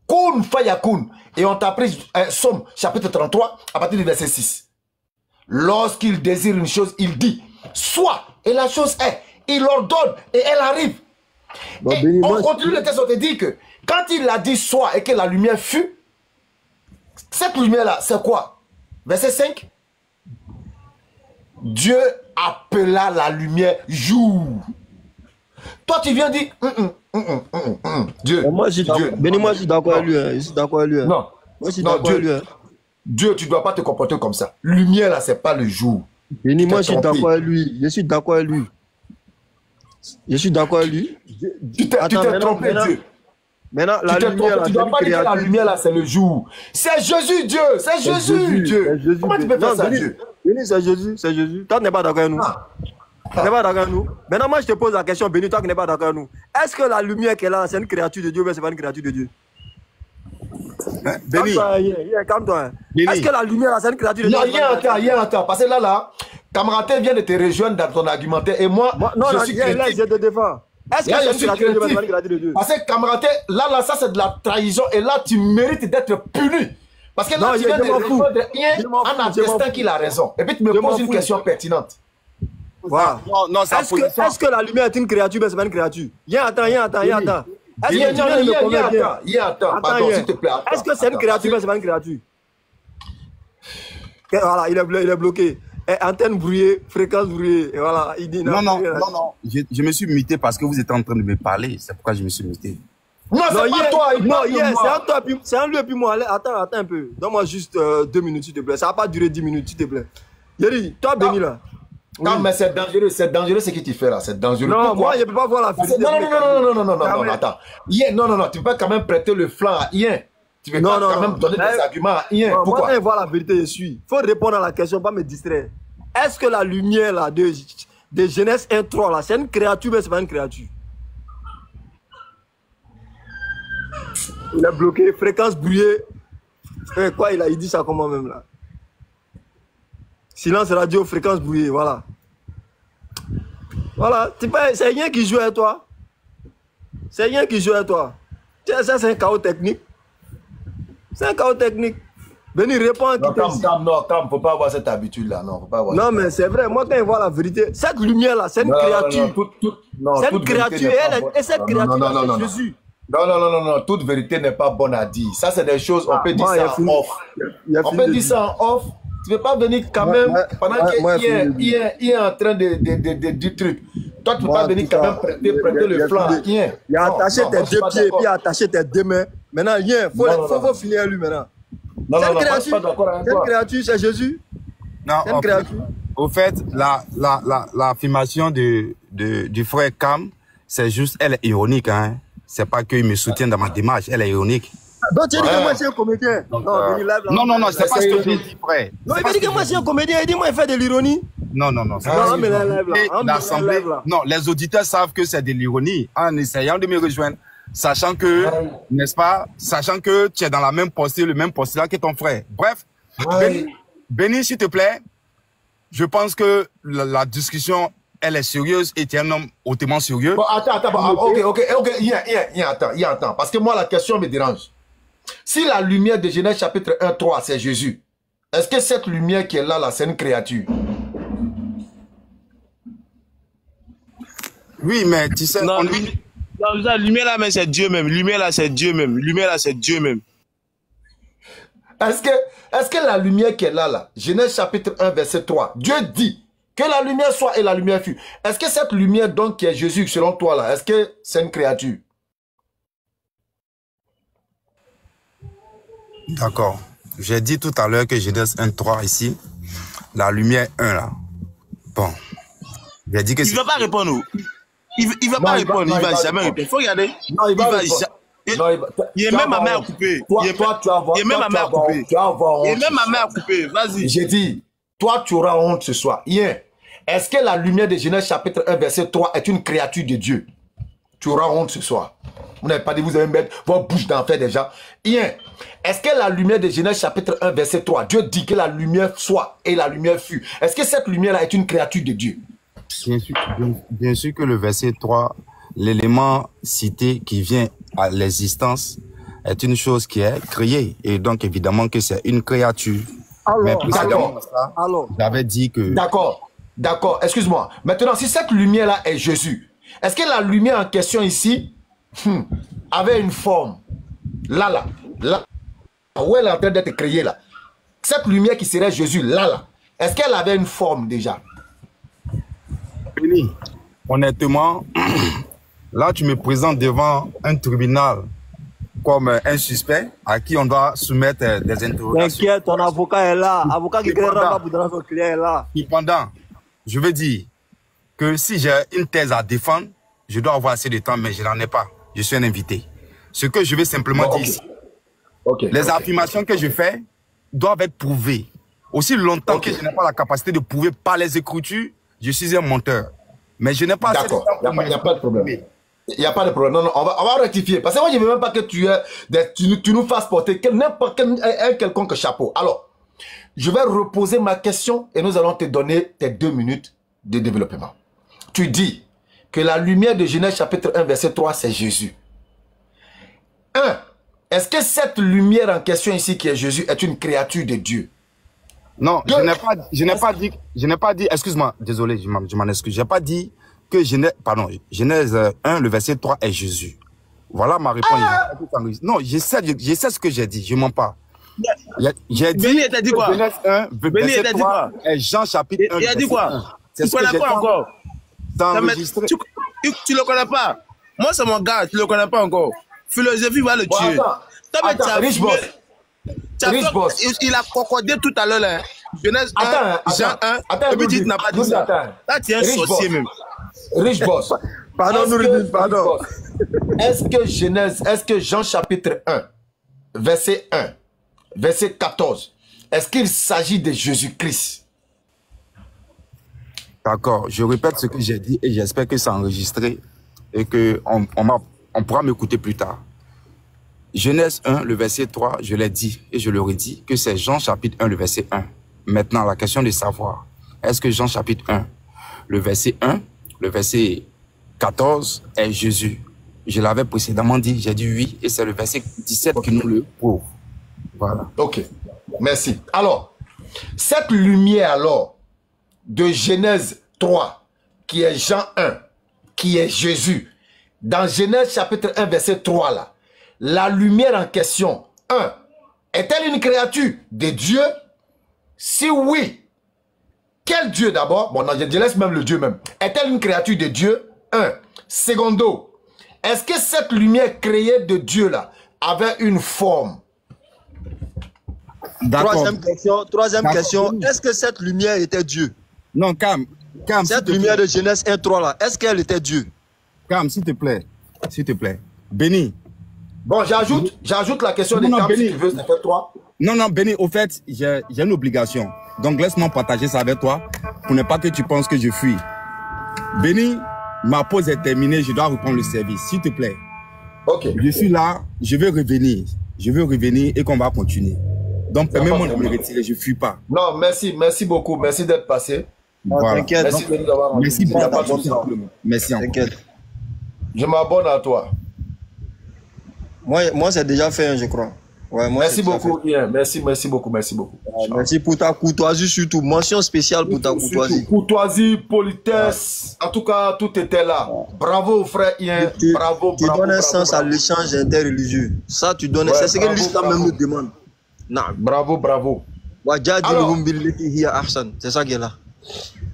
Kun fayakun. Et on t'a pris Somme chapitre 33 à partir du verset 6. Lorsqu'il désire une chose, il dit soit et la chose est. Il ordonne et elle arrive. Bon, et on continue le texte, on te dit que quand il a dit soit et que la lumière fut, cette lumière-là, c'est quoi? Verset 5. Dieu appela la lumière jour. Toi, tu viens dire Dieu. Moi, je suis d'accord avec lui. Je suis d'accord avec lui. Non, moi, je suis d'accord avec lui. Dieu, tu ne dois pas te comporter comme ça. Lumière, là, ce n'est pas le jour. Moi, je suis d'accord avec lui. Je suis d'accord avec lui. Je suis d'accord avec lui. Tu t'es trompé, Dieu. Maintenant, la lumière, tu ne dois pas dire que la lumière, là, c'est le jour. C'est Jésus, Dieu. C'est Jésus, Dieu. Comment tu peux faire ça, Dieu? Béni, c'est Jésus, c'est Jésus. Toi, tu n'es pas d'accord avec nous. Tu n'es pas d'accord avec nous. Maintenant, moi, je te pose la question, Béni, toi qui n'es pas d'accord avec nous. Est-ce que la lumière qu'elle a, c'est une créature de Dieu, mais ce n'est pas une créature de Dieu? Béni. Calme-toi. Est-ce que la lumière, c'est une créature de Dieu? Non, il y a un temps. Parce que là, Kamaraté vient de te rejoindre dans ton argumentaire. Et moi, je suis critique. Là, je te défends. Est-ce que c'est une créature de Dieu, mais ce n'est pas une créature de Dieu? Parce que Kamaraté, là, ça, c'est de la trahison. Et là, tu mérites d'être punu. Parce que là, tu viens de répondre en attestant qu'il a raison. Et puis, tu me poses une question pertinente. Voilà. Est-ce que la lumière est une créature, mais ce n'est pas une créature? Il y a un temps. Pardon, s'il te plaît. Est-ce que c'est une créature, mais ce n'est pas une créature? Voilà, il est bloqué. Antenne brouillée, fréquence brouillée. Et voilà, il dit non. Je me suis muté parce que vous étiez en train de me parler. C'est pourquoi je me suis muté. Non, c'est pas toi. Non, c'est un lui et puis moi. Attends un peu. Donne-moi juste 2 minutes, s'il te plaît. Ça va pas durer 10 minutes, s'il te plaît. Yeri, toi, Béni, là. Non, mais c'est dangereux ce que tu fais là. C'est dangereux. Non, moi, je ne peux pas voir la vérité. Non, attends. Non, tu peux pas quand même prêter le flanc à Ien. Tu peux pas quand même donner des arguments à Ien. Pourquoi? Moi, je voir la vérité, je suis. Il faut répondre à la question, pas me distraire. Est-ce que la lumière là, de Genèse 1.3, là, c'est une créature, mais ce n'est pas une créature? Il est bloqué, fréquence brouillée. Quoi, il dit ça comment même là? Silence radio, fréquence brouillée, voilà. Voilà, c'est rien qui joue à toi. C'est rien qui joue à toi. Ça, c'est un chaos technique. C'est un chaos technique. Venez répondre. Non, faut pas avoir cette habitude-là. Non, mais c'est vrai. Moi, quand je vois la vérité, cette lumière-là, c'est une créature. C'est une créature. Et cette créature, c'est Jésus. Non, toute vérité n'est pas bonne à dire. Ça, c'est des choses, on peut dire ça en off. On peut dire ça en off. Tu ne peux pas venir quand même, pendant qu'il est en train de dire truc. Toi, tu ne peux pas venir quand même prêter le flanc. Il a attaché tes 2 pieds et puis attaché tes 2 mains. Maintenant, il faut finir lui maintenant. Non, C'est non, une non, moi, je créature. suis pas d'accord avec C'est une toi. créature, c'est Jésus. Non, C'est une créature. au fait, l'affirmation du frère Cam, c'est juste, elle est ironique. Hein. C'est pas qu'il me soutient dans ma démarche, elle est ironique. Donc tu as dit que moi je suis un comédien. Non, c'est pas ce que j'ai dit, frère. Non, il m'a dit que moi je suis un comédien. Il dit moi il fait de l'ironie. Non. L'assemblée, non, les auditeurs savent que c'est de l'ironie en essayant de me rejoindre, sachant que, n'est-ce pas, sachant que tu es dans la même posture, le même postulat que ton frère. Bref, Béni, s'il te plaît, je pense que la discussion, elle est sérieuse et tu es un homme hautement sérieux. Bon, attends, ok, attends, parce que moi la question me dérange. Si la lumière de Genèse chapitre 1, 3, c'est Jésus, est-ce que cette lumière qui est là, c'est une créature? Oui, mais tu sais... Non, la lumière là, mais c'est Dieu même. Lumière là, c'est Dieu même. Lumière là, c'est Dieu même. Est-ce que la lumière qui est là, Genèse chapitre 1, verset 3, Dieu dit que la lumière soit et la lumière fut. Est-ce que cette lumière donc qui est Jésus, selon toi là, est-ce que c'est une créature? D'accord. J'ai dit tout à l'heure que Genèse 1, 3 ici, la lumière 1 là. Bon. J'ai dit que il ne va pas répondre. Il ne va pas répondre. Il ne va jamais répondre. Il faut regarder. Non, il va répondre. Il est même ma mère à couper. Toi, tu vas voir. Il est même ma mère à couper. Il est même ma mère à couper. Vas-y. J'ai dit, toi, tu auras honte ce soir. Est-ce que la lumière de Genèse chapitre 1, verset 3 est une créature de Dieu? Tu auras honte ce soir. Vous n'avez pas dit, vous allez mettre votre bouche d'enfer déjà. Est-ce que la lumière de Genèse chapitre 1, verset 3, Dieu dit que la lumière soit et la lumière fut. Est-ce que cette lumière-là est une créature de Dieu? Bien sûr que le verset 3, l'élément cité qui vient à l'existence est une chose qui est créée. Et donc, évidemment que c'est une créature. Mais précédemment, j'avais dit que... D'accord, excuse-moi. Maintenant, si cette lumière-là est Jésus, est-ce que la lumière en question ici avait une forme? Là, où elle est en train d'être créée là. Cette lumière qui serait Jésus, là. Est-ce qu'elle avait une forme déjà? Honnêtement, là tu me présentes devant un tribunal comme un suspect à qui on doit soumettre des interrogations. T'inquiète, ton avocat est là. Avocat qui créera pour donner son client est là. Cependant, je veux dire que si j'ai une thèse à défendre, je dois avoir assez de temps, mais je n'en ai pas. Je suis un invité. Ce que je veux simplement dire ici, les affirmations que je fais doivent être prouvées. Aussi longtemps que je n'ai pas la capacité de prouver par les écritures, je suis un menteur. Mais je n'ai pas assez de temps. Il n'y a pas de problème. Il n'y a pas de problème. Non, on va rectifier. Parce que moi, je ne veux même pas que tu nous fasses porter n'importe quel quelconque chapeau. Alors, je vais reposer ma question et nous allons te donner tes 2 minutes de développement. Tu dis que la lumière de Genèse chapitre 1, verset 3, c'est Jésus. 1. Est-ce que cette lumière en question ici qui est Jésus est une créature de Dieu? Non, je n'ai pas dit, excuse-moi, désolé, je m'en excuse. Je n'ai pas dit que Genèse 1, le verset 3 est Jésus. Voilà ma réponse. Non, je sais ce que j'ai dit, je ne mens pas. J'ai dit quoi? Genèse 1, verset 3 est Jean chapitre 1. Il a dit quoi? Tu ne connais pas encore. Tu ne le connais pas. Moi, c'est mon gars, tu ne le connais pas encore. Philosophie va le tuer. Attends, Rich Boss. Il a concordé tout à l'heure là. Genèse 1, Jean 1. Et puis tu n'as pas dit ça. Là, tu es un sorcier même. Rich Boss. Pardon, Nouridine, pardon. Est-ce que Jean chapitre 1, verset 1, verset 14, est-ce qu'il s'agit de Jésus-Christ? D'accord, je répète ce que j'ai dit et j'espère que c'est enregistré et qu'on pourra m'écouter plus tard. Genèse 1, le verset 3, je l'ai dit et je le redis que c'est Jean chapitre 1, le verset 1. Maintenant, la question de savoir, est-ce que Jean chapitre 1, le verset 1, le verset 14 est Jésus? Je l'avais précédemment dit, j'ai dit oui, et c'est le verset 17 qui nous le prouve. Voilà. Ok, merci. Alors, cette lumière alors de Genèse 3, qui est Jean 1, qui est Jésus, dans Genèse chapitre 1, verset 3 là, la lumière en question, 1, est-elle une créature de Dieu? Si oui, quel Dieu d'abord? Bon, non, je laisse même le Dieu même. Est-elle une créature de Dieu? 1. Secondo, est-ce que cette lumière créée de Dieu là avait une forme? Troisième question. Est-ce que cette lumière était Dieu? Non, Cam. Cette lumière de Genèse 1:3 là, est-ce qu'elle était Dieu? Cam, s'il te plaît. S'il te plaît. Béni. Bon, j'ajoute la question de Cam si tu veux, ça fait 3. Non, Béni, au fait, j'ai une obligation. Donc, laisse-moi partager ça avec toi pour ne pas que tu penses que je fuis. Béni, ma pause est terminée, je dois reprendre le service, s'il te plaît. Ok. Je suis là, je veux revenir. Je veux revenir et qu'on va continuer. Donc, permets-moi de me retirer, je ne fuis pas. Non, merci beaucoup, merci d'être passé. Voilà. T'inquiète. Merci de nous avoir entendu. Merci beaucoup. Merci encore. T'inquiète. Je m'abonne à toi. Moi c'est déjà fait, je crois. Ouais, merci beaucoup, Ian. Merci beaucoup. Merci pour ta courtoisie surtout. Mention spéciale pour ta courtoisie. Courtoisie, politesse. En tout cas, tout était là. Bravo, frère Ian. Bravo. Tu donnes un sens à l'échange interreligieux. Ça, tu donnes. C'est ce que l'islam même nous demande. Non. Bravo. C'est ça qui est là.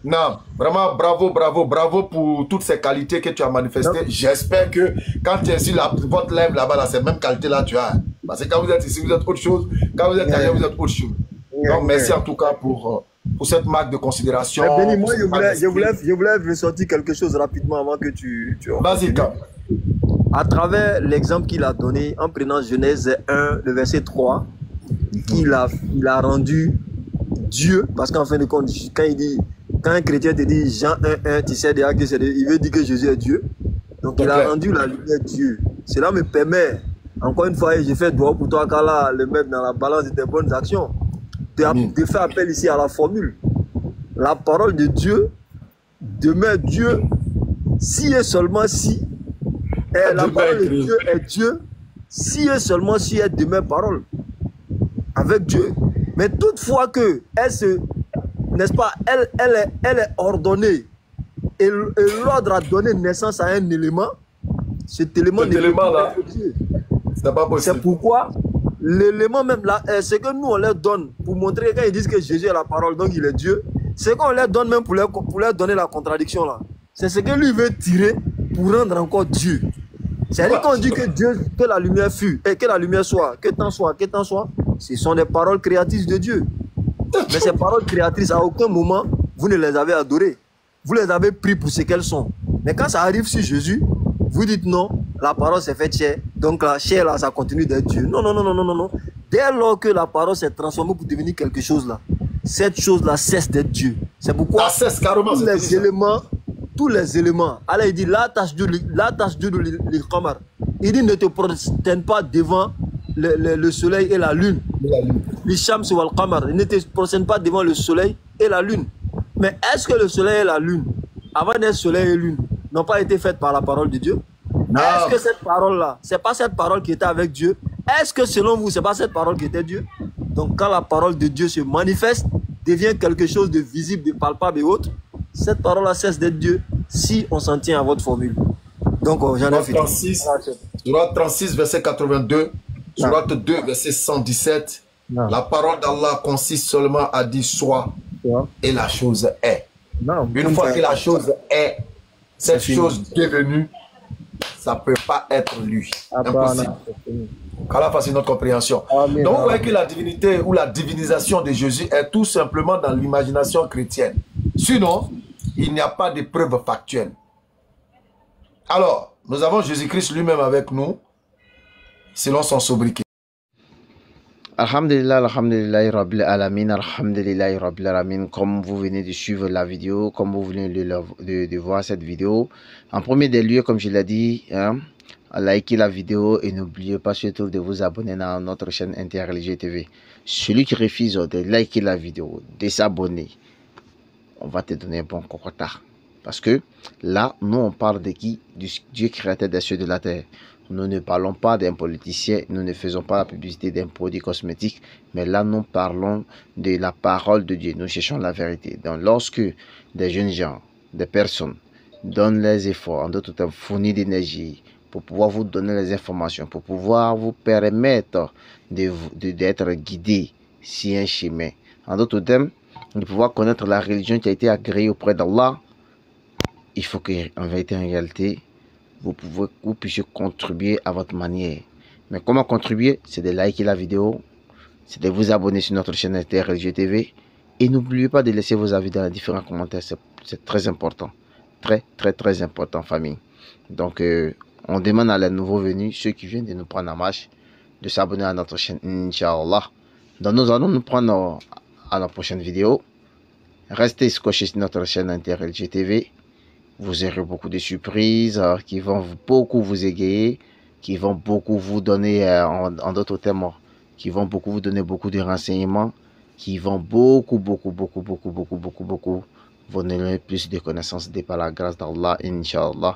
Non, vraiment bravo pour toutes ces qualités que tu as manifestées. J'espère que quand tu es sur votre lèvre là-bas, là, ces mêmes qualités-là, tu as. Parce que quand vous êtes ici, vous êtes autre chose. Quand vous êtes ailleurs, vous êtes autre chose. Donc, merci en tout cas pour cette marque de considération. Béni, moi, je voulais ressortir quelque chose rapidement avant que tu vas-y, Cam. À travers l'exemple qu'il a donné, en prenant Genèse 1, le verset 3, il a rendu Dieu, parce qu'en fin de compte, quand un chrétien te dit Jean 1:1, tu sais déjà que il veut dire que Jésus est Dieu. Donc il a rendu la lumière Dieu. Cela me permet, encore une fois, j'ai fait droit pour toi, Kala, le mettre dans la balance de tes bonnes actions, de faire appel ici à la formule. La parole de Dieu demeure Dieu si et seulement si. La parole de Dieu est Dieu si et seulement si elle demeure parole avec Dieu. Mais toutefois que elle se, n'est-ce pas, elle est ordonnée et l'ordre a donné naissance à un élément. Cet élément là, c'est pas possible. C'est pourquoi l'élément même là, ce que nous on leur donne pour montrer quand ils disent que Jésus est la parole, donc il est Dieu, c'est qu'on leur donne même pour leur donner la contradiction là. C'est ce que lui veut tirer pour rendre encore Dieu. C'est-à-dire qu'on dit que Dieu, que la lumière fut et que la lumière soit, que tant soit, ce sont des paroles créatrices de Dieu. Mais ces paroles créatrices, à aucun moment, vous ne les avez adorées. Vous les avez pris pour ce qu'elles sont. Mais quand ça arrive sur Jésus, vous dites non, la parole s'est faite chair. Donc la chair là, ça continue d'être Dieu. Non. Dès lors que la parole s'est transformée pour devenir quelque chose là, cette chose là cesse d'être Dieu. C'est pourquoi tous les éléments. Allah il dit la tâche du qamar. Il dit ne te prosterne pas devant le soleil et la lune. L'ishams wal qamar. Ne te prosterne pas devant le soleil et la lune. Mais est-ce que le soleil et la lune, avant d'être soleil et lune, n'ont pas été faites par la parole de Dieu? Est-ce que cette parole-là, c'est pas cette parole qui était avec Dieu? Est-ce que selon vous, c'est pas cette parole qui était Dieu? Donc quand la parole de Dieu se manifeste, devient quelque chose de visible, de palpable et autre, cette parole-là cesse d'être Dieu si on s'en tient à votre formule. Donc j'en ai fini. Surat 36, verset 82, Surat 2, verset 117. Non. La parole d'Allah consiste seulement à dire soit et la chose est. Non, une fois que la chose est, cette chose devenue, ça ne peut pas être lui. Impossible. Qu'Allah fasse notre compréhension. Amen. Donc, vous voyez que la divinité ou la divinisation de Jésus est tout simplement dans l'imagination chrétienne. Sinon, il n'y a pas de preuve factuelle. Alors, nous avons Jésus-Christ lui-même avec nous, selon son sobriquet. Alhamdulillah, alhamdulillah, rabbil alamin, alhamdulillah, rabbil alamin. Comme vous venez de suivre la vidéo, comme vous venez de voir cette vidéo, en premier des lieux, comme je l'ai dit, likez la vidéo et n'oubliez pas surtout de vous abonner à notre chaîne Interreligieux TV. Celui qui refuse de liker la vidéo, de s'abonner, on va te donner un bon retard. Parce que là, nous on parle de qui? Du Dieu créateur des cieux et de la terre. Nous ne parlons pas d'un politicien, nous ne faisons pas la publicité d'un produit cosmétique, mais là nous parlons de la parole de Dieu, nous cherchons la vérité. Donc lorsque des jeunes gens, des personnes donnent les efforts, en d'autres termes fournissent d'énergie pour pouvoir vous donner les informations, pour pouvoir vous permettre d'être guidé sur un chemin, en d'autres termes, de pouvoir connaître la religion qui a été agréée auprès d'Allah, il faut qu'en vérité, en réalité, vous puissiez contribuer à votre manière. Mais comment contribuer? C'est de liker la vidéo, c'est de vous abonner sur notre chaîne TRLG TV. Et n'oubliez pas de laisser vos avis dans les différents commentaires. C'est très important. Très important, famille. Donc, on demande à les nouveaux venus, ceux qui viennent de nous prendre en marche, de s'abonner à notre chaîne, Inch'Allah. Donc, nous allons nous prendre à la prochaine vidéo. Restez scotchés sur notre chaîne TRLG TV. Vous aurez beaucoup de surprises qui vont beaucoup vous égayer, qui vont beaucoup vous donner, en d'autres termes, qui vont beaucoup vous donner beaucoup de renseignements, qui vont beaucoup vous donner plus de connaissances de par la grâce d'Allah, Inch'Allah.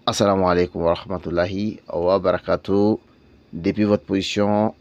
Assalamu alaikum wa rahmatullahi wa barakatuh. Depuis votre position,